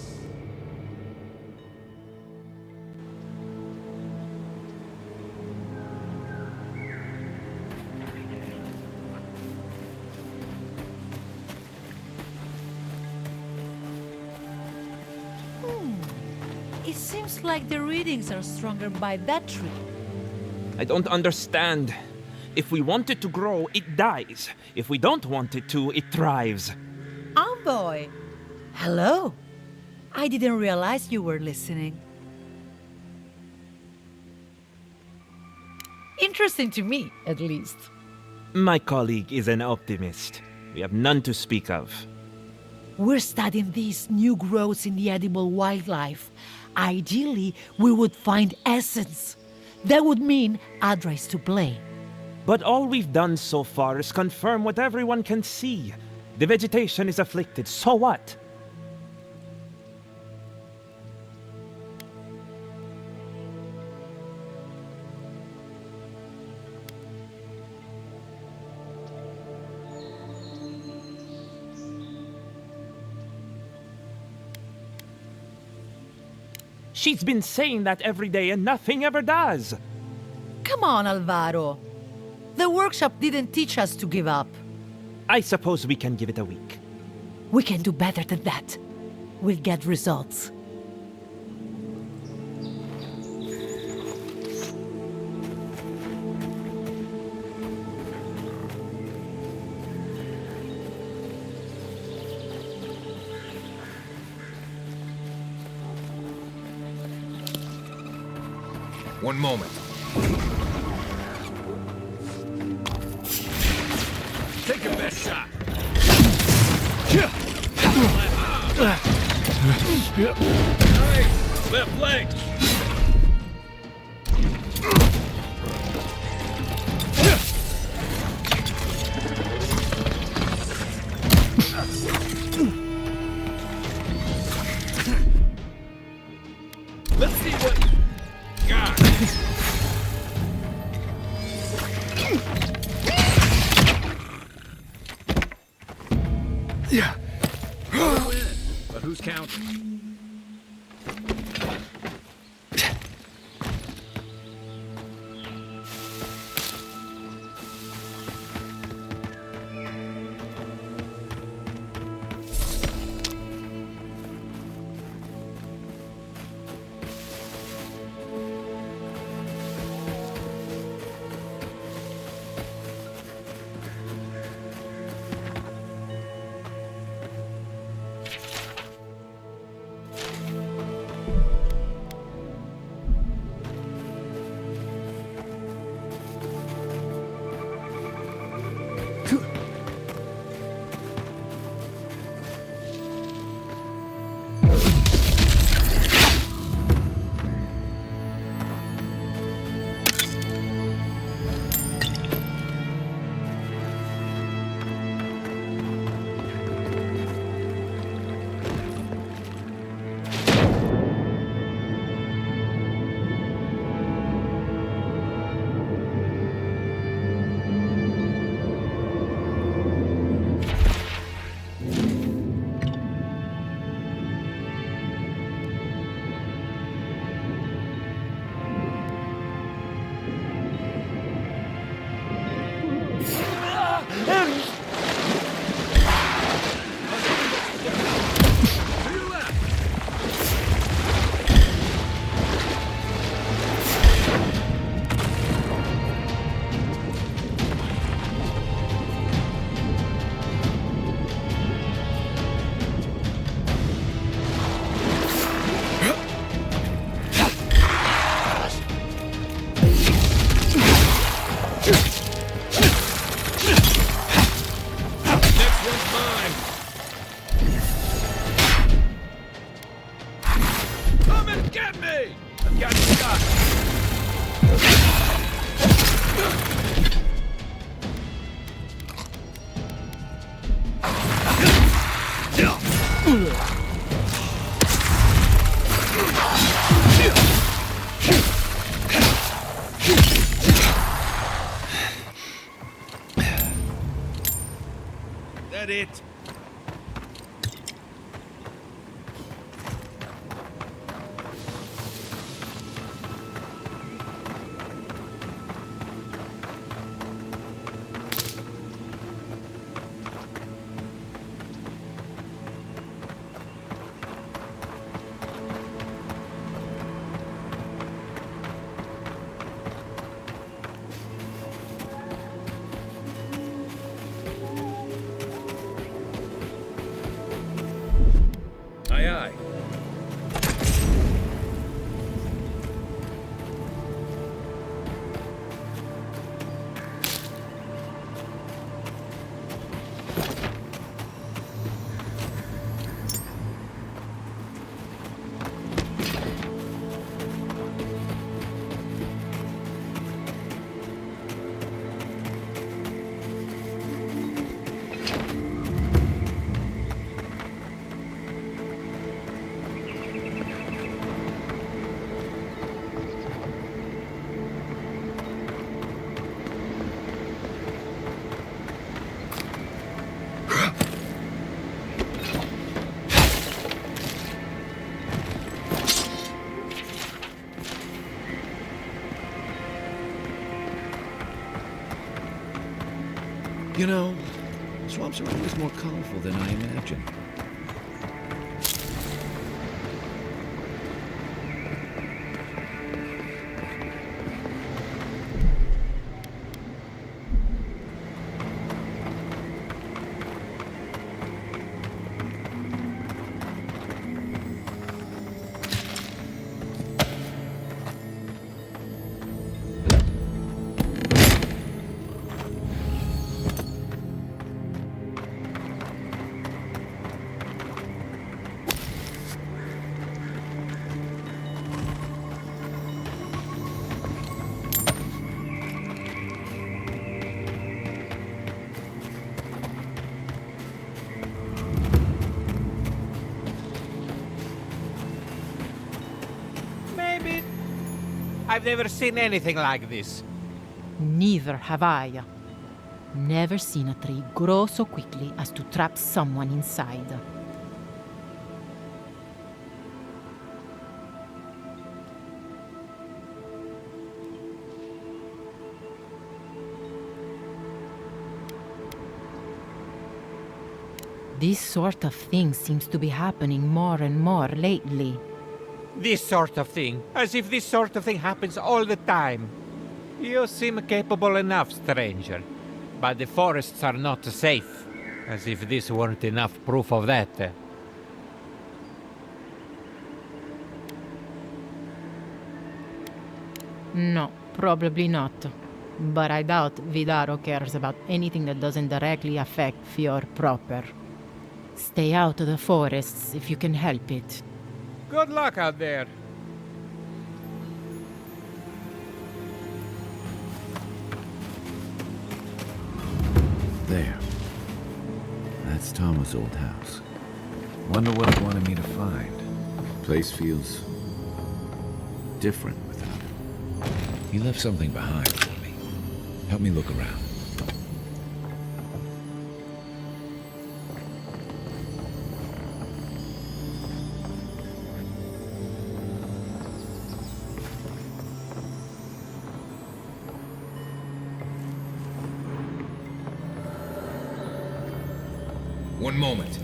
It seems like the readings are stronger by that tree. I don't understand. If we want it to grow, it dies. If we don't want it to, it thrives. Boy. Hello. I didn't realize you were listening. Interesting to me, at least. My colleague is an optimist. We have none to speak of. We're studying these new growths in the edible wildlife. Ideally, we would find essence. That would mean Adra is to blame. But all we've done so far is confirm what everyone can see. The vegetation is afflicted, so what? She's been saying that every day and nothing ever does. Come on, Alvaro. The workshop didn't teach us to give up. I suppose we can give it a week. We can do better than that. We'll get results. One moment. Take your best shot. Nice! Left leg! Let's see what you got. Yeah. But who's counting? Next one's mine. Come and get me! I've got stuck. That it? Aye, aye. You know, swamps are always more colorful than I imagined. Maybe. I've never seen anything like this. Neither have I. Never seen a tree grow so quickly as to trap someone inside. This sort of thing seems to be happening more and more lately. This sort of thing. As if this sort of thing happens all the time. You seem capable enough, stranger. But the forests are not safe. As if this weren't enough proof of that. No, probably not. But I doubt Vidaro cares about anything that doesn't directly affect Fior proper. Stay out of the forests if you can help it. Good luck out there. There. That's Thomas' old house. Wonder what he wanted me to find. Place feels different without him. He left something behind for me. Help me look around. One moment.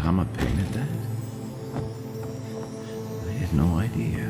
Kama painted that? I had no idea.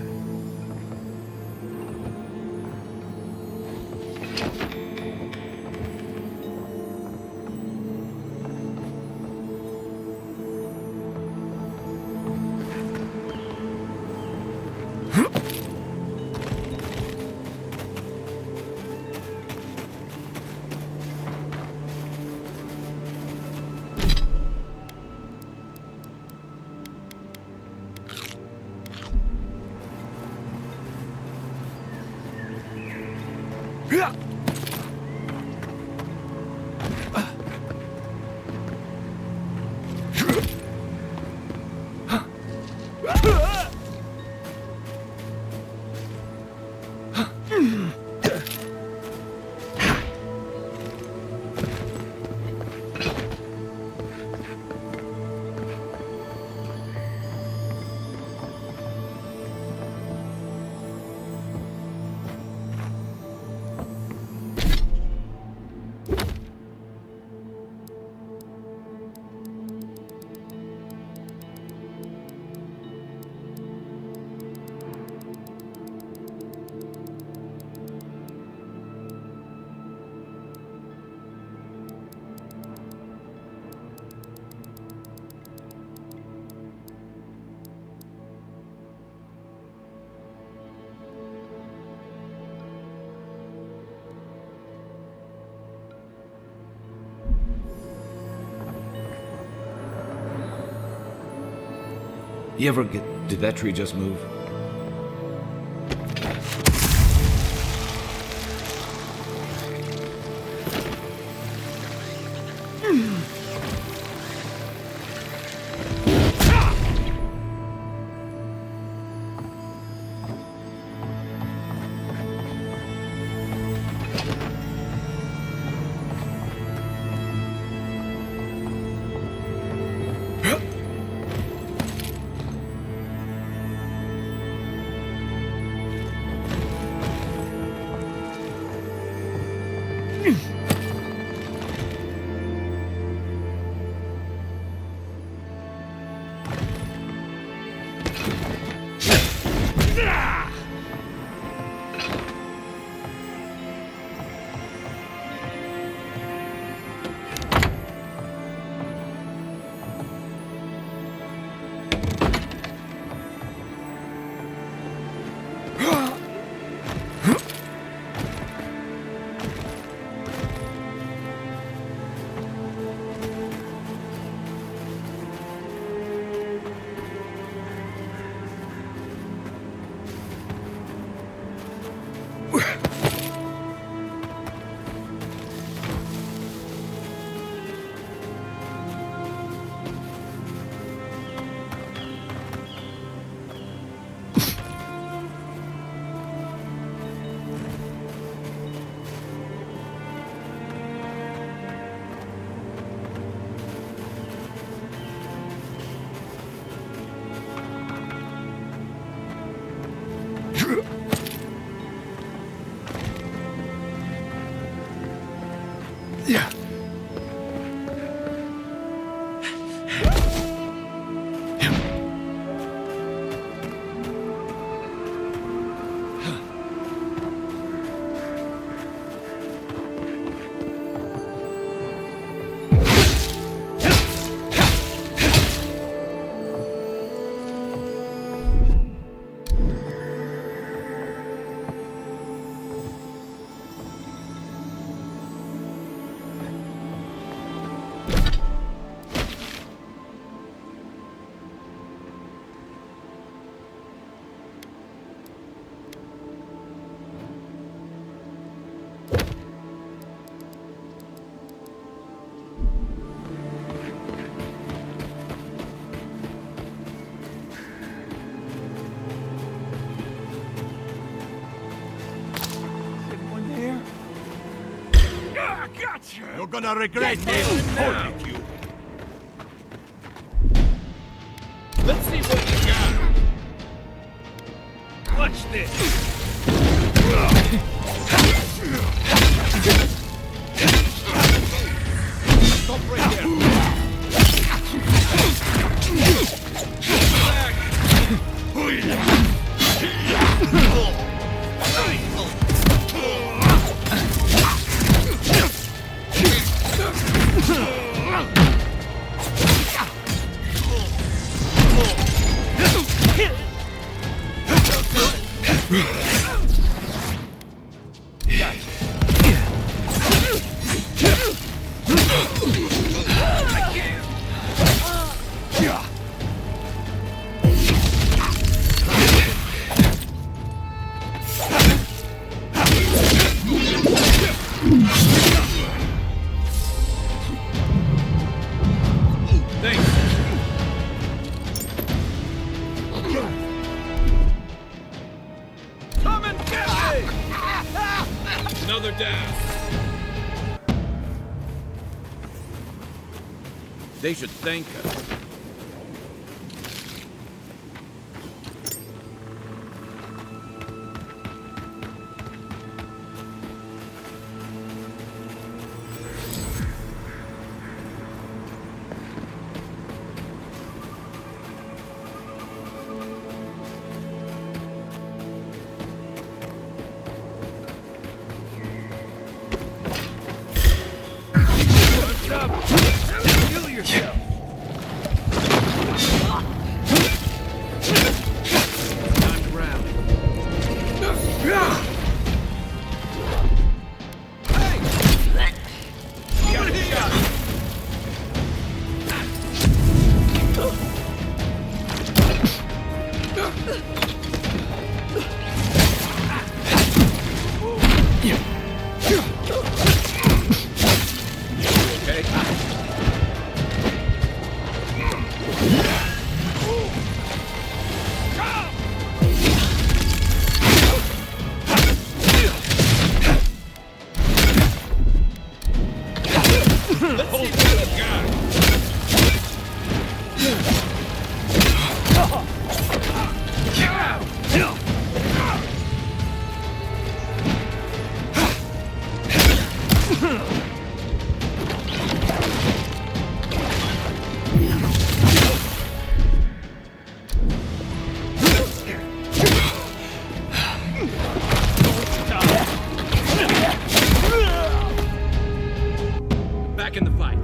You ever get... Did that tree just move? Yeah. You're gonna regret this. Hold it, you. Let's see what you got. Watch this. Stop right there. Come and get me! Another down. They should thank us. Kill yourself! Time to rally. Hey! Got a shot! Let's see what you got. Back in the fight.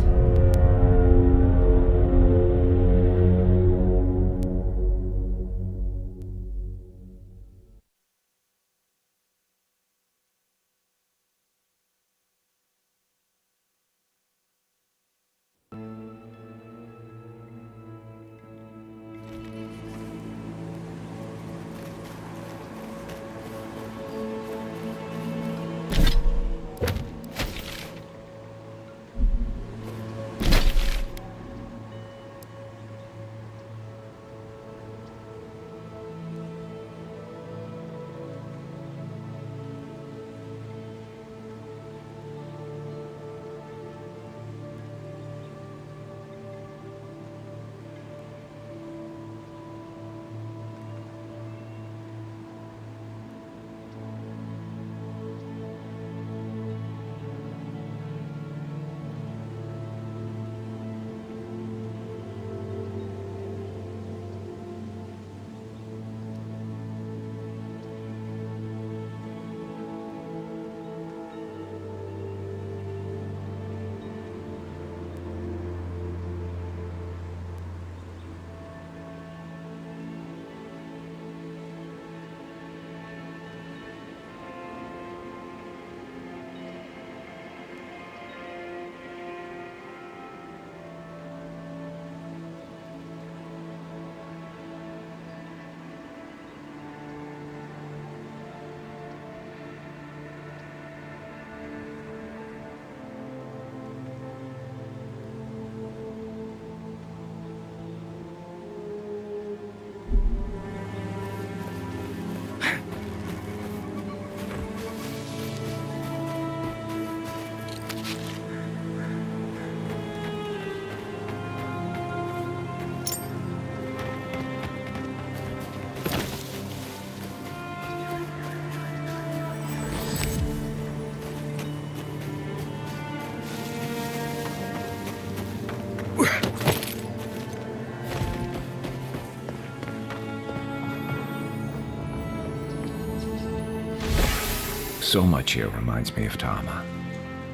So much here reminds me of Tama.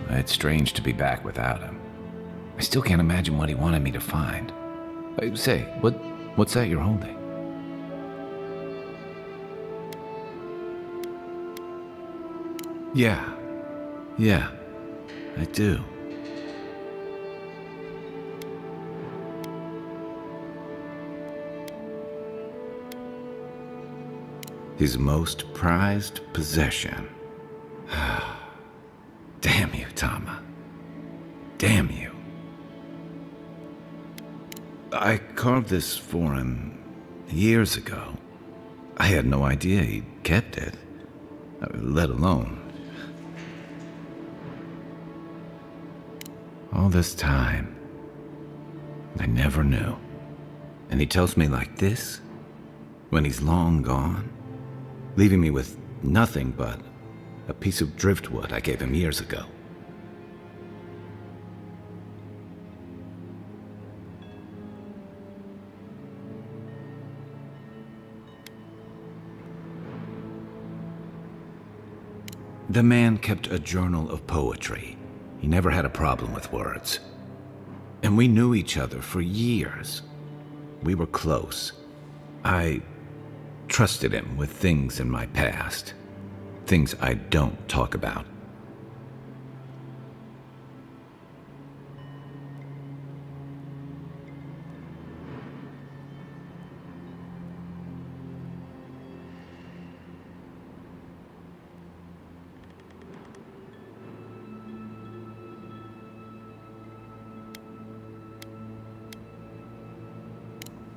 It's strange to be back without him. I still can't imagine what he wanted me to find. Say, what's that you're holding? Yeah, I do. His most prized possession. Damn you, Tama. Damn you. I carved this for him years ago. I had no idea he'd kept it, let alone. All this time, I never knew. And he tells me like this, when he's long gone, leaving me with nothing but a piece of driftwood I gave him years ago. The man kept a journal of poetry. He never had a problem with words. And we knew each other for years. We were close. I trusted him with things in my past. Things I don't talk about.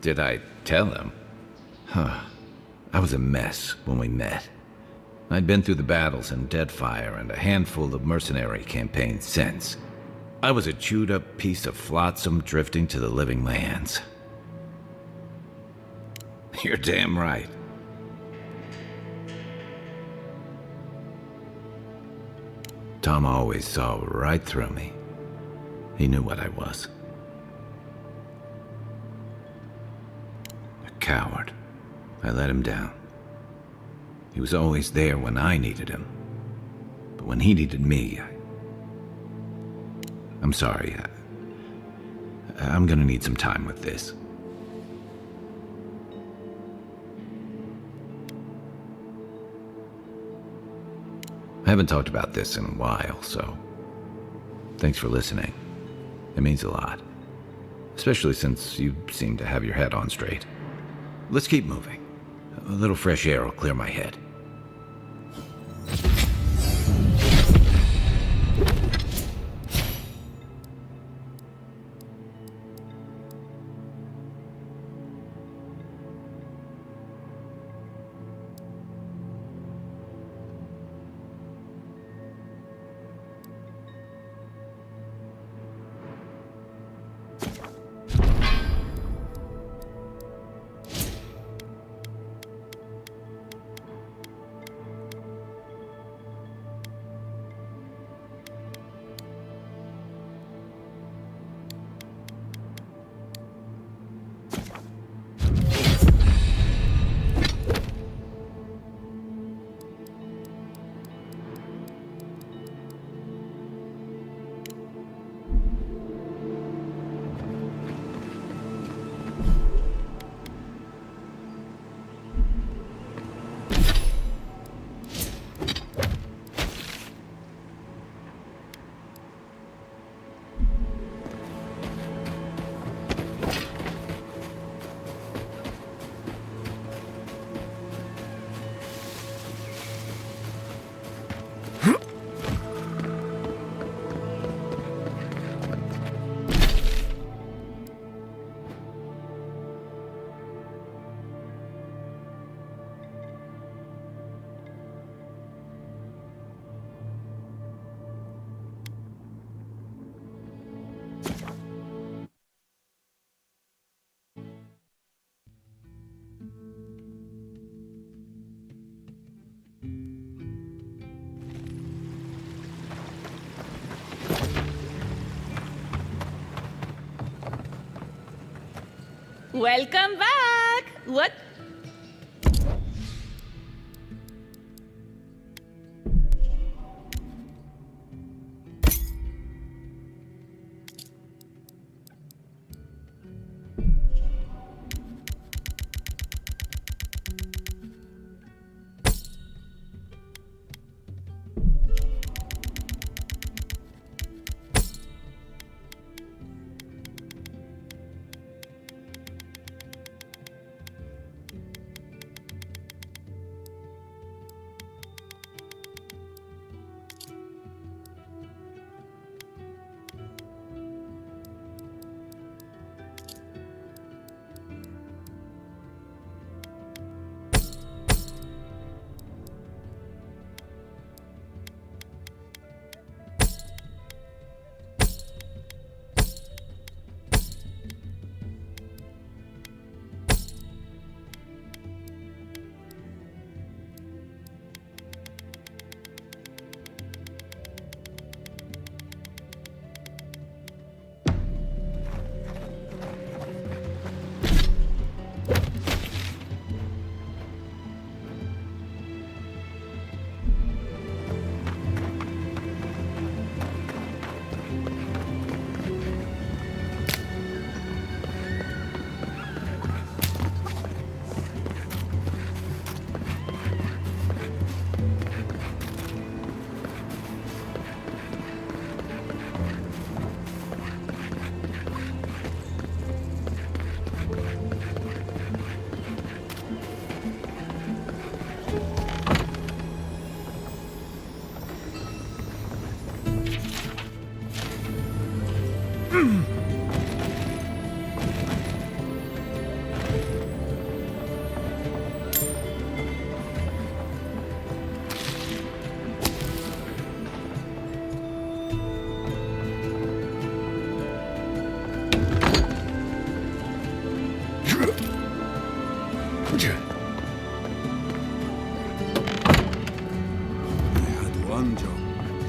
Did I tell him? I was a mess when we met. I'd been through the battles in Deadfire and a handful of mercenary campaigns since. I was a chewed-up piece of flotsam drifting to the living lands. You're damn right. Tom always saw right through me. He knew what I was. Coward. I let him down. He was always there when I needed him. But when he needed me, I'm sorry. I'm gonna need some time with this. I haven't talked about this in a while, so thanks for listening. It means a lot. Especially since you seem to have your head on straight. Let's keep moving. A little fresh air will clear my head. Welcome back! What?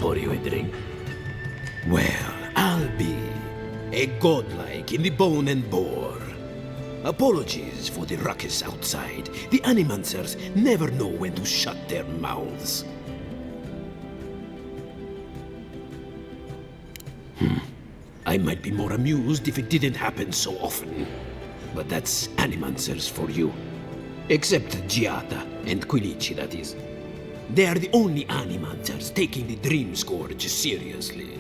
Pour you a drink? Well, I'll be a godlike in the bone and bore. Apologies for the ruckus outside. The Animancers never know when to shut their mouths. I might be more amused if it didn't happen so often. But that's Animancers for you. Except Giata and Quilici, that is. They are the only Animancers taking the Dream Scourge seriously.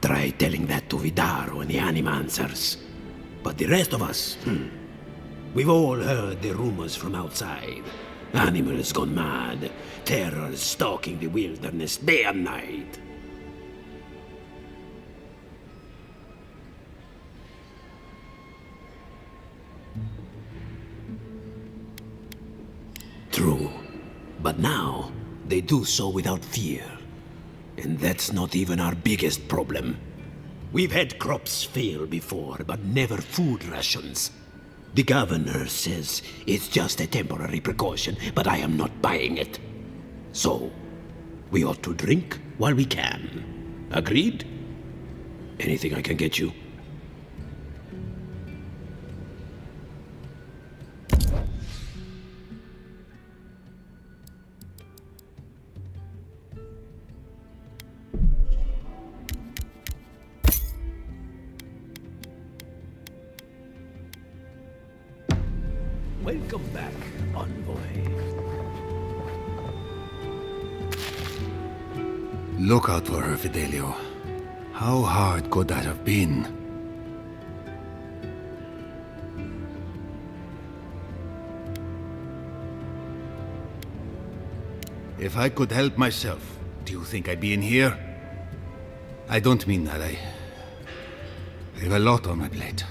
Try telling that to Vidaro and the Animancers. But the rest of us, we've all heard the rumors from outside. Animals gone mad, terror stalking the wilderness day and night. True, but now they do so without fear. And that's not even our biggest problem. We've had crops fail before, but never food rations. The governor says it's just a temporary precaution, but I am not buying it. So, we ought to drink while we can. Agreed? Anything I can get you? Welcome back, envoy. Look out for her, Fidelio. How hard could that have been? If I could help myself, do you think I'd be in here? I don't mean that. I have a lot on my plate.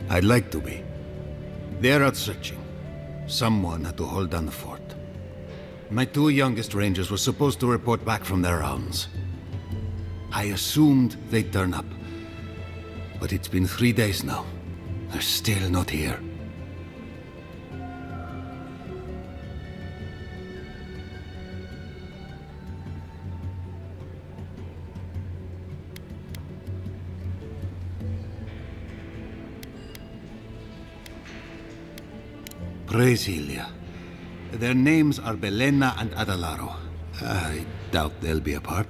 I'd like to be. They're out searching. Someone had to hold down the fort. My two youngest rangers were supposed to report back from their rounds. I assumed they'd turn up. But it's been 3 days now. They're still not here. Brasilia. Their names are Belena and Adalaro. I doubt they'll be apart.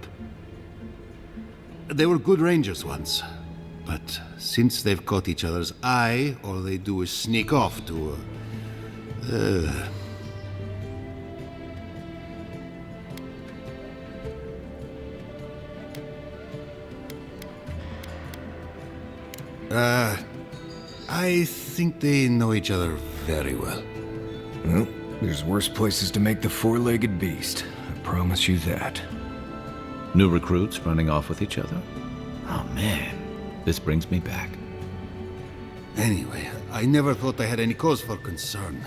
They were good rangers once, but since they've caught each other's eye, all they do is sneak off to I think they know each other very well. Well, there's worse places to make the four-legged beast. I promise you that. New recruits running off with each other? Oh man, this brings me back. Anyway, I never thought I had any cause for concern.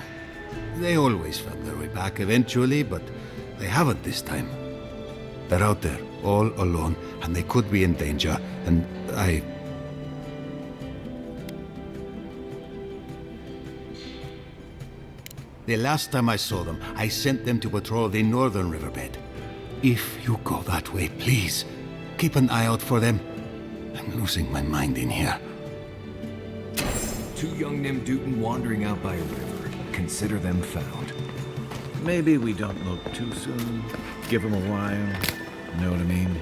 They always found their way back eventually, but they haven't this time. They're out there, all alone, and they could be in danger, and The last time I saw them, I sent them to patrol the northern riverbed. If you go that way, please, keep an eye out for them. I'm losing my mind in here. Two young Nimdutan wandering out by a river. Consider them found. Maybe we don't look too soon. Give them a while. Know what I mean?